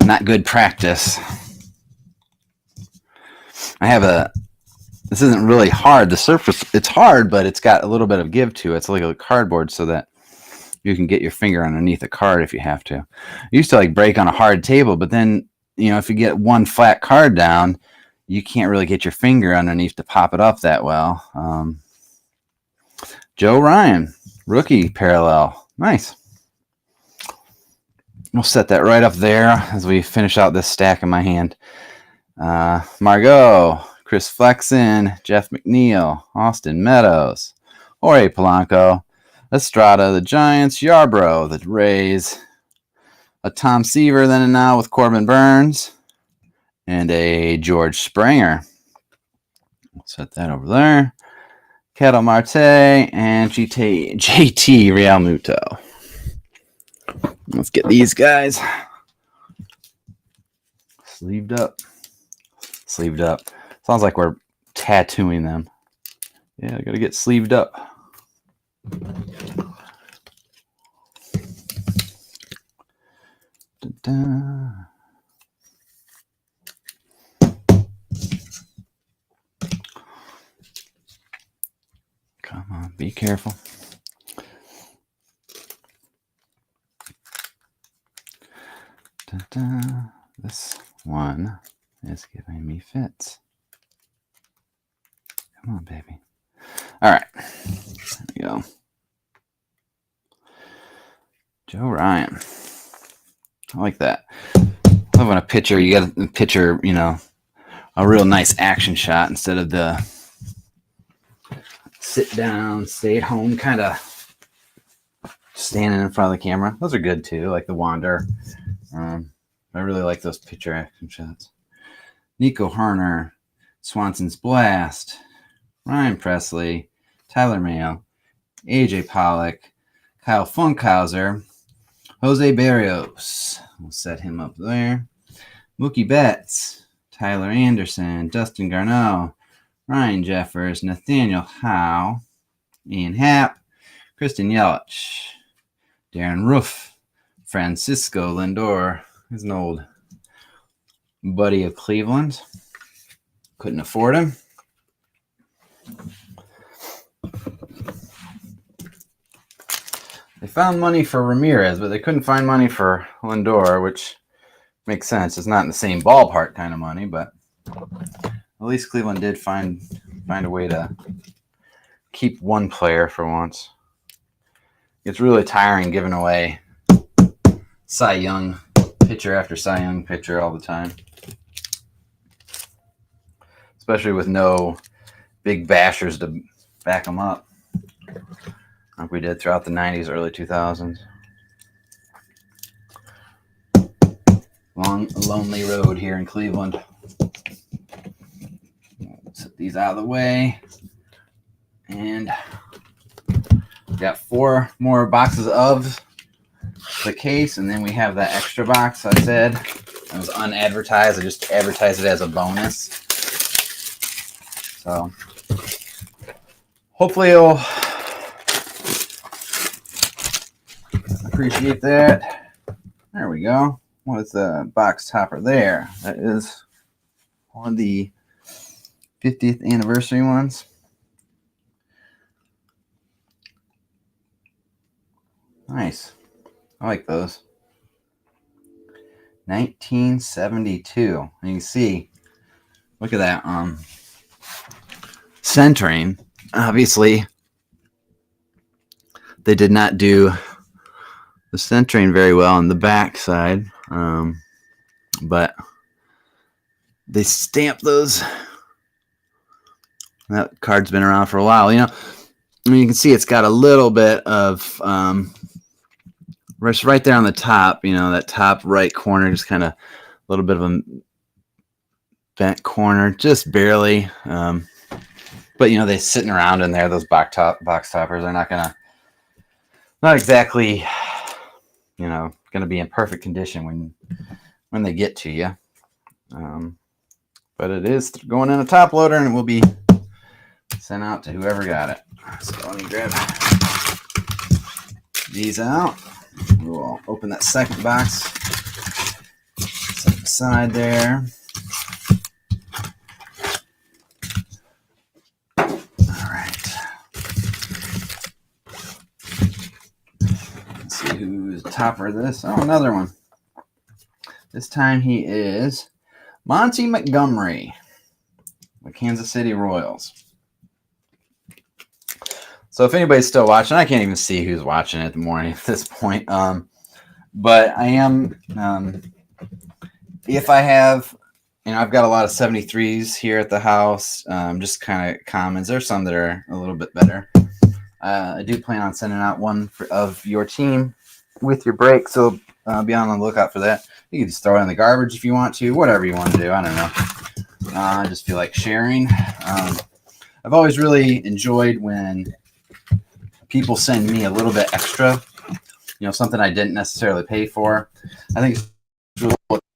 Not good practice. This isn't really hard. The surface, it's hard, but it's got a little bit of give to it. It's like a cardboard so that you can get your finger underneath a card if you have to. I used to like break on a hard table, but then, you know, if you get one flat card down, you can't really get your finger underneath to pop it up that well. Joe Ryan, rookie parallel. Nice. We'll set that right up there as we finish out this stack in my hand. Margot, Chris Flexen, Jeff McNeil, Austin Meadows, Jorge Polanco, Estrada, the Giants, Yarbrough, the Rays, a Tom Seaver then and now with Corbin Burns, and a George Springer. We'll set that over there. Ketel Marte and JT Realmuto. Let's get these guys sleeved up. Sleeved up. Sounds like we're tattooing them. Yeah, I gotta get sleeved up. Da-da. Come on, be careful. Da-da. This one is giving me fits. Come on, baby. All right. There we go. Joe Ryan. I like that. I love when a pitcher, you get a pitcher, you know, a real nice action shot instead of the sit down, stay at home kind of standing in front of the camera. Those are good too, like the Wander. I really like those pitcher action shots. Nico Harner, Swanson's Blast, Ryan Presley, Tyler Mayo, AJ Pollock, Kyle Funkhauser, Jose Barrios. We'll set him up there. Mookie Betts, Tyler Anderson, Dustin Garneau, Ryan Jeffers, Nathaniel Howe, Ian Happ, Kristen Yelich, Darren Roof, Francisco Lindor. He's an old buddy of Cleveland. Couldn't afford him. They found money for Ramirez, but they couldn't find money for Lindor, which makes sense. It's not in the same ballpark kind of money, but at least Cleveland did find a way to keep one player for once. It's really tiring giving away Cy Young pitcher after Cy Young pitcher all the time, especially with no big bashers to back them up like we did throughout the 90s, early 2000s. Long, lonely road here in Cleveland. Set these out of the way. And got 4 more boxes of the case, and then we have that extra box I said. It was unadvertised. I just advertised it as a bonus. So hopefully you'll appreciate that. There we go. What is the box topper there? That is one of the 50th anniversary ones. Nice. I like those. 1972. And you can see, look at that centering. Obviously, they did not do the centering very well on the back side, but they stamped those. That card's been around for a while. You can see it's got a little bit of right there on the top. That top right corner, just kind of a little bit of a bent corner, just barely. But they're sitting around in there. Those box toppers are not exactly, going to be in perfect condition when they get to you. But it is going in a top loader, and it will be sent out to whoever got it. So let me grab these out. We'll open that second box. Set it aside there. All right. Let's see who's topper of this. Oh, another one. This time he is Monty Montgomery, the Kansas City Royals. So if anybody's still watching, I can't even see who's watching at the morning at this point. But I am, if I have, I've got a lot of 73s here at the house, just kind of commons. There's some that are a little bit better. I do plan on sending out one of your team with your break, so be on the lookout for that. You can just throw it in the garbage if you want to, whatever you want to do. I don't know. I just feel like sharing. I've always really enjoyed when people send me a little bit extra, something I didn't necessarily pay for. I think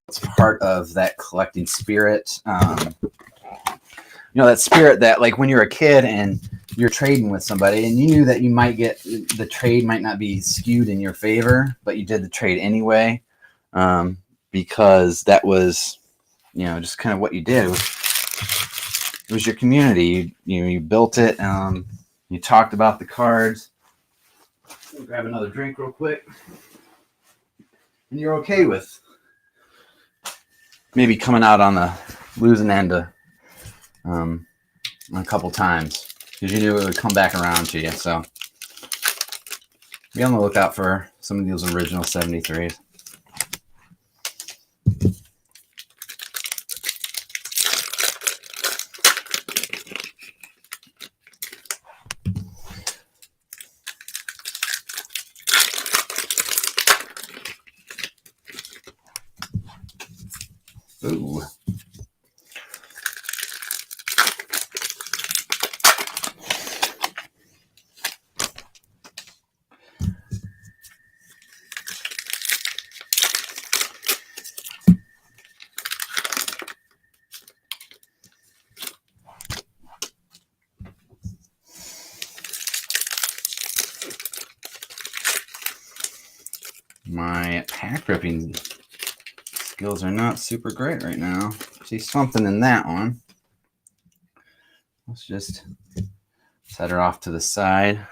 it's part of that collecting spirit. That spirit that, like, when you're a kid and you're trading with somebody and you knew that you might get, the trade might not be skewed in your favor, but you did the trade anyway, because that was, just kind of what you did. It was your community. You built it. You talked about the cards. We'll grab another drink real quick. And you're okay with maybe coming out on the losing end a couple times, because you knew it would come back around to you. So be on the lookout for some of those original 73s. Ooh. My pack ripping skills are not super great right now. See something in that one. Let's just set her off to the side.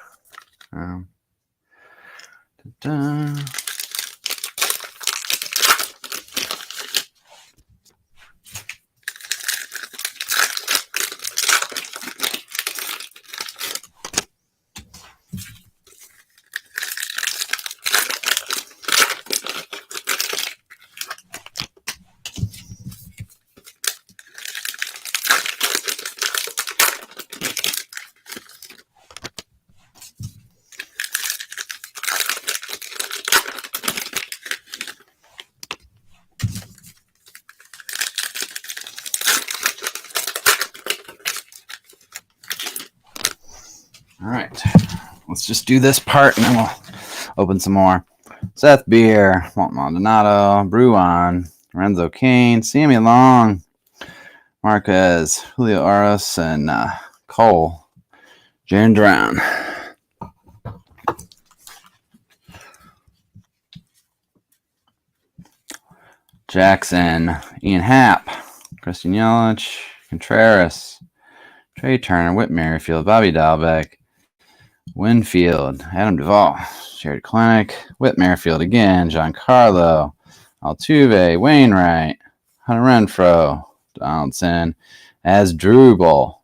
All right, let's just do this part and then we'll open some more. Seth Beer, Walt Maldonado, Bruin, Lorenzo Kane, Sammy Long, Marquez, Julio Aros, and Cole, Jaron Brown. Jackson, Ian Happ, Christian Yelich, Contreras, Trey Turner, Whit Merrifield, Bobby Dahlbeck, Winfield, Adam Duvall, Jared Klenick, Whit Merrifield again, John Carlo, Altuve, Wainwright, Hunter Renfroe, Donaldson, Asdrubal,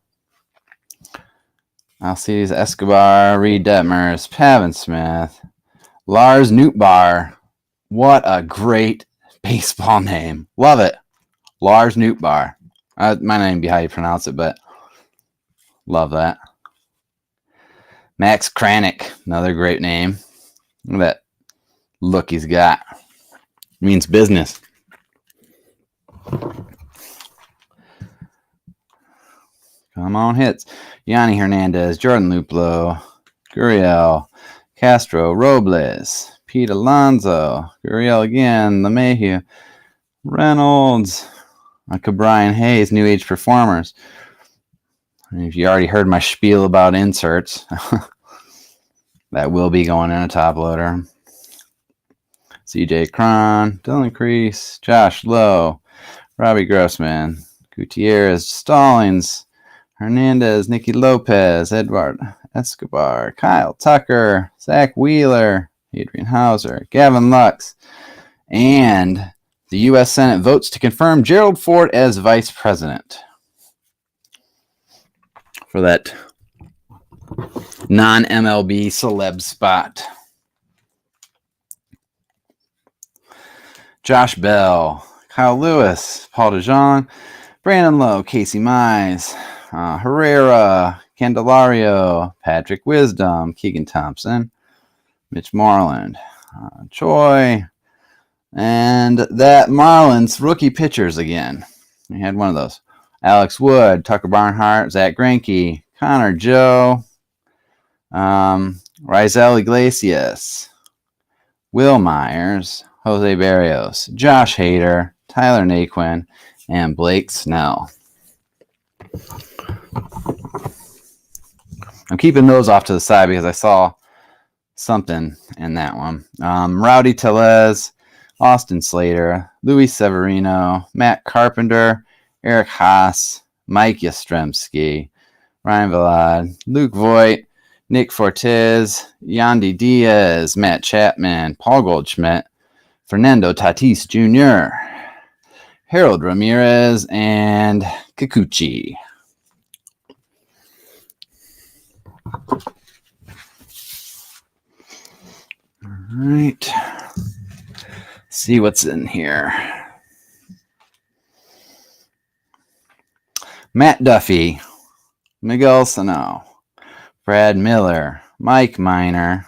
Alcides Escobar, Reed Detmers, Pavin Smith, Lars Nootbaar. What a great baseball name. Love it. Lars Nootbaar. Might not even be how you pronounce it, but love that. Max Kranick, another great name. Look at that look he's got. Means business. Come on, hits. Yanni Hernandez, Jordan Luplow, Gurriel, Castro, Robles, Pete Alonso, Gurriel again, LeMahieu, Reynolds, Brian Hayes, New Age Performers. And if you already heard my spiel about inserts, that will be going in a top loader. CJ Cron, Dylan Crease, Josh Lowe, Robbie Grossman, Gutierrez, Stallings, Hernandez, Nicky Lopez, Edward Escobar, Kyle Tucker, Zach Wheeler, Adrian Hauser, Gavin Lux, and the U.S. Senate votes to confirm Gerald Ford as vice president for that non-MLB celeb spot. Josh Bell, Kyle Lewis, Paul DeJong, Brandon Lowe, Casey Mize, Herrera, Candelario, Patrick Wisdom, Keegan Thompson, Mitch Moreland, Choi, and that Marlins rookie pitchers again. We had one of those. Alex Wood, Tucker Barnhart, Zach Greinke, Connor Joe, Rizal Iglesias, Will Myers, Jose Barrios, Josh Hader, Tyler Naquin, and Blake Snell. I'm keeping those off to the side because I saw something in that one. Rowdy Tellez, Austin Slater, Luis Severino, Matt Carpenter, Eric Haas, Mike Yastrzemski, Ryan Vilad, Luke Voigt, Nick Fortes, Yandy Diaz, Matt Chapman, Paul Goldschmidt, Fernando Tatis Jr., Harold Ramirez, and Kikuchi. All right. See what's in here. Matt Duffy, Miguel Sano, Brad Miller, Mike Minor.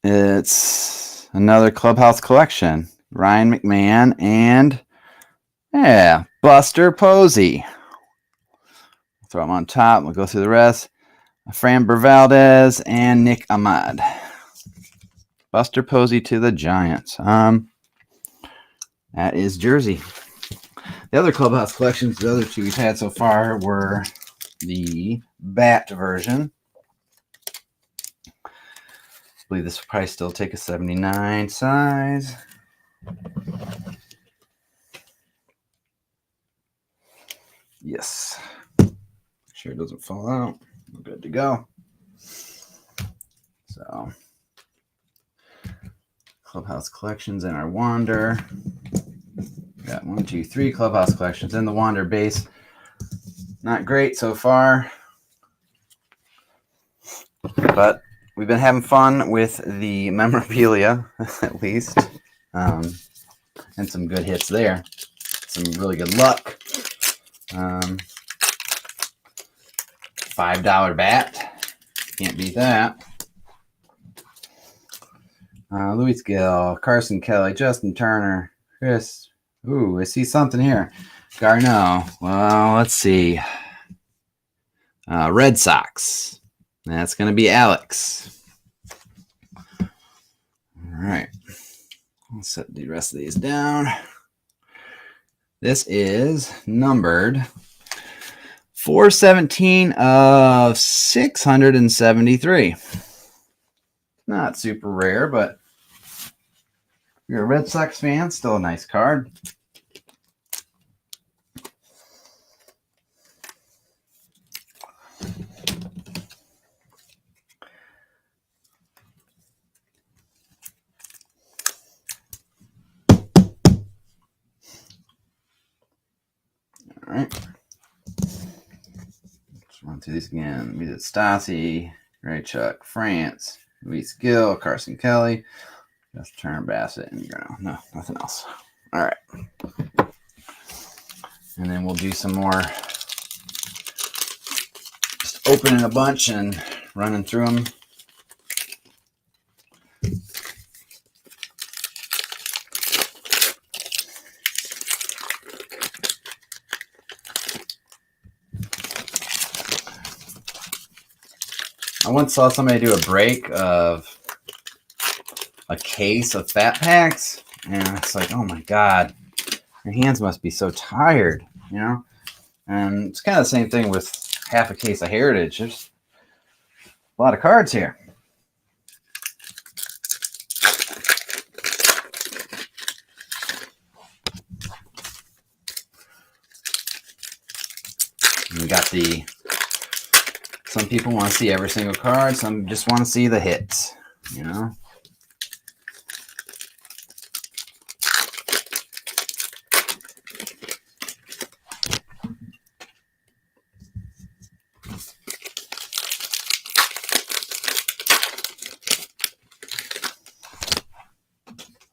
It's another Clubhouse collection. Ryan McMahon and Buster Posey. Throw them on top. We'll go through the rest. Framber Valdez and Nick Ahmad. Buster Posey to the Giants. That is Jersey. The other Clubhouse collections, the other two we've had so far were the bat version. I believe this will probably still take a 79 size. Yes. Make sure it doesn't fall out. We're good to go. So, Clubhouse collections in our Wander. Got 1, 2, 3 Clubhouse collections in the Wander base. Not great so far, but we've been having fun with the memorabilia, at least, and some good hits there. Some really good luck. $5 bat. Can't beat that. Luis Gill, Carson Kelly, Justin Turner, Chris. Ooh, I see something here. Garneau. Well, let's see. Red Sox. That's going to be Alex. All right. I'll set the rest of these down. This is numbered 417 of 673. Not super rare, but if you're a Red Sox fan, still a nice card. Run through these again. We did Stassi, Ray Chuck, France, Luis Gill, Carson Kelly, just Turner Bassett, and no, nothing else. All right. And then we'll do some more just opening a bunch and running through them. I once saw somebody do a break of a case of fat packs, and it's like, oh my God, your hands must be so tired, you know? And it's kind of the same thing with half a case of Heritage. There's a lot of cards here. And we got some people want to see every single card, some just want to see the hits, you know?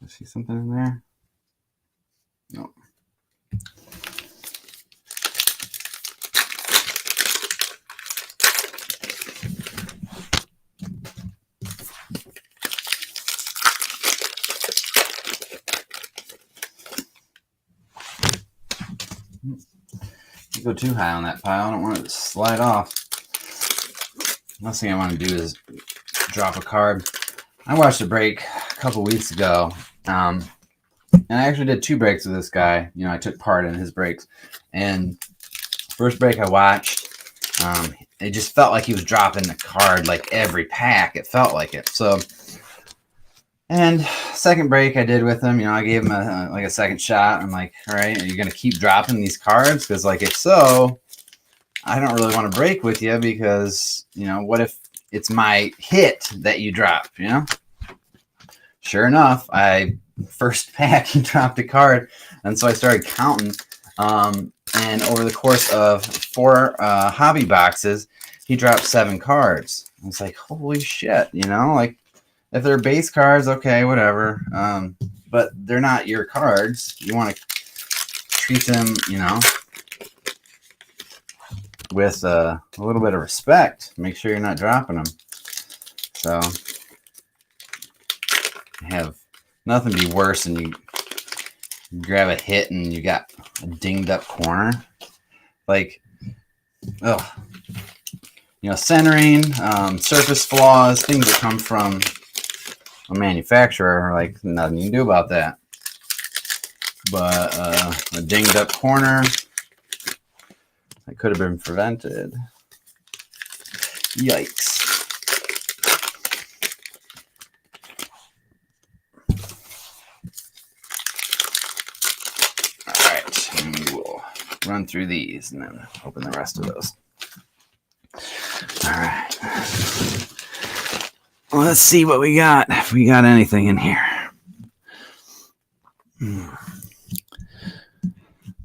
See something in there? Nope. You go too high on that pile. I don't want it to slide off. Last thing I want to do is drop a card. I watched a break a couple weeks ago, and I actually did 2 breaks with this guy. You know, I took part in his breaks. And first break I watched, it just felt like he was dropping the card like every pack. It felt like it. So, and second break I did with him, you know, I gave him a second shot. I'm like, all right, are you going to keep dropping these cards? Because like, if so, I don't really want to break with you because, you know, what if it's my hit that you drop, you know? Sure enough, first pack, he dropped a card. And so I started counting. And over the course of 4 hobby boxes, he dropped 7 cards. I was like, holy shit, you know? Like, if they're base cards, okay, whatever. But they're not your cards. You want to treat them, you know, with a little bit of respect. Make sure you're not dropping them. So, have nothing be worse than you grab a hit and you got a dinged up corner. Like, ugh. You know, centering, surface flaws, things that come from a manufacturer, like nothing you can do about that. But a dinged up corner that could have been prevented. Yikes. All right, and we will run through these and then open the rest of those. All right. Well, let's see what we got. If we got anything in here.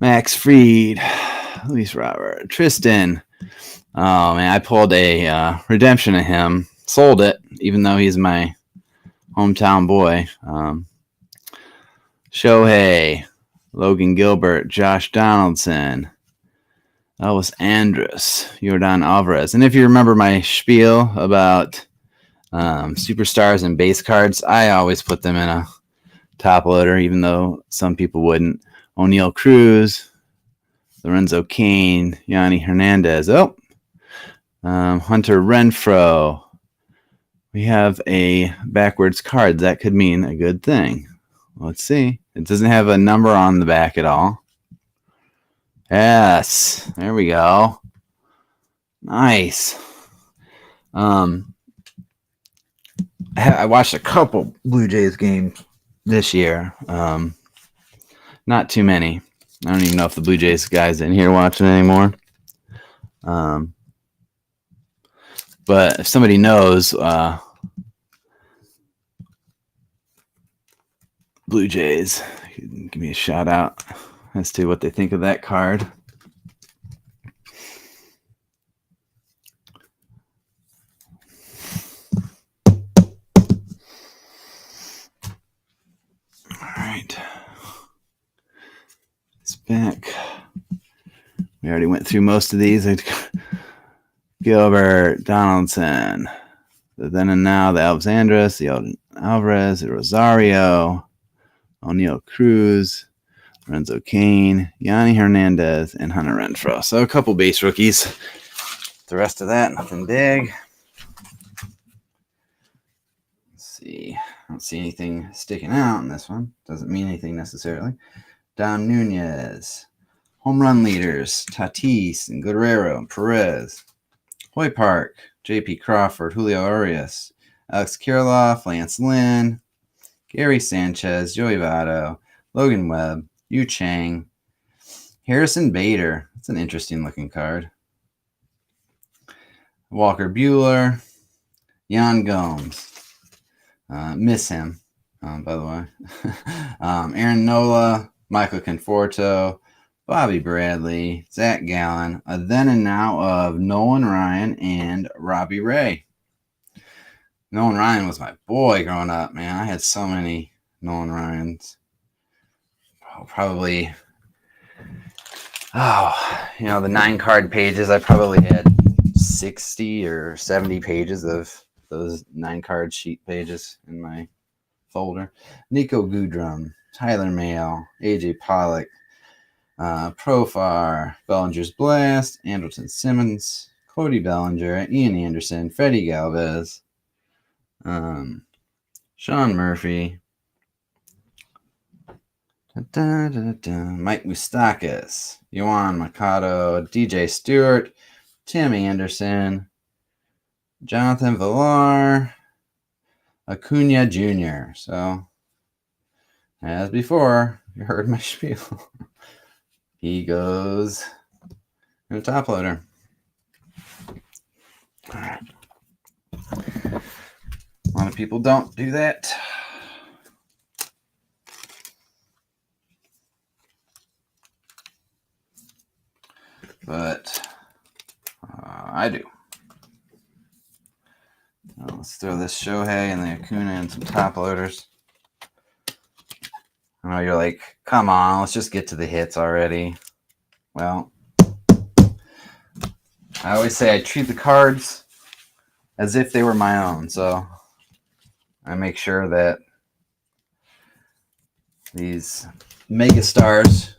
Max Fried, Luis Robert, Tristan. Oh man, I pulled a redemption of him. Sold it, even though he's my hometown boy. Shohei, Logan Gilbert, Josh Donaldson, Elvis Andrus, Jordan Alvarez. And if you remember my spiel about superstars and base cards, I always put them in a top loader, even though some people wouldn't. O'Neal Cruz, Lorenzo Cain, Yanni Hernandez. Hunter Renfro. We have a backwards card. That could mean a good thing. Let's see. It doesn't have a number on the back at all. Yes. There we go. Nice. I watched a couple Blue Jays games this year. Not too many. I don't even know if the Blue Jays guys in here watching anymore. But if somebody knows Blue Jays, give me a shout out as to what they think of that card. We already went through most of these. Gilbert, Donaldson, the then and now, the Alexandris, the Alvarez, the Rosario, O'Neill Cruz, Lorenzo Kane, Yanni Hernandez, and Hunter Renfroe. So a couple base rookies. The rest of that, nothing big. Let's see. I don't see anything sticking out in this one. Doesn't mean anything necessarily. Dom Nunez. Home run leaders, Tatis and Guerrero and Perez. Hoy Park, J.P. Crawford, Julio Urias, Alex Kirilloff, Lance Lynn, Gary Sanchez, Joey Votto, Logan Webb, Yu Chang, Harrison Bader. That's an interesting looking card. Walker Buehler, Yan Gomes. Miss him, by the way. Aaron Nola, Michael Conforto, Bobby Bradley, Zach Gallen, a then and now of Nolan Ryan and Robbie Ray. Nolan Ryan was my boy growing up, man. I had so many Nolan Ryans. Probably, the 9-card pages. I probably had 60 or 70 pages of those 9-card sheet pages in my folder. Nico Goodrum, Tyler Mahle, AJ Pollock, Profar, Bellinger's Blast, Andrelton Simmons, Cody Bellinger, Ian Anderson, Freddie Galvez, Sean Murphy, Mike Moustakas, Yohan Mercado, DJ Stewart, Tim Anderson, Jonathan Villar, Acuna Jr. So, as before, you heard my spiel. He goes in a top loader. All right. A lot of people don't do that. But I do. So let's throw this Shohei and the Acuna and some top loaders. I know you're like, come on, let's just get to the hits already. Well, I always say I treat the cards as if they were my own. So I make sure that these mega stars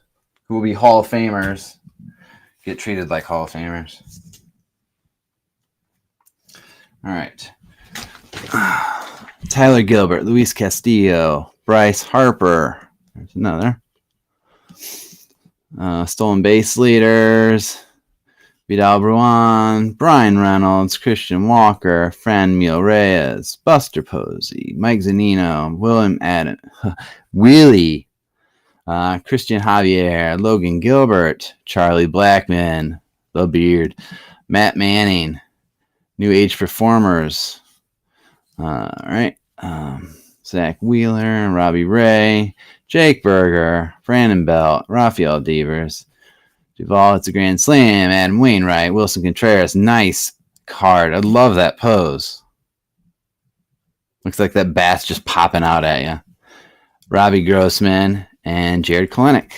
who will be Hall of Famers get treated like Hall of Famers. All right. Tyler Gilbert, Luis Castillo, Bryce Harper. There's another. Stolen base leaders. Vidal Bruin, Brian Reynolds, Christian Walker, Franmil Reyes, Buster Posey, Mike Zunino, Willie, Christian Javier, Logan Gilbert, Charlie Blackmon, The Beard, Matt Manning, New Age Performers. All right. Zach Wheeler, Robbie Ray, Jake Berger, Brandon Belt, Rafael Devers, Duvall, it's a grand slam. Adam Wainwright, Wilson Contreras, nice card. I love that pose. Looks like that bat's just popping out at you. Robbie Grossman and Jared Kalenic.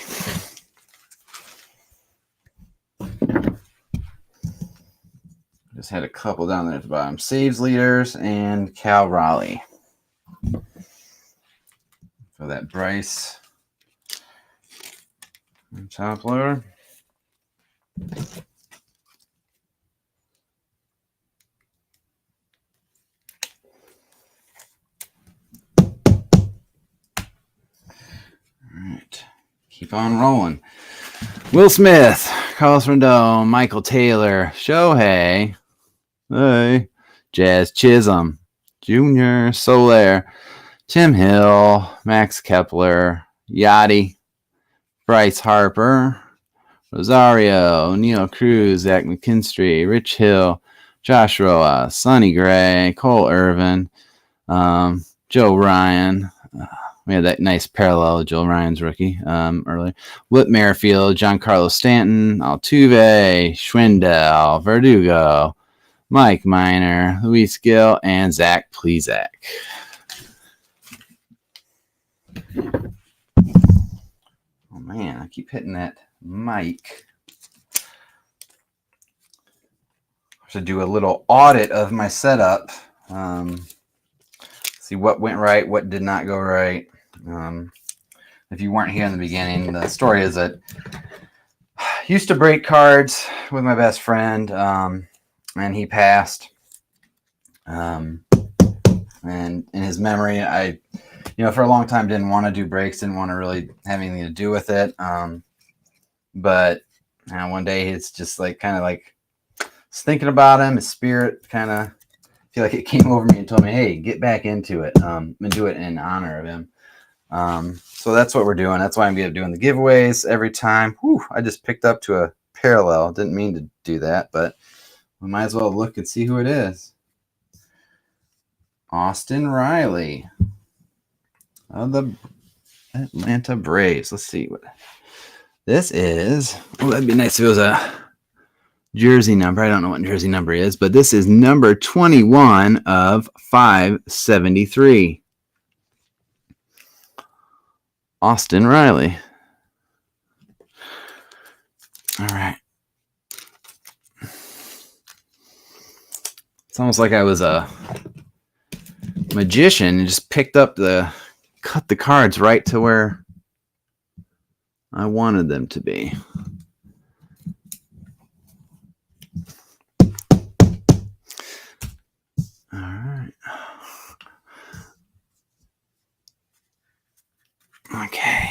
Just had a couple down there at the bottom. Saves leaders and Cal Raleigh. For that Bryce top loader. Alright, keep on rolling. Will Smith, Carlos Rendon, Michael Taylor, Shohei, hey, Jazz Chisholm, Junior Soler, Tim Hill, Max Kepler, Yachty, Bryce Harper, Rosario, Neil Cruz, Zach McKinstry, Rich Hill, Josh Roa, Sonny Gray, Cole Irvin, Joe Ryan. We had that nice parallel of Joe Ryan's rookie earlier. Whit Merrifield, Giancarlo Stanton, Altuve, Schwindel, Verdugo, Mike Minor, Luis Gill, and Zach Plesac. Oh man, I keep hitting that mic. to do a little audit of my setup. See what went right, what did not go right. If you weren't here in the beginning, the story is that I used to break cards with my best friend, and he passed. And in his memory, I, for a long time didn't want to do breaks, didn't want to really have anything to do with it. But one day it's just kind of thinking about him, his spirit kind of feel like it came over me and told me, hey, get back into it, and do it in honor of him. So that's what we're doing. That's why I'm doing the giveaways every time. Whew, I just picked up to a parallel. Didn't mean to do that, but we might as well look and see who it is. Austin Riley of the Atlanta Braves. Let's see what this is. Oh, that'd be nice if it was a jersey number. I don't know what jersey number is, but this is number 21 of 573. Austin Riley. All right. It's almost like I was a magician and just cut the cards right to where I wanted them to be. All right. Okay.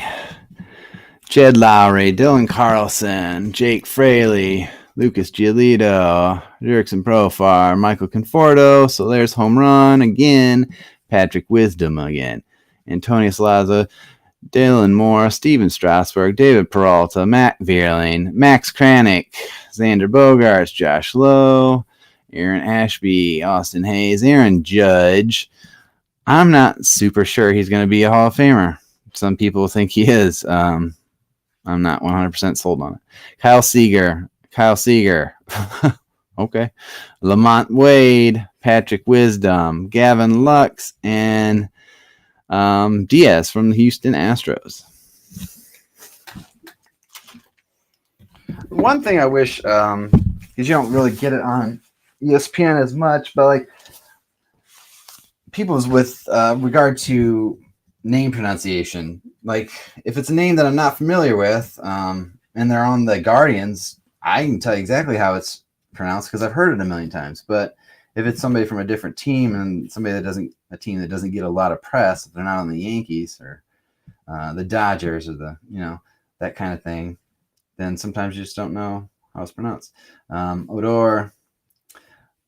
Jed Lowry, Dylan Carlson, Jake Fraley, Lucas Giolito, Jurickson Profar, Michael Conforto. So there's home run again. Patrick Wisdom again. Antonio Salaza, Dalen Moore, Steven Strasburg, David Peralta, Matt Vierling, Max Kranick, Xander Bogaerts, Josh Lowe, Aaron Ashby, Austin Hayes, Aaron Judge. I'm not super sure he's going to be a Hall of Famer. Some people think he is. I'm not 100% sold on it. Kyle Seager. Okay. Lamont Wade, Patrick Wisdom, Gavin Lux, and Diaz from the Houston Astros. One thing I wish, because you don't really get it on ESPN as much, but people's with regard to name pronunciation, if it's a name that I'm not familiar with, and they're on the Guardians, I can tell you exactly how it's pronounced because I've heard it a million times. But if it's somebody from a different team and a team that doesn't get a lot of press, if they're not on the Yankees or the Dodgers or that kind of thing, then sometimes you just don't know how it's pronounced. Odor,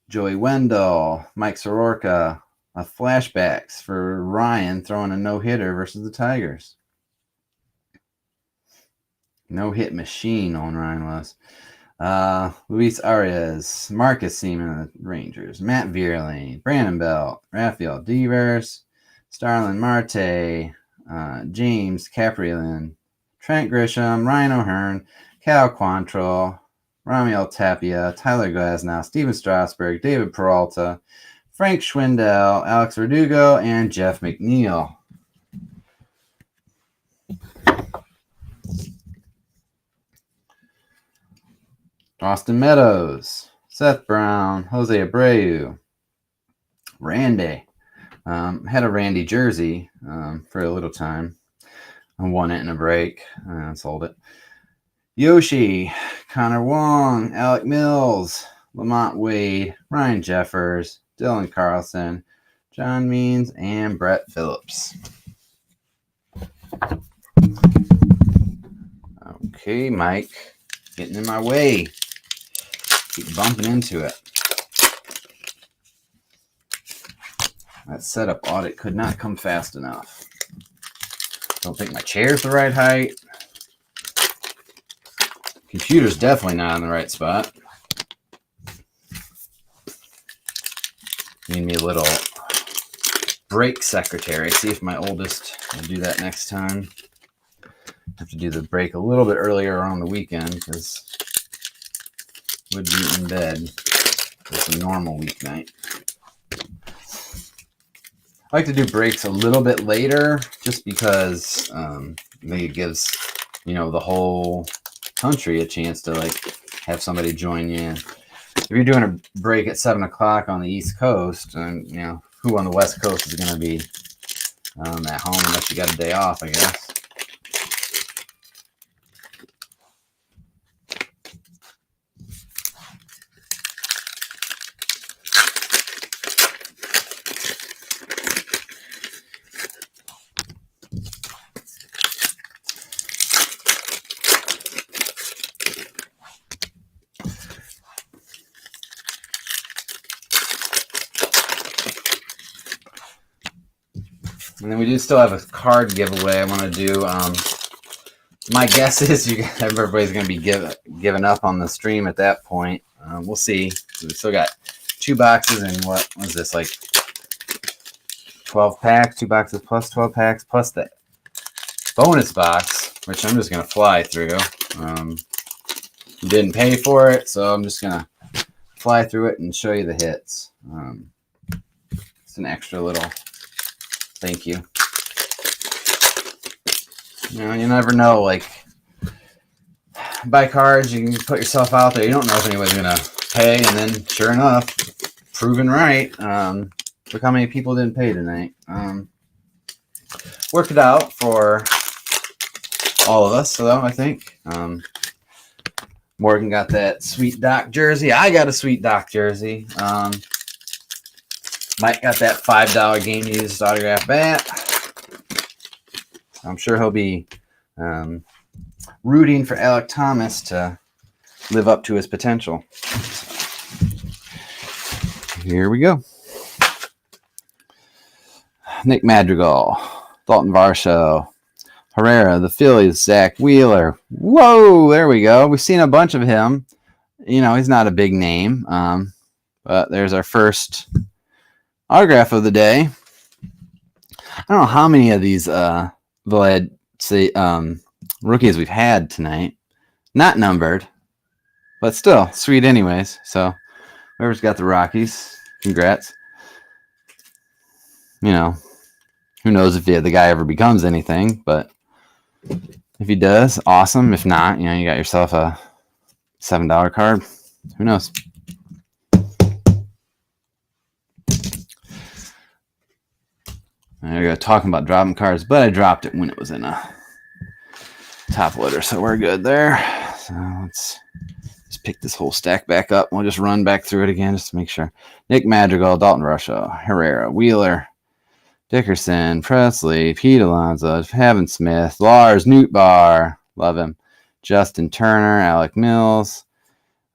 Joey Wendell, Mike Soroka, flashbacks for Ryan throwing a no-hitter versus the Tigers. No-hit machine on Ryan was. Luis Arias, Marcus Seaman of the Rangers, Matt Vierling, Brandon Belt, Rafael Devers, Starlin Marte, James Caprielin, Trent Grisham, Ryan O'Hearn, Cal Quantrill, Ramiel Tapia, Tyler Glasnow, Steven Strasburg, David Peralta, Frank Schwindel, Alex Verdugo, and Jeff McNeil. Austin Meadows, Seth Brown, Jose Abreu, Randy. Had a Randy jersey for a little time. I won it in a break and sold it. Yoshi, Connor Wong, Alec Mills, Lamont Wade, Ryan Jeffers, Dylan Carlson, John Means, and Brett Phillips. Okay, Mike, getting in my way. Keep bumping into it. That setup audit could not come fast enough. Don't think my chair's the right height. Computer's definitely not in the right spot. Need me a little break secretary. See if my oldest will do that next time. Have to do the break a little bit earlier on the weekend because would be in bed. It's a normal weeknight. I like to do breaks a little bit later just because it gives, the whole country a chance to have somebody join you. If you're doing a break at 7 o'clock on the East Coast, and who on the West Coast is going to be at home unless you got a day off, I guess. And then we do still have a card giveaway I want to do. My guess is everybody's going to be giving up on the stream at that point. We'll see. We still got 2 boxes and what was this, like 12 packs? 2 boxes plus 12 packs plus the bonus box, which I'm just going to fly through. Didn't pay for it, so I'm just going to fly through it and show you the hits. It's an extra little thank you. You never know, like, buy cards, you can put yourself out there. You don't know if anybody's going to pay, and then sure enough, proven right. Look how many people didn't pay tonight. Worked it out for all of us, though, I think. Morgan got that sweet Doc jersey. I got a sweet Doc jersey. Mike got that $5 game used autograph bat. I'm sure he'll be rooting for Alec Thomas to live up to his potential. Here we go. Nick Madrigal, Dalton Varsho, Herrera, the Phillies, Zach Wheeler. Whoa, there we go. We've seen a bunch of him. He's not a big name, but there's our first autograph of the day. I don't know how many of these rookies we've had tonight. Not numbered, but still sweet anyways. So whoever's got the Rockies, congrats. Who knows if the guy ever becomes anything, but if he does, awesome. If not, you got yourself a $7 card. Who knows? I got talking about dropping cards, but I dropped it when it was in a top loader, so we're good there. So let's just pick this whole stack back up. We'll just run back through it again just to make sure. Nick Madrigal, Dalton Varsho, Herrera, Wheeler, Dickerson, Presley, Pete Alonso, Havin Smith, Lars Nootbaar, love him, Justin Turner, Alec Mills,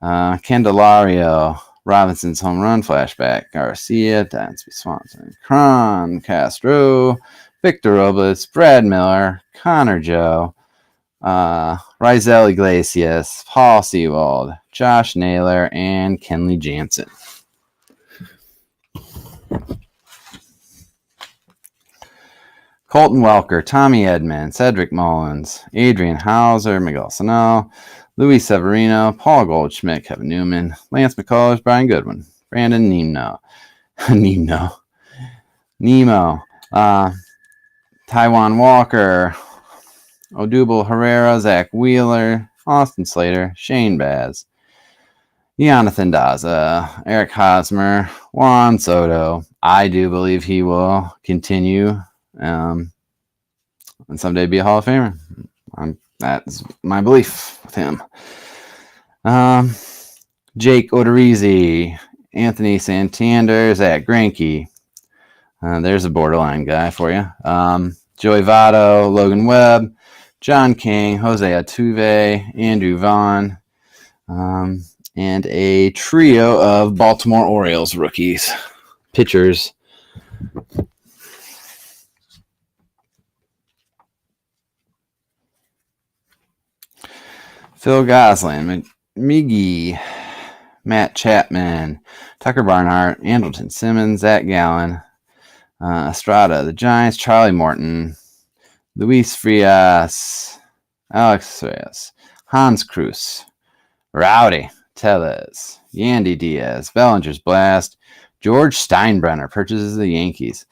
Candelario, Robinson's home run flashback, Garcia, Dansby Swanson, Cron, Castro, Victor Robles, Brad Miller, Connor Joe, Rizel Iglesias, Paul Sewald, Josh Naylor, and Kenley Jansen. Colton Welker, Tommy Edman, Cedric Mullins, Adrian Hauser, Miguel Sano, Luis Severino, Paul Goldschmidt, Kevin Newman, Lance McCullers, Brian Goodwin, Brandon Nemo, Taiwan Walker, Odubel Herrera, Zach Wheeler, Austin Slater, Shane Baz, Jonathan Daza, Eric Hosmer, Juan Soto. I do believe he will continue and someday be a Hall of Famer. That's my belief with him. Jake Odorizzi, Anthony Santander, Zach Greinke. There's a borderline guy for you. Joey Votto, Logan Webb, John King, Jose Altuve, Andrew Vaughn, and a trio of Baltimore Orioles rookies. Pitchers. Phil Gosselin, Miggy, Matt Chapman, Tucker Barnhart, Andrelton Simmons, Zach Gallen, Estrada, the Giants, Charlie Morton, Luis Frias, Alex Reyes, Hans Cruz, Rowdy, Tellez, Yandy Diaz, Bellinger's Blast, George Steinbrenner purchases the Yankees,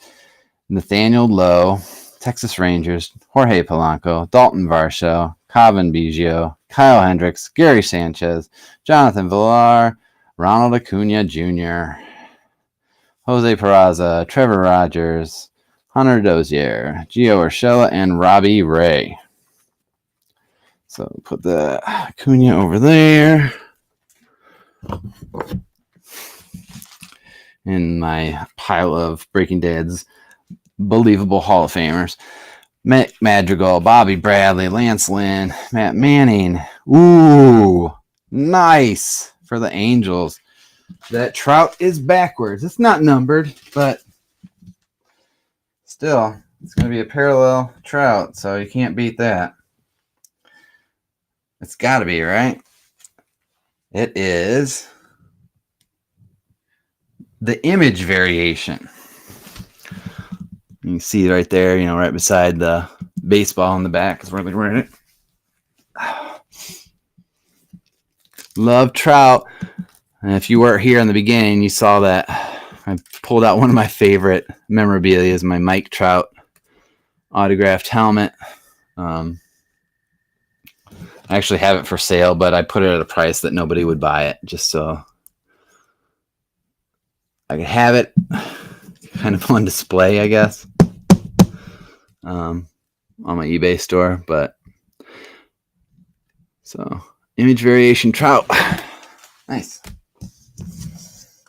Nathaniel Lowe, Texas Rangers, Jorge Polanco, Dalton Varsho, Cavan Biggio, Kyle Hendricks, Gary Sanchez, Jonathan Villar, Ronald Acuna Jr., Jose Peraza, Trevor Rogers, Hunter Dozier, Gio Urshela, and Robbie Ray. So put the Acuna over there. In my pile of Breaking Dad's believable Hall of Famers. Matt Madrigal, Bobby Bradley, Lance Lynn, Matt Manning. Ooh, nice for the Angels. That Trout is backwards. It's not numbered, but still, it's going to be a parallel Trout, so you can't beat that. It's got to be, right? It is the image variation. You can see right there, right beside the baseball in the back is where they're wearing it. Love Trout. And if you were here in the beginning, you saw that I pulled out one of my favorite memorabilia, is my Mike Trout autographed helmet. I actually have it for sale, but I put it at a price that nobody would buy it, just so I could have it kind of on display, I guess, on my eBay store. But so image variation Trout. Nice.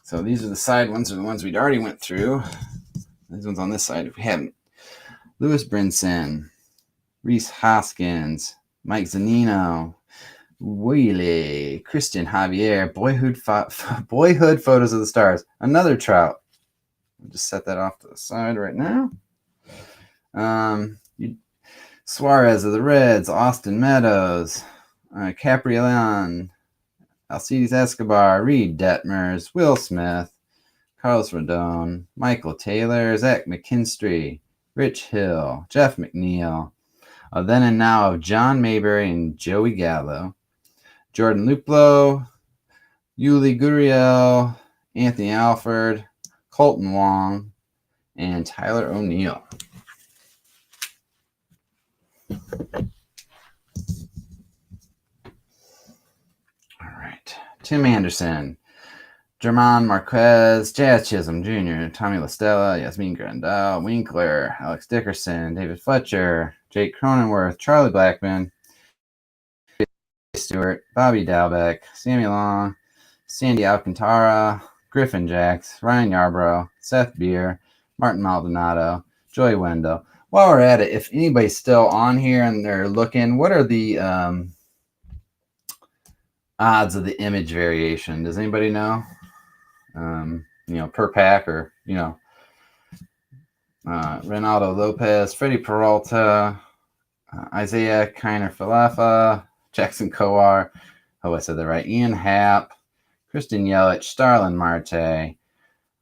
So these are the side ones, are the ones we'd already went through. These ones on this side, if we haven't. Lewis Brinson, Reese Hoskins, Mike Zunino, Wheelie, Christian Javier, boyhood photos of the stars. Another Trout. I'll just set that off to the side right now. Suarez of the Reds, Austin Meadows, Caprielon, Alcides Escobar, Reed Detmers, Will Smith, Carlos Rodon, Michael Taylor, Zach McKinstry, Rich Hill, Jeff McNeil, Then and Now of John Mayberry and Joey Gallo, Jordan Luplow, Yuli Gurriel, Anthony Alford, Colton Wong, and Tyler O'Neill. All right. Tim Anderson, German Marquez, Jazz Chisholm Jr., Tommy LaStella, Yasmin Grandal, Winkler, Alex Dickerson, David Fletcher, Jake Cronenworth, Charlie Blackman, Stewart, Bobby Dalbeck, Sammy Long, Sandy Alcantara, Griffin Jacks, Ryan Yarbrough, Seth Beer, Martin Maldonado, Joey Wendell. While we're at it, if anybody's still on here and they're looking, what are the odds of the image variation? Does anybody know? Per pack, or Ronaldo Lopez, Freddie Peralta, Isaiah Kiner Falafa, Jackson Kowar. Oh, I said that right. Ian Happ, Kristen Yelich, Starlin Marte,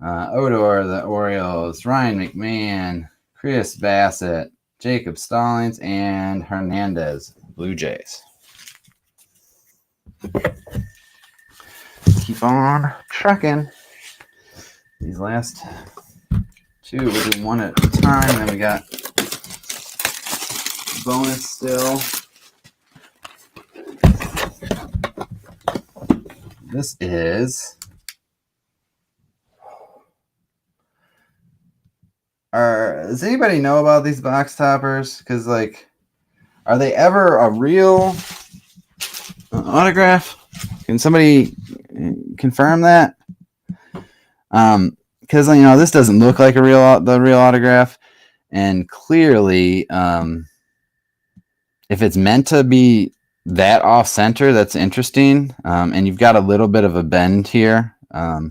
Odor, the Orioles, Ryan McMahon, Chris Bassett, Jacob Stallings, and Hernandez, Blue Jays. Keep on trucking. These last two, we're doing one at a time. Then we got bonus still. This is does anybody know about these box toppers? Because, are they ever a real autograph? Can somebody confirm that? Because this doesn't look like the real autograph, and clearly, if it's meant to be that off center, that's interesting. And you've got a little bit of a bend here. You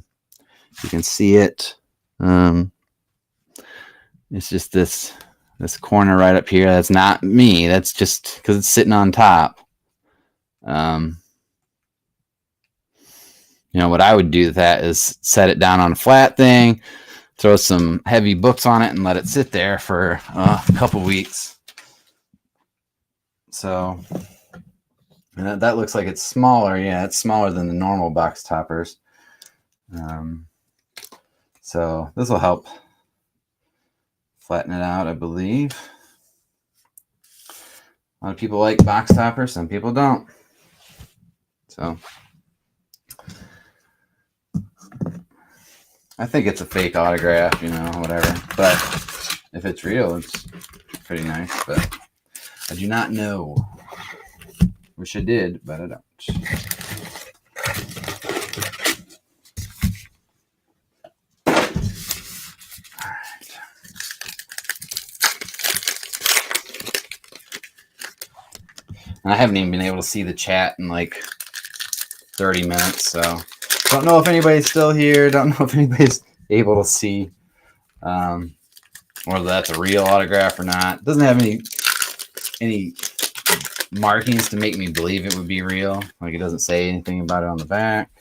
can see it. It's just this corner right up here. That's not me. That's just because it's sitting on top. What I would do with that is set it down on a flat thing, throw some heavy books on it, and let it sit there for a couple weeks. So that looks like it's smaller. Yeah, it's smaller than the normal box toppers. So this will help flatten it out, I believe. A lot of people like box toppers, some people don't. So I think it's a fake autograph, you know, whatever. But if it's real, it's pretty nice. But I do not know. Wish I did, but I don't. I haven't even been able to see the chat in like 30 minutes, so don't know if anybody's still here. Don't know if anybody's able to see whether that's a real autograph or not. It doesn't have any markings to make me believe it would be real. Like, it doesn't say anything about it on the back.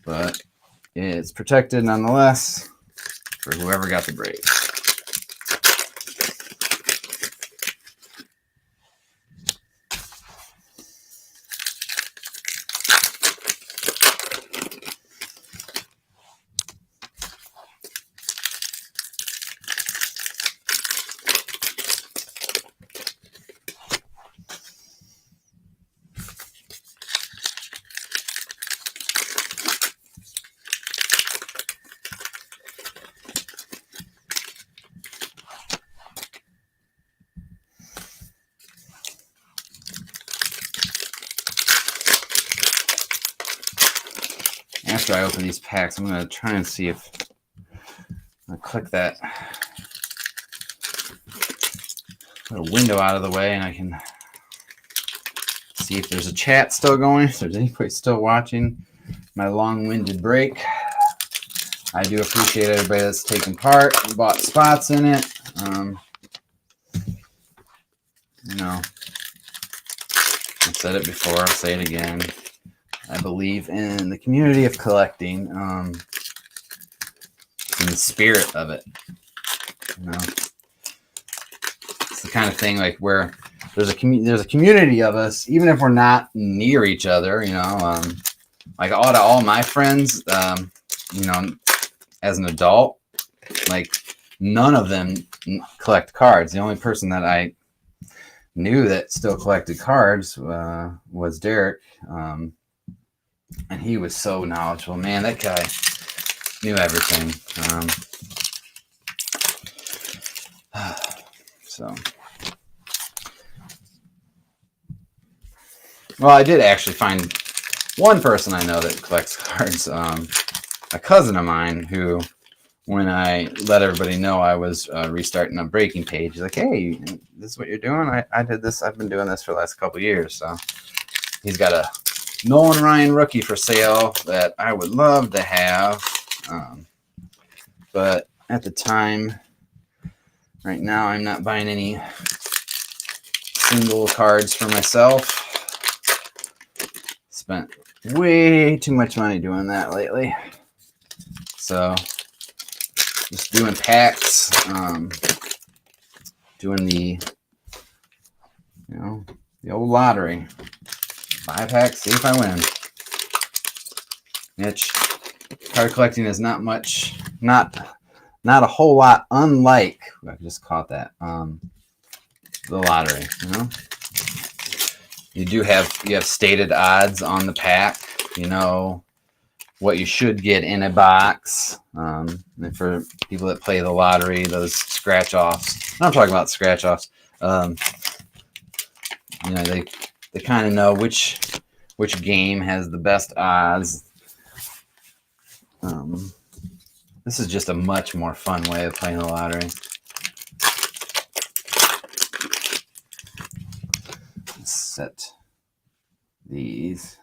But it's protected nonetheless for whoever got the break. After I open these packs, I'm going to try and see if I click that little window out of the way and I can see if there's a chat still going, if there's anybody still watching my long-winded break. I do appreciate everybody that's taken part and bought spots in it. You know, I've said it before, I'll say it again. I believe in the community of collecting, in the spirit of it. You know, it's the kind of thing like where there's a community of us, even if we're not near each other. You know, like all my friends, you know, as an adult, like none of them collect cards. The only person that I knew that still collected cards was Derek. And he was so knowledgeable. Man, that guy knew everything. So, well, I did actually find one person I know that collects cards. A cousin of mine who, when I let everybody know I was restarting a breaking page, he's like, "Hey, this is what you're doing? I did this. I've been doing this for the last couple of years." So he's got a Nolan Ryan rookie for sale that I would love to have, but at the time, right now, I'm not buying any single cards for myself. Spent way too much money doing that lately, so just doing packs, doing the old lottery. 5 packs, see if I win. Niche. Card collecting is not a whole lot unlike, I just caught that, the lottery, you know? You have stated odds on the pack, you know, what you should get in a box. And for people that play the lottery, those scratch-offs, I'm talking about scratch-offs, you know, they kind of know which game has the best odds. This is just a much more fun way of playing the lottery. Let's set these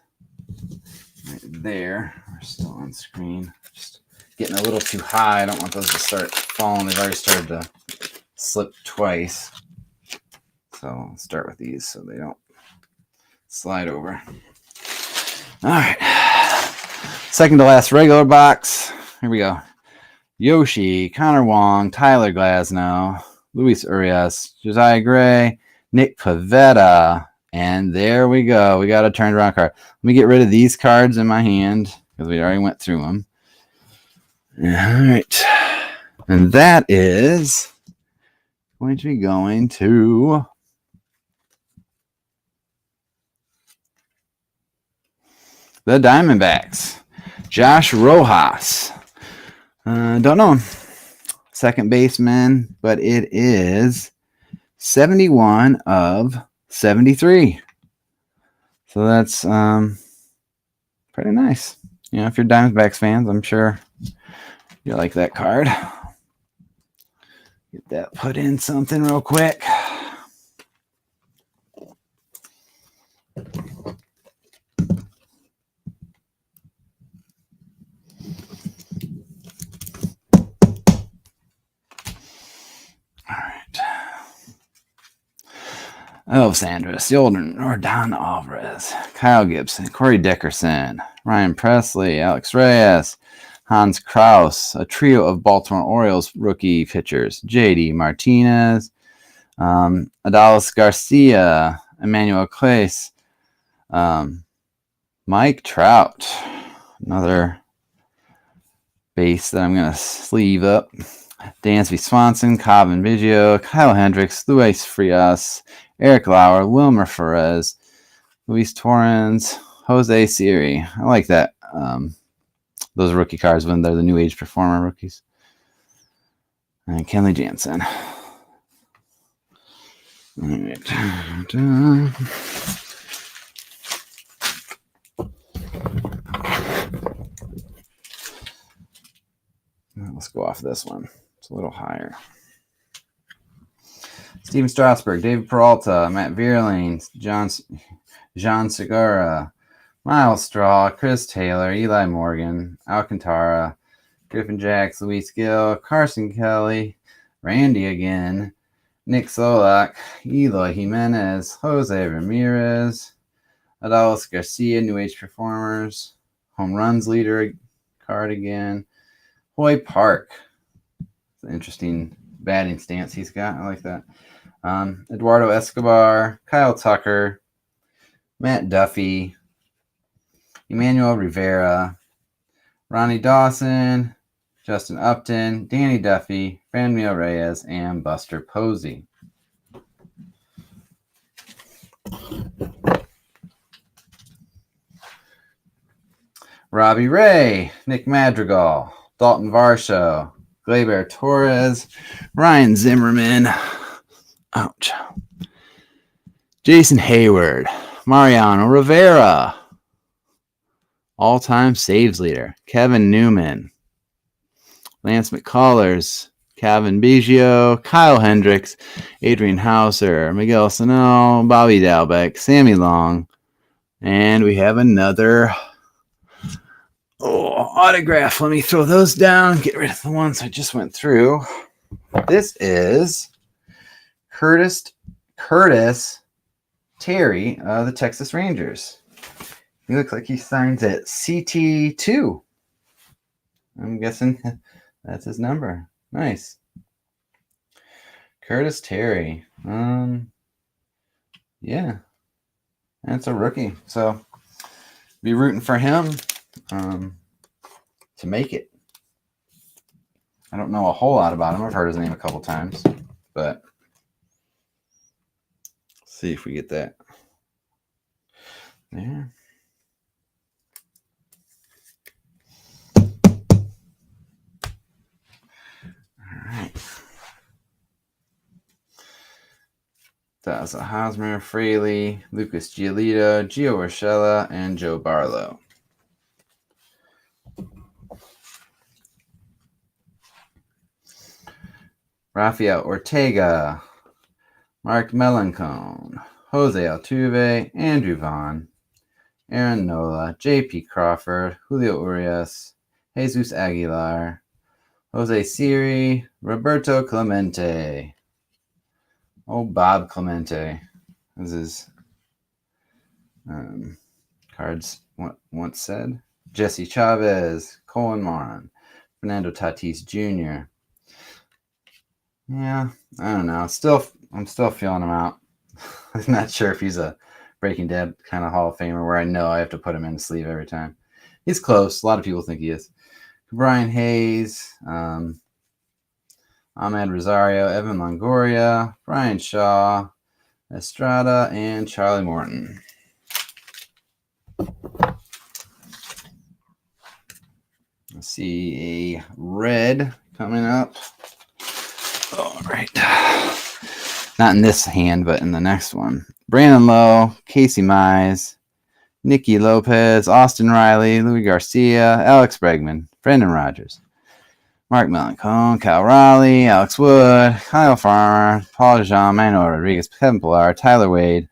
right there. We're still on screen. Just getting a little too high. I don't want those to start falling. They've already started to slip twice. So I'll start with these so they don't slide over. All right. Second to last regular box. Here we go. Yoshi, Connor Wong, Tyler Glasnow, Luis Urias, Josiah Gray, Nick Pavetta. And there we go. We got a turned around card. Let me get rid of these cards in my hand because we already went through them. All right. And that is going to be going to the Diamondbacks. Josh Rojas. Don't know him. Second baseman, but it is 71 of 73. So that's pretty nice. You know, if you're Diamondbacks fans, I'm sure you like that card. Get that put in something real quick. Elvis Andrus, Jordan Alvarez, Kyle Gibson, Corey Dickerson, Ryan Presley, Alex Reyes, Hans Kraus, a trio of Baltimore Orioles rookie pitchers, J.D. Martinez, Adalis Garcia, Emmanuel Clace, Mike Trout, another base that I'm going to sleeve up, Dansby Swanson, Cobbin Biggio, Kyle Hendricks, Luis Frias, Eric Lauer, Wilmer Perez, Luis Torrens, Jose Siri. I like that. Those rookie cards when they're the new age performer rookies. And Kenley Jansen. All right. Let's go off this one. It's a little higher. Steven Strasburg, David Peralta, Matt Vierling, John Segura, Miles Straw, Chris Taylor, Eli Morgan, Alcantara, Griffin Jacks, Luis Gill, Carson Kelly, Randy again, Nick Solak, Eloy Jimenez, Jose Ramirez, Adalis Garcia, New Age Performers, Home Runs Leader card again, Hoy Park. It's an interesting batting stance he's got. I like that. Eduardo Escobar, Kyle Tucker, Matt Duffy, Emmanuel Rivera, Ronnie Dawson, Justin Upton, Danny Duffy, Franmil Reyes, and Buster Posey. Robbie Ray, Nick Madrigal, Dalton Varsho, Gleyber Torres, Ryan Zimmerman, ouch, Jason Hayward, Mariano Rivera, all-time saves leader, Kevin Newman, Lance McCullers, Kevin Biggio, Kyle Hendricks, Adrian Hauser, Miguel Sano, Bobby Dalbeck, Sammy Long, and we have another autograph. Let me throw those down, get rid of the ones I just went through. This is Curtis Terry of the Texas Rangers. He looks like he signs at CT2. I'm guessing that's his number. Nice. Curtis Terry. Yeah. That's a rookie. So be rooting for him to make it. I don't know a whole lot about him. I've heard his name a couple times, but see if we get that there. All right. That was a Hosmer, Fraley, Lucas Giolito, Gio Urshela, and Joe Barlow. Rafael Ortega, Mark Melancone, Jose Altuve, Andrew Vaughn, Aaron Nola, J.P. Crawford, Julio Urias, Jesus Aguilar, Jose Siri, Roberto Clemente. Oh, Bob Clemente. This is cards once said. Jesse Chavez, Colin Moran, Fernando Tatis Jr. Yeah, I don't know. I'm still feeling him out. I'm not sure if he's a Breaking Dead kind of Hall of Famer where I know I have to put him in the sleeve every time. He's close. A lot of people think he is. Brian Hayes, Ahmed Rosario, Evan Longoria, Brian Shaw, Estrada, and Charlie Morton. see a red coming up. All right. Not in this hand, but in the next one. Brandon Lowe, Casey Mize, Nicky Lopez, Austin Riley, Louis Garcia, Alex Bregman, Brendan Rodgers, Mark Melancone, Kyle Raleigh, Alex Wood, Kyle Farmer, Paul DeJean, Manuel Rodriguez, Kevin Pillar, Tyler Wade,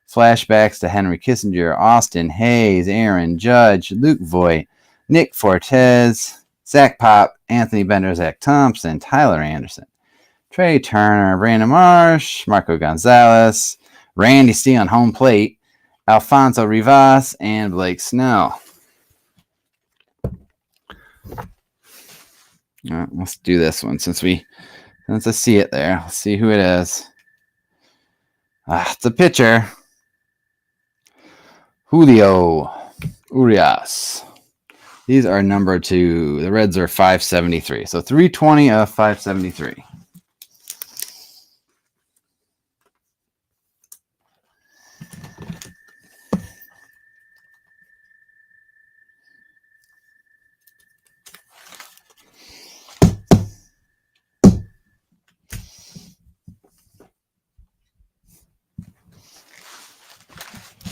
flashbacks to Henry Kissinger, Austin Hayes, Aaron Judge, Luke Voigt, Nick Fortes, Zach Pop, Anthony Bender, Zach Thompson, Tyler Anderson, Trey Turner, Brandon Marsh, Marco Gonzalez, Randy Steele on home plate, Alfonso Rivas, and Blake Snell. All right, let's do this one since I see it there. Let's see who it is. It's a pitcher. Julio Urias. These are number 2. The Reds are 573. So 320 of 573.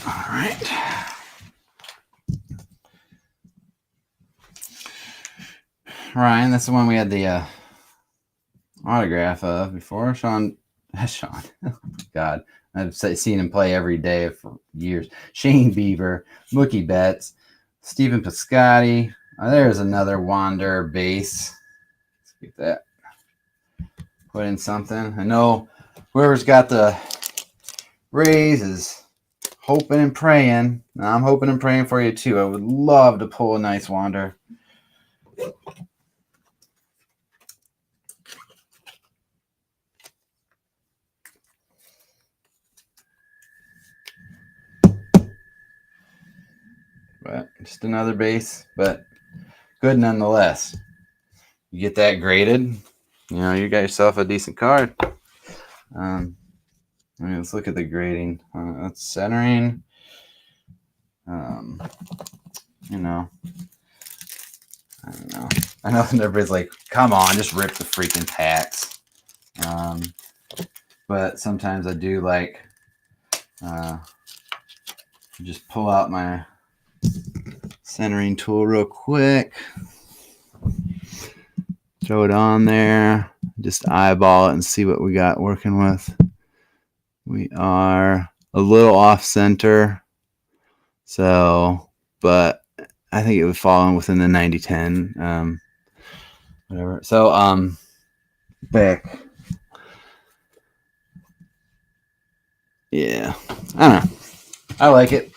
All right. Ryan, this is the one we had the autograph of before. Sean, God, I've seen him play every day for years. Shane Beaver, Mookie Betts, Stephen Piscotty. There's another Wander base. Let's get that. Put in something. I know whoever's got the Rays is hoping and praying. I'm hoping and praying for you too. I would love to pull a nice Wander. But just another base, but good nonetheless. You get that graded, you got yourself a decent card. Let's look at the grading. That's centering. I don't know. I know everybody's like, come on, just rip the freaking packs. But sometimes I do like just pull out my centering tool real quick. Throw it on there. Just eyeball it and see what we got working with. We are a little off center. So, but I think it would fall in within the 90-10. Whatever. So, back. Yeah. I don't know. I like it.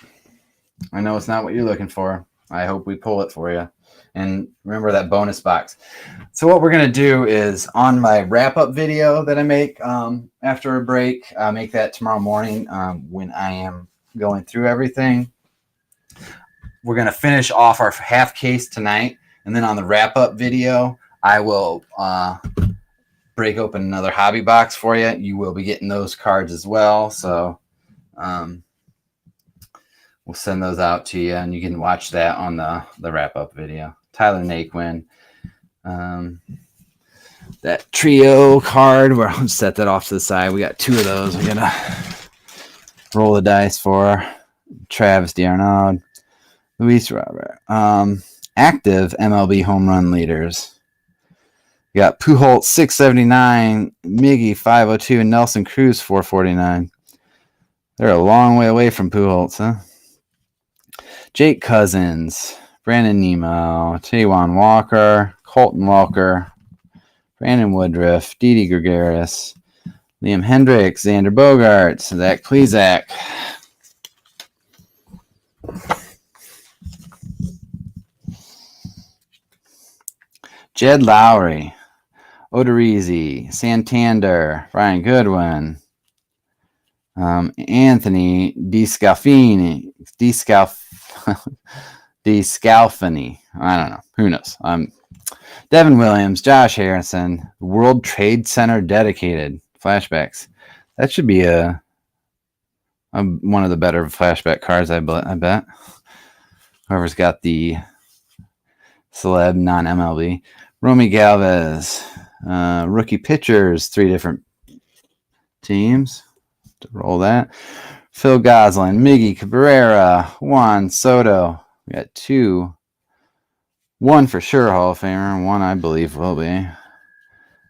I know it's not what you're looking for. I hope we pull it for you. And remember that bonus box. So what we're going to do is on my wrap-up video that I make after a break, make that tomorrow morning when I am going through everything. We're going to finish off our half case tonight. And then on the wrap-up video, I will break open another hobby box for you. You will be getting those cards as well. So we'll send those out to you, and you can watch that on the wrap-up video. Tyler Naquin. That trio card, where I'll set that off to the side. We got 2 of those. We're going to roll the dice for Travis d'Arnaud, Luis Robert. Active MLB home run leaders. We got Pujols 679, Miggy 502, and Nelson Cruz 449. They're a long way away from Pujols, huh? Jake Cousins, Brandon Nemo, Taijuan Walker, Colton Walker, Brandon Woodruff, Didi Gregorius, Liam Hendricks, Xander Bogaerts, Zach Plesac. Jed Lowry, Odorizzi, Santander, Ryan Goodwin, Anthony DeScalfini. I don't know. Who knows? Devin Williams, Josh Harrison, World Trade Center dedicated flashbacks. That should be one of the better flashback cards, I bet. Whoever's got the celeb, non-MLB. Romy Galvez, rookie pitchers, 3 different teams. To roll that. Phil Goslin, Miggy Cabrera, Juan Soto. We got 2. 1 for sure Hall of Famer, 1 I believe will be.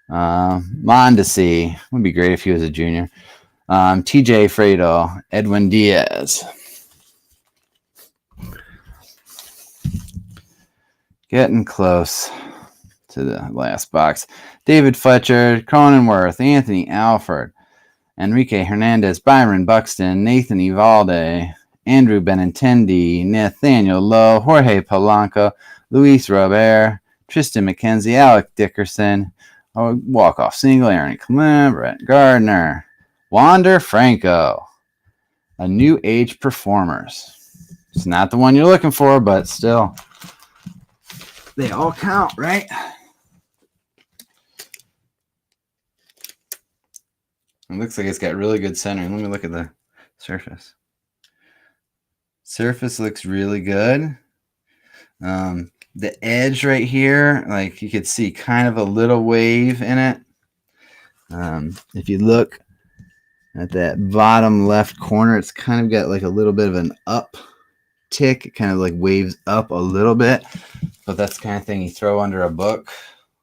Mondesi. Would be great if he was a junior. TJ Fredo, Edwin Diaz. Getting close to the last box. David Fletcher, Cronenworth, Anthony Alford, Enrique Hernandez, Byron Buxton, Nathan Evalde, Andrew Benintendi, Nathaniel Lowe, Jorge Polanco, Luis Robert, Tristan McKenzie, Alec Dickerson, walk-off single, Aaron Clement, Brett Gardner, Wander Franco, a new age performers. It's not the one you're looking for, but still, they all count, right? It looks like it's got really good centering. Let me look at the surface. Surface looks really good. The edge right here, like you could see kind of a little wave in it. If you look at that bottom left corner, it's kind of got like a little bit of an up tick. It kind of like waves up a little bit, but that's the kind of thing you throw under a book,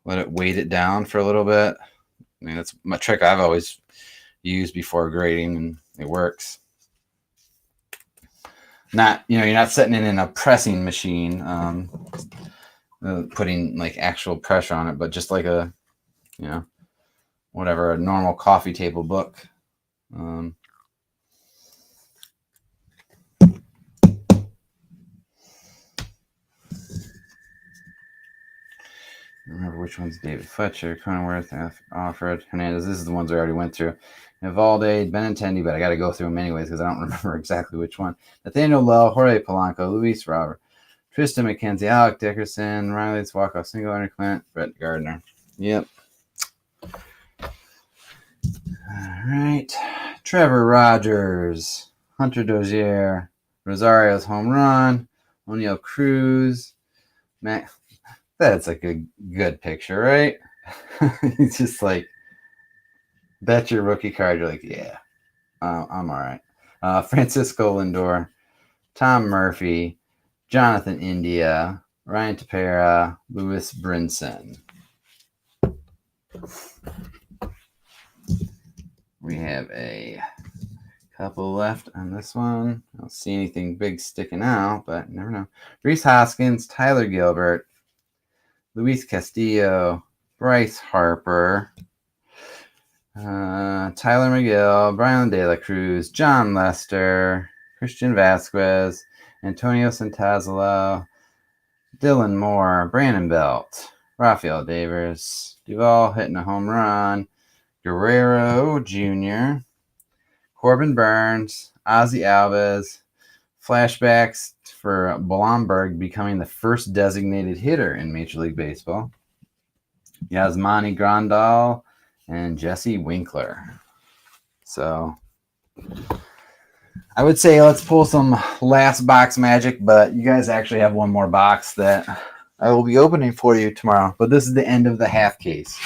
let it weight it down for a little bit. I mean, that's my trick I've always used before grading, and it works. Not, you're not setting it in a pressing machine, putting like actual pressure on it, but just like a, whatever, a normal coffee table book. Remember which one's David Fletcher, Cronenworth, Alfred, Hernandez. This is the ones I already went through. Evalde, Benintendi, but I got to go through them anyways because I don't remember exactly which one. Nathaniel Lowe, Jorge Polanco, Luis Robert, Tristan McKenzie, Alec Dickerson, Riley's walk-off single, Aaron Clement, Brett Gardner. Yep. All right. Trevor Rogers, Hunter Dozier, Rosario's home run, O'Neill Cruz, Matt. That's like a good picture, right? It's just like, that's your rookie card. You're like, yeah, I'm all right. Francisco Lindor, Tom Murphy, Jonathan India, Ryan Tepera, Louis Brinson. We have a couple left on this one. I don't see anything big sticking out, but never know. Reese Hoskins, Tyler Gilbert, Luis Castillo, Bryce Harper, Tyler McGill, Brian De La Cruz, John Lester, Christian Vasquez, Antonio Santazalo, Dylan Moore, Brandon Belt, Rafael Devers, Duvall hitting a home run, Guerrero Jr., Corbin Burns, Ozzy Alves, flashbacks for Blomberg becoming the first designated hitter in Major League Baseball, Yasmani Grandal, and Jesse Winkler. So I would say let's pull some last box magic, but you guys actually have one more box that I will be opening for you tomorrow. But this is the end of the half case.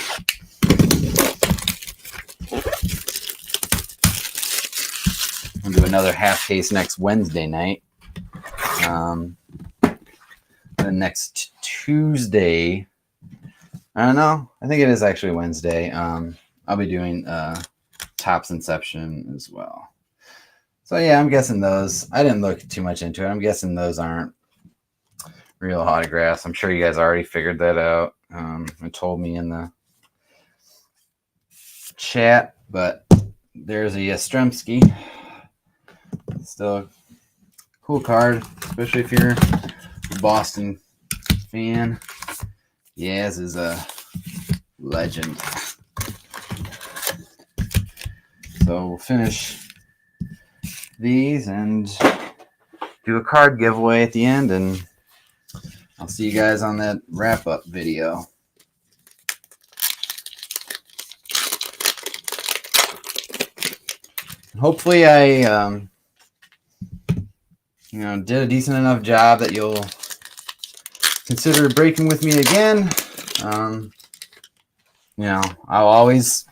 We'll do another half case next Wednesday night. The next Tuesday, I don't know. I think it is actually Wednesday. I'll be doing Topps Inception as well. So yeah, I'm guessing those. I didn't look too much into it. I'm guessing those aren't real autographs. I'm sure you guys already figured that out and told me in the chat. But there's a Yastrzemski. Still a cool card, especially if you're a Boston fan. Yaz is a legend. So we'll finish these and do a card giveaway at the end, and I'll see you guys on that wrap-up video. Hopefully I did a decent enough job that you'll consider breaking with me again, I'll always,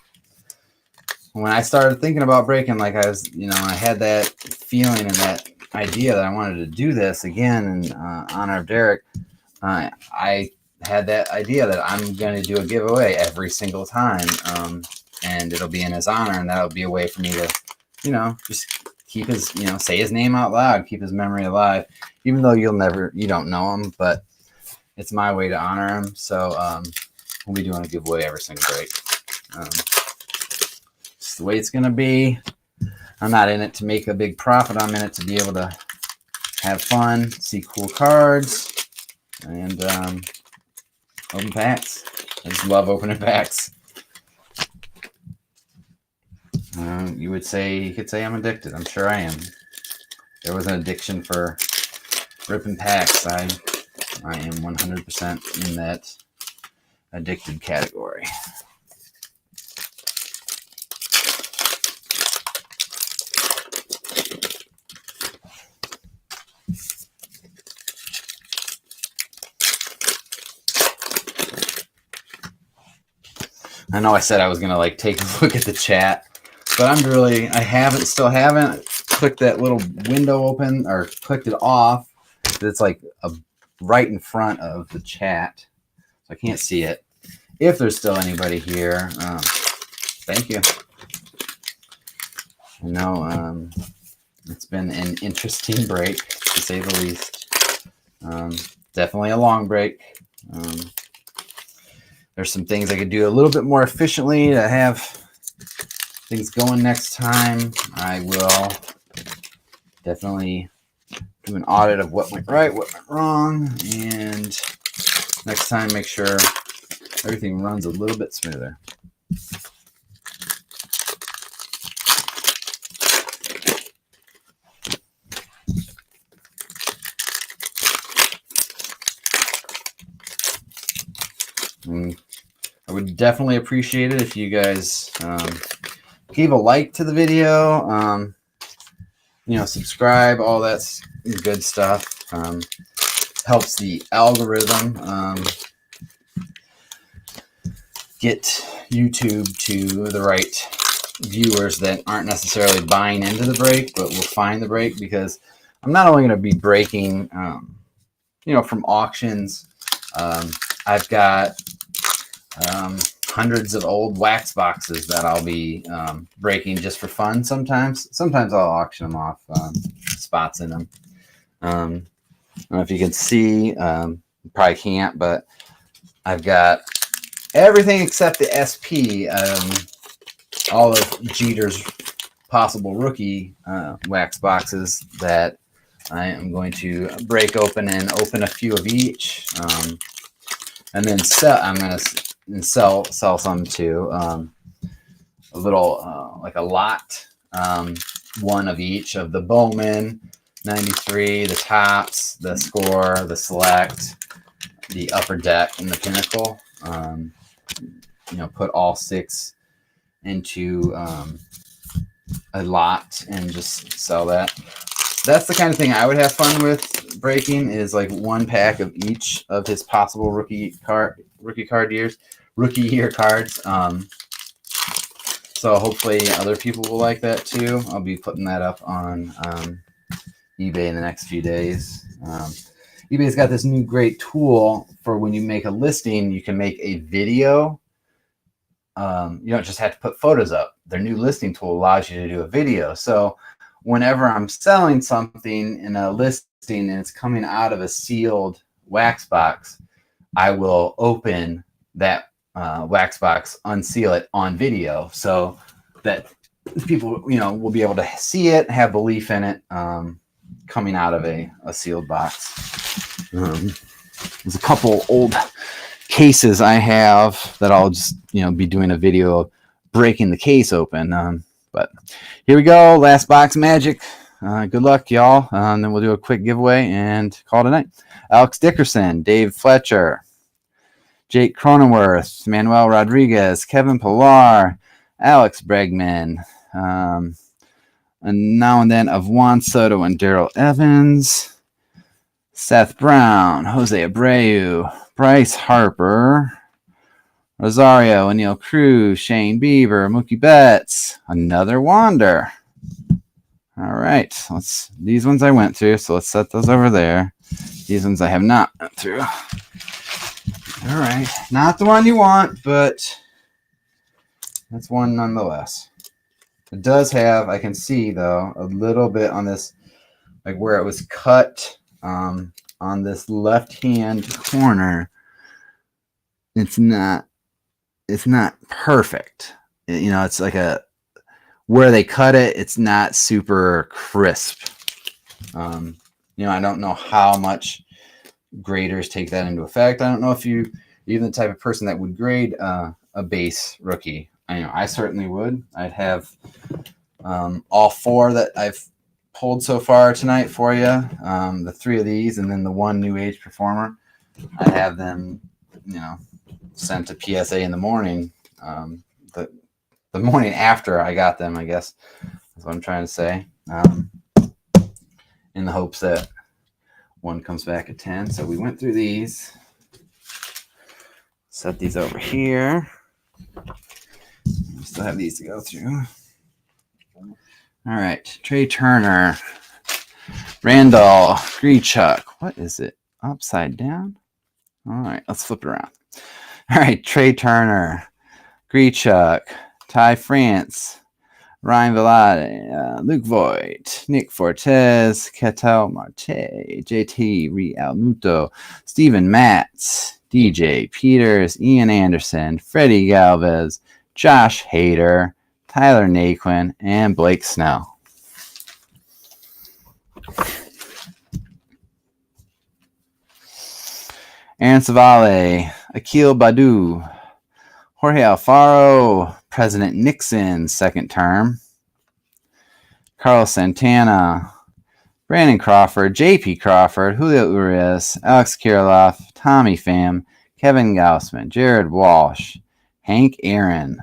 when I started thinking about breaking, like I was, I had that feeling and that idea that I wanted to do this again in honor of Derek. I had that idea that I'm going to do a giveaway every single time, and it'll be in his honor, and that'll be a way for me to, just keep his, say his name out loud, keep his memory alive, even though you don't know him, but it's my way to honor him. So we'll be doing a giveaway every single break. It's the way it's going to be. I'm not in it to make a big profit. I'm in it to be able to have fun, see cool cards, and open packs. I just love opening packs. You could say I'm addicted. I'm sure I am. There was an addiction for ripping packs. I am 100% in that addicted category. I know I said I was going to take a look at the chat, but I still haven't clicked that little window open or clicked it off. It's right in front of the chat. So I can't see it. If there's still anybody here, thank you. I know it's been an interesting break, to say the least. Definitely a long break. There's some things I could do a little bit more efficiently to have things going next time. I will definitely do an audit of what went right, what went wrong, and next time make sure everything runs a little bit smoother. I would definitely appreciate it if you guys gave a like to the video, subscribe, all that's good stuff. Helps the algorithm get YouTube to the right viewers that aren't necessarily buying into the break, but will find the break, because I'm not only going to be breaking, from auctions. I've got hundreds of old wax boxes that I'll be breaking just for fun sometimes. Sometimes I'll auction them off, spots in them. I don't know if you can see, probably can't, but I've got everything except the SP, all of Jeter's possible rookie wax boxes that I am going to break open and open a few of each, and then I'm going to sell some too. A little like a lot, one of each of the Bowman 93, the Tops, the Score, the Select, the Upper Deck, and the Pinnacle. Put all 6 into a lot and just sell that. That's the kind of thing I would have fun with breaking, is like one pack of each of his possible rookie year cards. So hopefully other people will like that too. I'll be putting that up on eBay in the next few days. eBay's got this new great tool for when you make a listing, you can make a video. You don't just have to put photos up. Their new listing tool allows you to do a video. So whenever I'm selling something in a listing and it's coming out of a sealed wax box, I will open that wax box, unseal it on video, so that people, will be able to see it, have belief in it, coming out of a sealed box. There's a couple old cases I have that I'll just, be doing a video of breaking the case open. But here we go. Last box magic. Good luck, y'all. Then we'll do a quick giveaway and call it a night. Alex Dickerson, Dave Fletcher, Jake Cronenworth, Manuel Rodriguez, Kevin Pillar, Alex Bregman, and now and then of Juan Soto and Daryl Evans, Seth Brown, Jose Abreu, Bryce Harper, Rosario, Anil Cruz, Shane Bieber, Mookie Betts, another Wander. All right, these ones I went through, so let's set those over there. These ones I have not went through. All right, not the one you want, but that's one nonetheless. It does have, I can see though, a little bit on this, like where it was cut on this left-hand corner. It's not perfect. It's like where they cut it, it's not super crisp. I don't know how much graders take that into effect. I don't know if you're even the type of person that would grade a base rookie. I certainly would. I'd have all four that I've pulled so far tonight for you, the three of these, and then the one new age performer. I have them, sent to PSA in the morning. The morning after I got them, I guess that's what I'm trying to say. In the hopes that one comes back at 10. So we went through these. Set these over here. We still have these to go through. All right. Trey Turner. Randall. Grichuk. What is it? Upside down? All right. Let's flip it around. All right. Trey Turner. Grichuk. Ty France. Ryan Velade, Luke Voigt, Nick Fortes, Ketel Marte, JT Realmuto, Steven Matz, DJ Peters, Ian Anderson, Freddie Galvez, Josh Hader, Tyler Naquin, and Blake Snell. Aaron Savale, Akil Badu, Jorge Alfaro, President Nixon, second term. Carlos Santana, Brandon Crawford, J.P. Crawford, Julio Urias, Alex Kirilloff, Tommy Pham, Kevin Gausman, Jared Walsh, Hank Aaron,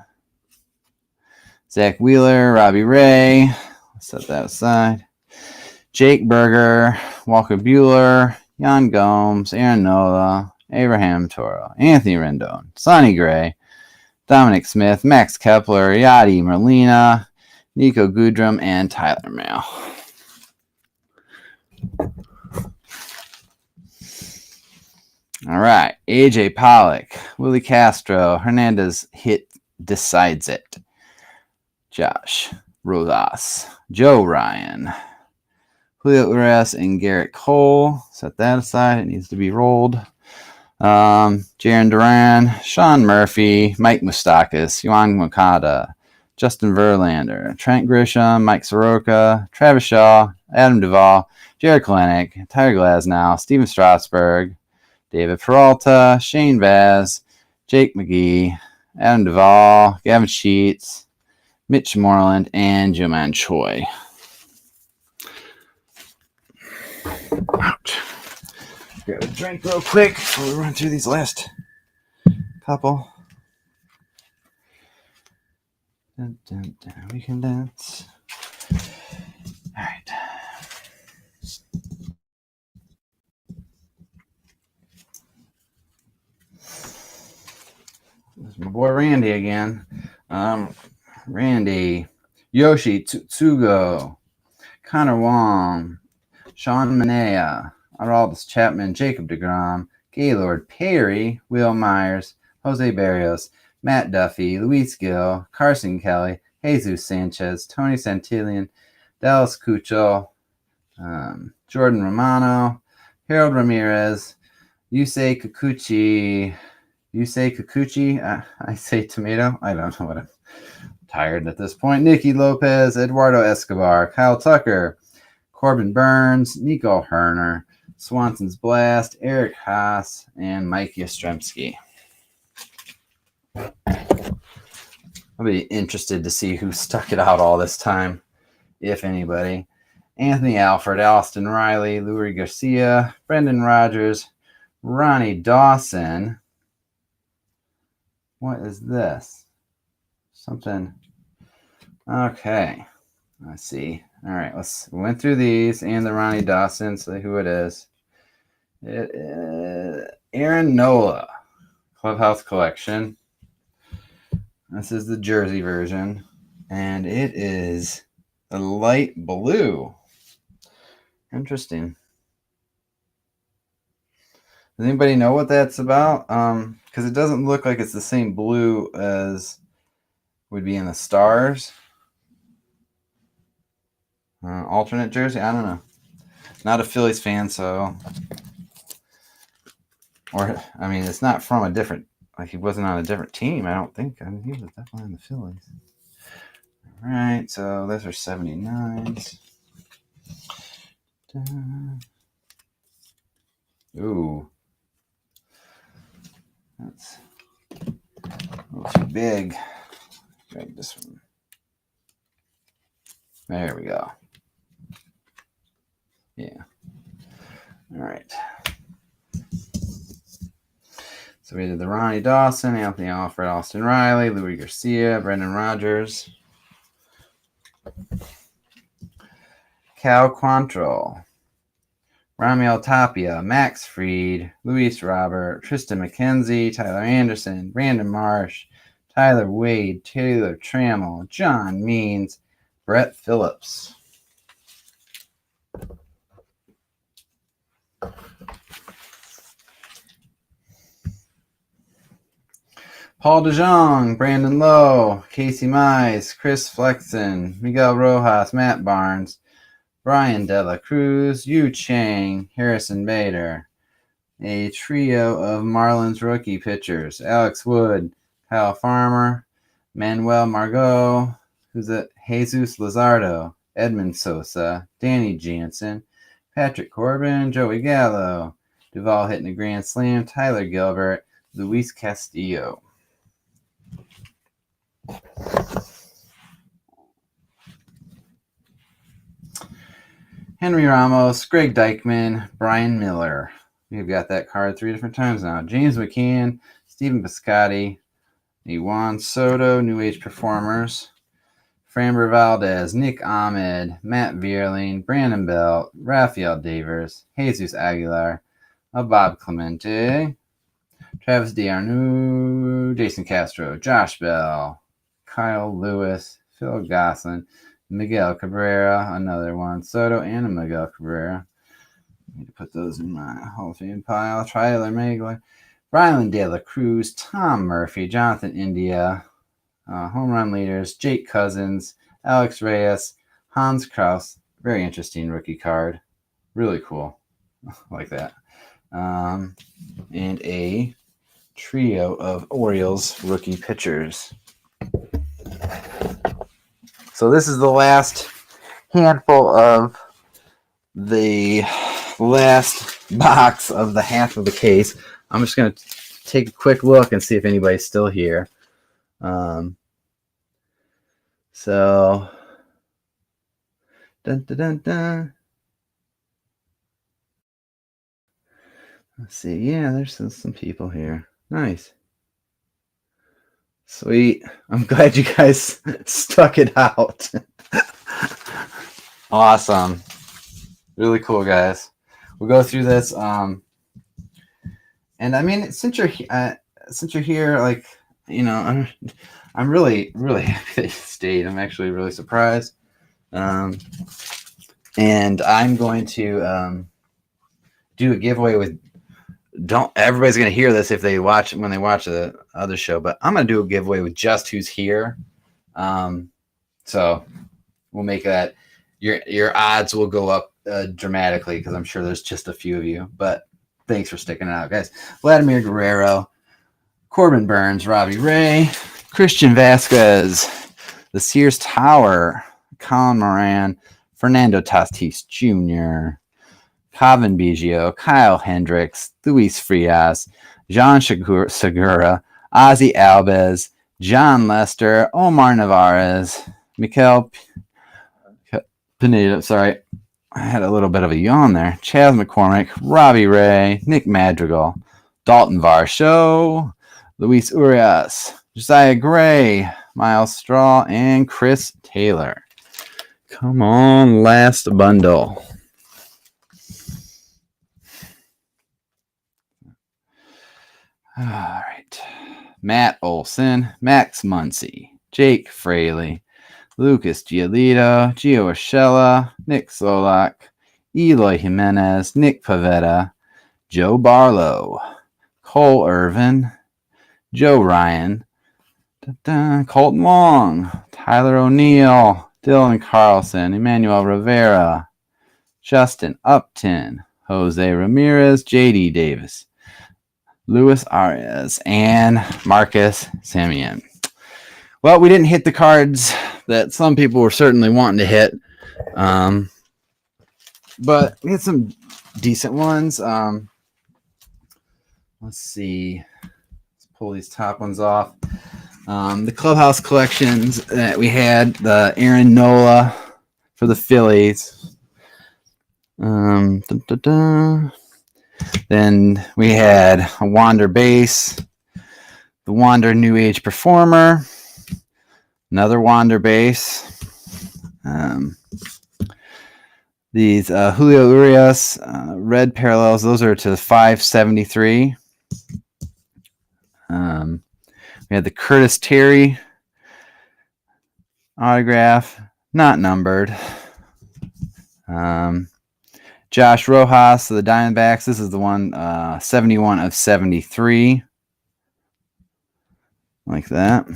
Zach Wheeler, Robbie Ray, set that aside, Jake Berger, Walker Buehler, Jan Gomes, Aaron Nola, Abraham Toro, Anthony Rendon, Sonny Gray, Dominic Smith, Max Kepler, Yadi Merlina, Nico Goodrum, and Tyler Mail. All right. AJ Pollock, Willie Castro, Hernandez hit decides it. Josh Rodas, Joe Ryan, Julio Urias, and Garrett Cole. Set that aside. It needs to be rolled. Jaron Duran, Sean Murphy, Mike Moustakas, Yohan Moncada, Justin Verlander, Trent Grisham, Mike Soroka, Travis Shaw, Adam Duvall, Jared Kalenic, Tyler Glasnow, Steven Strasburg, David Peralta, Shane Vaz, Jake McGee, Adam Duvall, Gavin Sheets, Mitch Moreland, and Juman Choi. Ouch. Grab a drink real quick before we run through these last couple. Dun, dun, dun. We can dance. All right. This is my boy Randy again. Randy, Yoshi Tsugo, Connor Wong, Sean Manea, Aroldis Chapman, Jacob deGrom, Gaylord Perry, Will Myers, Jose Barrios, Matt Duffy, Luis Gill, Carson Kelly, Jesus Sanchez, Tony Santillan, Dallas Keuchel, Jordan Romano, Harold Ramirez, Yusei Kikuchi. I say tomato. I don't know what I'm tired at this point. Nicky Lopez, Eduardo Escobar, Kyle Tucker, Corbin Burns, Nico Herner, Swanson's Blast, Eric Haas, and Mike Yastrzemski. I'll be interested to see who stuck it out all this time, if anybody. Anthony Alford, Austin Riley, Lurie Garcia, Brendan Rodgers, Ronnie Dawson. What is this? Something. Okay. Let's see. All right. We went through these and the Ronnie Dawson, so who it is. It is Aaron Nola Clubhouse Collection. This is the jersey version, and it is a light blue. Interesting. Does anybody know what that's about? Because it doesn't look like it's the same blue as would be in the Stars. Alternate jersey? I don't know. Not a Phillies fan, so... Or, I mean, it's not from a different... Like, he wasn't on a different team, I don't think. I mean, he was definitely on the Phillies. All right, so those are 79s. Ooh. That's a little too big. Grab this one. There we go. Yeah. All right. So we did the Ronnie Dawson, Anthony Alfred, Austin Riley, Louis Garcia, Brendan Rodgers, Cal Quantrill, Ramiel Tapia, Max Fried, Luis Robert, Tristan McKenzie, Tyler Anderson, Brandon Marsh, Tyler Wade, Taylor Trammell, John Means, Brett Phillips. Paul DeJong, Brandon Lowe, Casey Mize, Chris Flexen, Miguel Rojas, Matt Barnes, Brian De La Cruz, Yu Chang, Harrison Bader. A trio of Marlins rookie pitchers: Alex Wood, Kyle Farmer, Manuel Margot, who's it? Jesus Luzardo, Edmund Sosa, Danny Jansen, Patrick Corbin, Joey Gallo, Duvall hitting a grand slam, Tyler Gilbert, Luis Castillo. Henry Ramos, Greg Dykman, Brian Miller. We've got that card 3 different times now. James McCann, Stephen Piscotty, Juan Soto, New Age Performers, Framber Valdez, Nick Ahmed, Matt Vierling, Brandon Belt, Rafael Devers, Jesus Aguilar, Bob Clemente, Travis DeArnoux, Jason Castro, Josh Bell, Kyle Lewis, Phil Gosselin, Miguel Cabrera, another Juan Soto, and a Miguel Cabrera. I need to put those in my Hall of Fame pile. Tyler Magler, Rylan De La Cruz, Tom Murphy, Jonathan India, home run leaders, Jake Cousins, Alex Reyes, Hans Kraus. Very interesting rookie card. Really cool. Like that. And a trio of Orioles rookie pitchers. So this is the last handful of the last box of the half of the case. I'm just going to take a quick look and see if anybody's still here. So, dun, dun, dun, dun. Let's see. Yeah, there's some people here. Nice. Sweet. I'm glad you guys stuck it out. Awesome. Really cool, guys. We'll go through this. And I mean, since you're here, like, you know, I'm really, really happy that you stayed. I'm actually really surprised. And I'm going to do a giveaway with. Everybody's going to hear this if they watch when they watch the other show, but I'm going to do a giveaway with just who's here. So we'll make that your odds will go up dramatically because I'm sure there's just a few of you. But thanks for sticking it out, guys. Vladimir Guerrero, Corbin Burns, Robbie Ray, Christian Vasquez, the Sears Tower, Colin Moran, Fernando Tatis Jr., Kevin Biggio, Kyle Hendricks, Luis Frias, John Segura, Ozzy Alves, John Lester, Omar Narvaez, Mikel Pineda. Sorry, I had a little bit of a yawn there. Chaz McCormick, Robbie Ray, Nick Madrigal, Dalton Varsho, Luis Urias, Josiah Gray, Miles Straw, and Chris Taylor. Come on, last bundle. All right. Matt Olson, Max Muncy, Jake Fraley, Lucas Giolito, Gio Urshela, Nick Solak, Eloy Jimenez, Nick Pavetta, Joe Barlow, Cole Irvin, Joe Ryan, Colton Long, Tyler O'Neill, Dylan Carlson, Emmanuel Rivera, Justin Upton, Jose Ramirez, JD Davis, Luis Arias, and Marcus Simeon. Well, we didn't hit the cards that some people were certainly wanting to hit, but we had some decent ones. Let's see. Let's pull these top ones off. The clubhouse collections that we had, the Aaron Nola for the Phillies. Then we had a Wander base, the Wander New Age Performer, another Wander base. These Julio Urias red parallels, those are to 573. We had the Curtis Terry autograph, not numbered. Josh Rojas of the Diamondbacks. This is the one 71 of 73. Like that.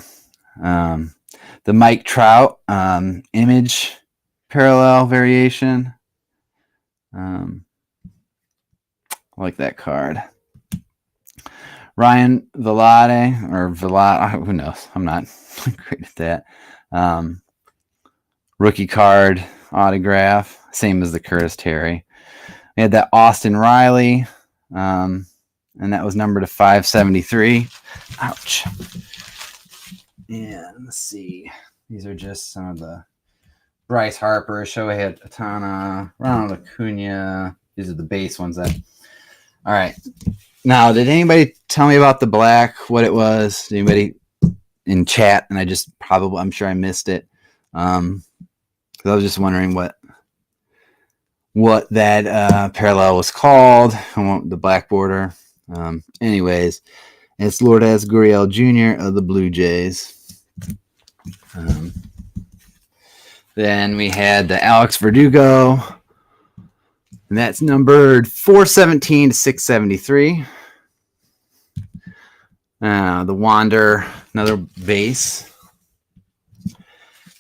The Mike Trout image parallel variation. Like that card. Ryan Velade, or Velade, who knows? I'm not great at that. Rookie card autograph, same as the Curtis Terry. We had that Austin Riley, and that was numbered to 573. Ouch. And let's see. These are just some of the Bryce Harper, Shohei Ohtani, Ronald Acuna. These are the base ones. All right. Now, did anybody tell me about the black, what it was? Did anybody in chat? And I'm sure I missed it. Because I was just wondering what that parallel was called. I want the black border. Anyways, it's Lourdes Gurriel Jr. of the Blue Jays. Then we had the Alex Verdugo, and that's numbered 417 to 673. The Wander, another base.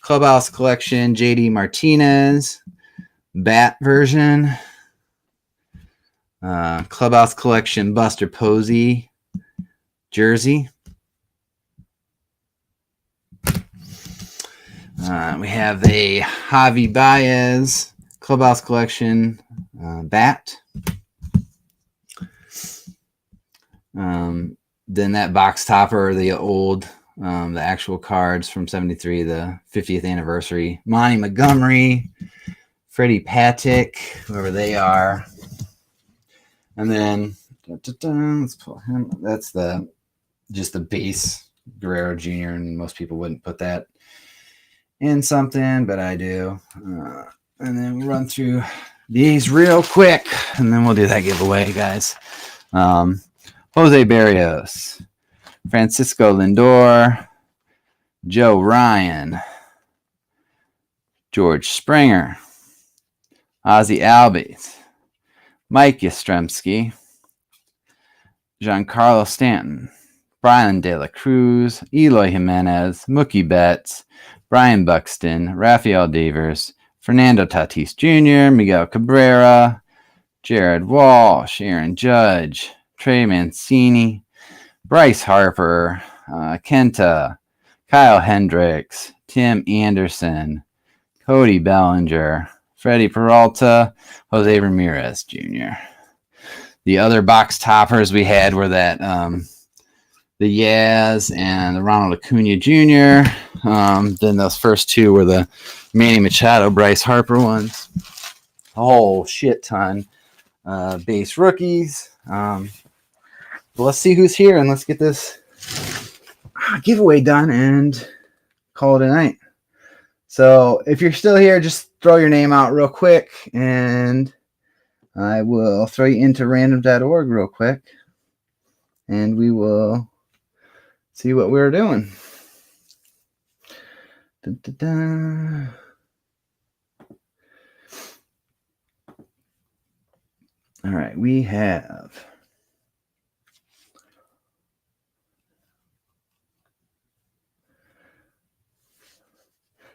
Clubhouse Collection, JD Martinez, bat version. Clubhouse Collection, Buster Posey, jersey. We have a Javi Baez Clubhouse Collection bat. Then that box topper, the old, the actual cards from 73, the 50th anniversary. Monty Montgomery, Freddie Patek, whoever they are. And then, let's pull him. That's just the base Guerrero Jr., and most people wouldn't put that in something, but I do. And then we'll run through these real quick, and then we'll do that giveaway, guys. Jose Barrios, Francisco Lindor, Joe Ryan, George Springer, Ozzie Albies, Mike Yastrzemski, Giancarlo Stanton, Brian De La Cruz, Eloy Jimenez, Mookie Betts, Brian Buxton, Rafael Devers, Fernando Tatis Jr., Miguel Cabrera, Jared Walsh, Aaron Judge, Trey Mancini, Bryce Harper, Kenta, Kyle Hendricks, Tim Anderson, Cody Bellinger, Freddie Peralta, Jose Ramirez Jr. The other box toppers we had were that the Yaz and the Ronald Acuna Jr. Then those first two were the Manny Machado, Bryce Harper ones. A whole shit ton base rookies. But let's see who's here, and let's get this giveaway done and call it a night. So if you're still here, just throw your name out real quick, and I will throw you into random.org real quick. and we will see what we're doing. Dun, dun, dun. All right, we have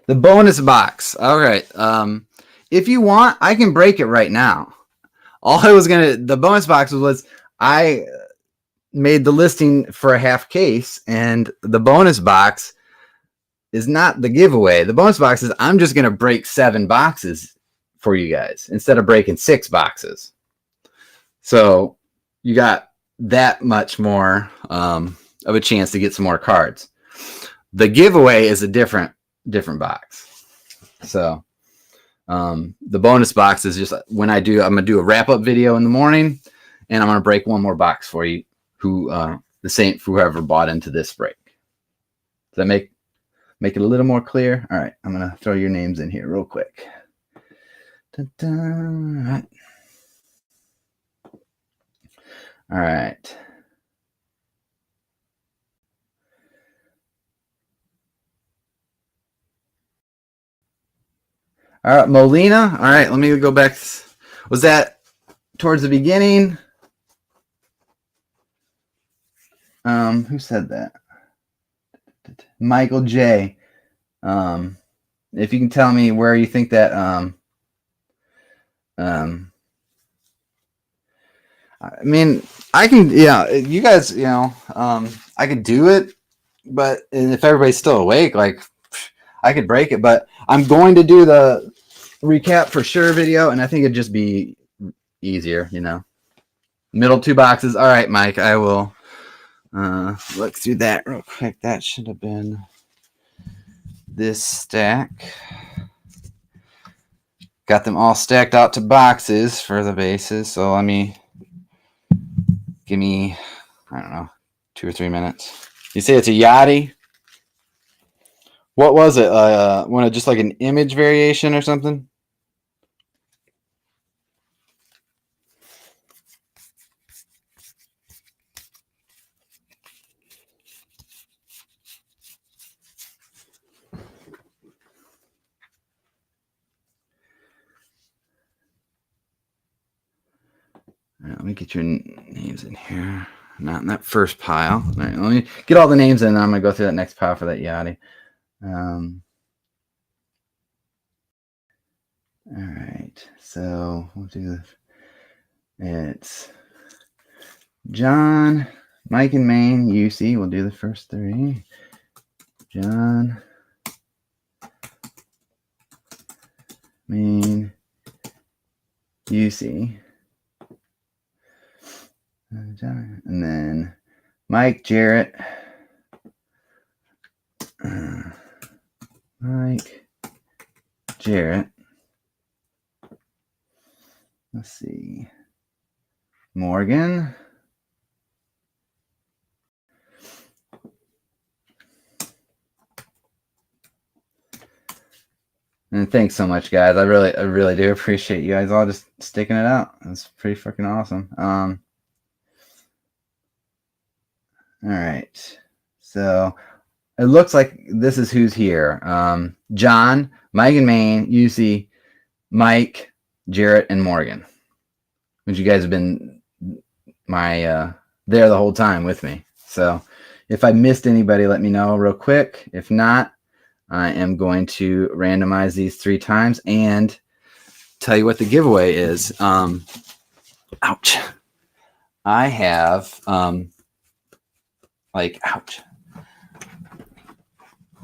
the bonus box. All right. If you want, I can break it right now. The bonus box was I made the listing for a half case, and the bonus box is not the giveaway. The bonus box is I'm just gonna break 7 boxes for you guys instead of breaking 6 boxes. So you got that much more of a chance to get some more cards. The giveaway is a different box. So the bonus box is just when I'm gonna do a wrap-up video in the morning, and I'm gonna break one more box for you whoever bought into this break. Does that make it a little more clear? All right, I'm gonna throw your names in here real quick. All right. All right. All right, Molina. All right, let me go back. Was that towards the beginning? Who said that? Michael J. If you can tell me where you think that I mean, I can, you guys, I could do it, but if everybody's still awake, like, I could break it, but I'm going to do the recap for sure video, and I think it'd just be easier, Middle 2 boxes. All right, Mike, I will look through that real quick. That should have been this stack. Got them all stacked out to boxes for the bases, so give me, I don't know, 2 or 3 minutes. You say it's a Yachty? What was it? Just like an image variation or something? All right, let me get your names in here. Not in that first pile. All right, let me get all the names in, and I'm going to go through that next pile for that Yachty. All right, so we'll do this. It's John, Mike, and Maine, UC. We'll do the first 3. John, Maine, UC. And then Mike, Jarrett, Mike, Jarrett. Let's see. Morgan. And thanks so much, guys. I really do appreciate you guys all just sticking it out. It's pretty freaking awesome. All right. So it looks like this is who's here. John, Mike and Maine, UC, Mike, Jarrett, and Morgan. Which you guys have been there the whole time with me. So if I missed anybody, let me know real quick. If not, I am going to randomize these 3 times and tell you what the giveaway is. Ouch. I have ouch.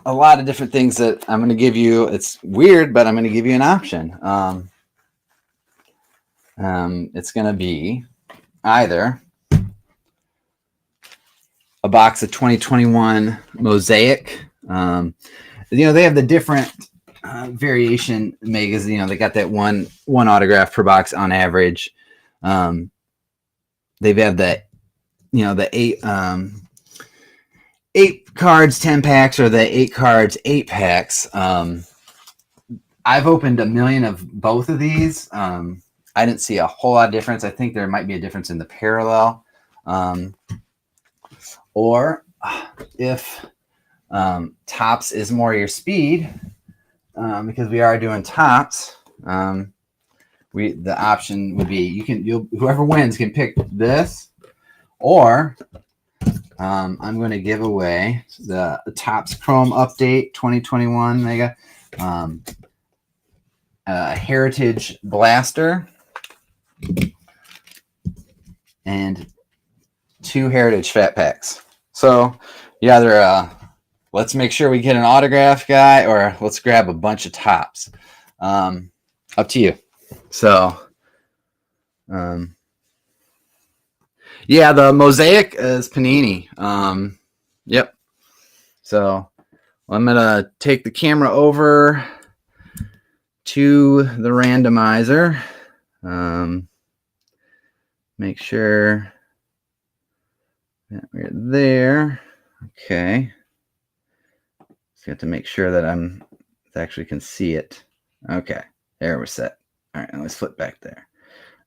A lot of different things that I'm going to give you. It's weird, but I'm going to give you an option. It's going to be either a box of 2021 Mosaic. They have the different variation megas. They got that one autograph per box on average. They've had that, the 8 cards 10 packs, or the 8 cards 8 packs. I've opened a million of both of these. I didn't see a whole lot of difference. I think there might be a difference in the parallel. Or if tops is more your speed, because we are doing tops, the option would be whoever wins can pick this, or I'm going to give away the Topps Chrome Update 2021 Mega Heritage Blaster and 2 Heritage Fat Packs. So you either let's make sure we get an autograph guy, or let's grab a bunch of Topps. Up to you. So yeah, the Mosaic is Panini. Yep. So I'm gonna take the camera over to the randomizer. Make sure that we're there. Okay. Just have to make sure that I actually can see it. Okay, there we're set. All right, let's flip back there.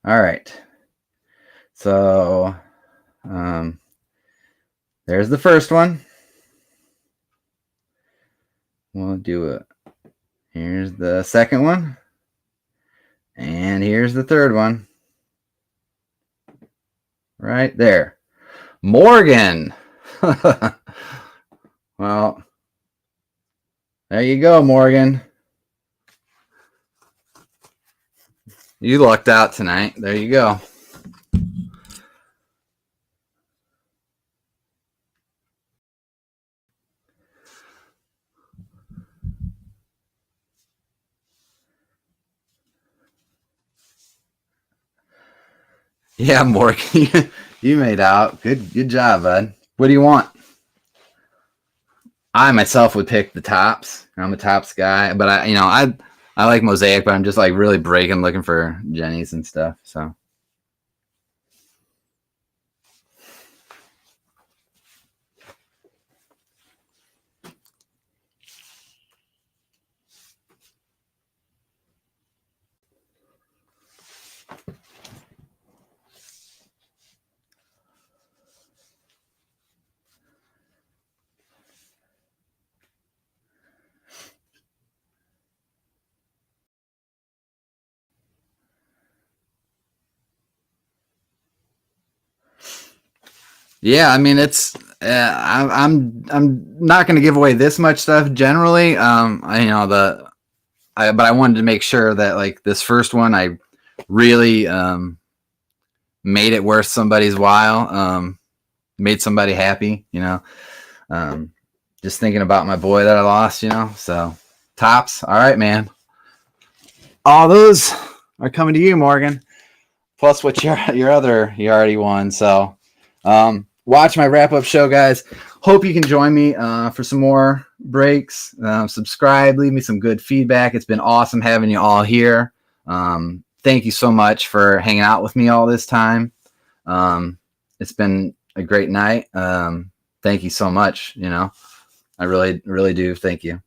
All right. So there's the first one. We'll do it. Here's the second one. And here's the third one. Right there. Morgan. Well, there you go, Morgan. You lucked out tonight. There you go. Yeah, Morgan, you made out. Good job, bud. What do you want? I myself would pick the Topps. I'm a Topps guy, but I like Mosaic, but I'm just like really breaking looking for Jennies and stuff. So yeah, I mean it's I'm not going to give away this much stuff generally. But I wanted to make sure that like this first one I really made it worth somebody's while, made somebody happy, just thinking about my boy that I lost, so Topps. All right, man. All those are coming to you, Morgan. Plus what you already won. So watch my wrap-up show, guys. Hope you can join me for some more breaks. Subscribe, leave me some good feedback. It's been awesome having you all here. Thank you so much for hanging out with me all this time. It's been a great night. Thank you so much. I really, really do. Thank you.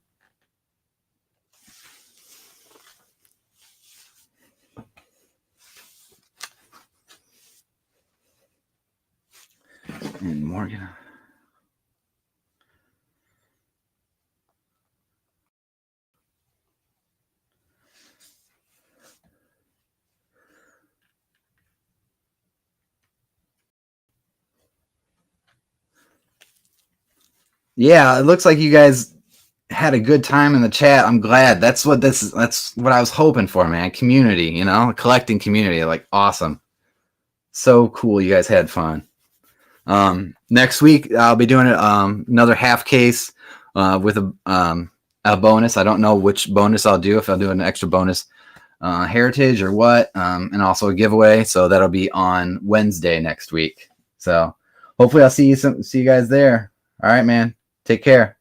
And Morgan. Yeah, it looks like you guys had a good time in the chat. I'm glad. That's what I was hoping for, man. Community, collecting community. Like, awesome. So cool. You guys had fun. Next week I'll be doing another half case with a bonus. I don't know which bonus I'll do, if I'll do an extra bonus heritage or what, and also a giveaway. So that'll be on Wednesday next week. So hopefully I'll see you guys there. All right, man. Take care.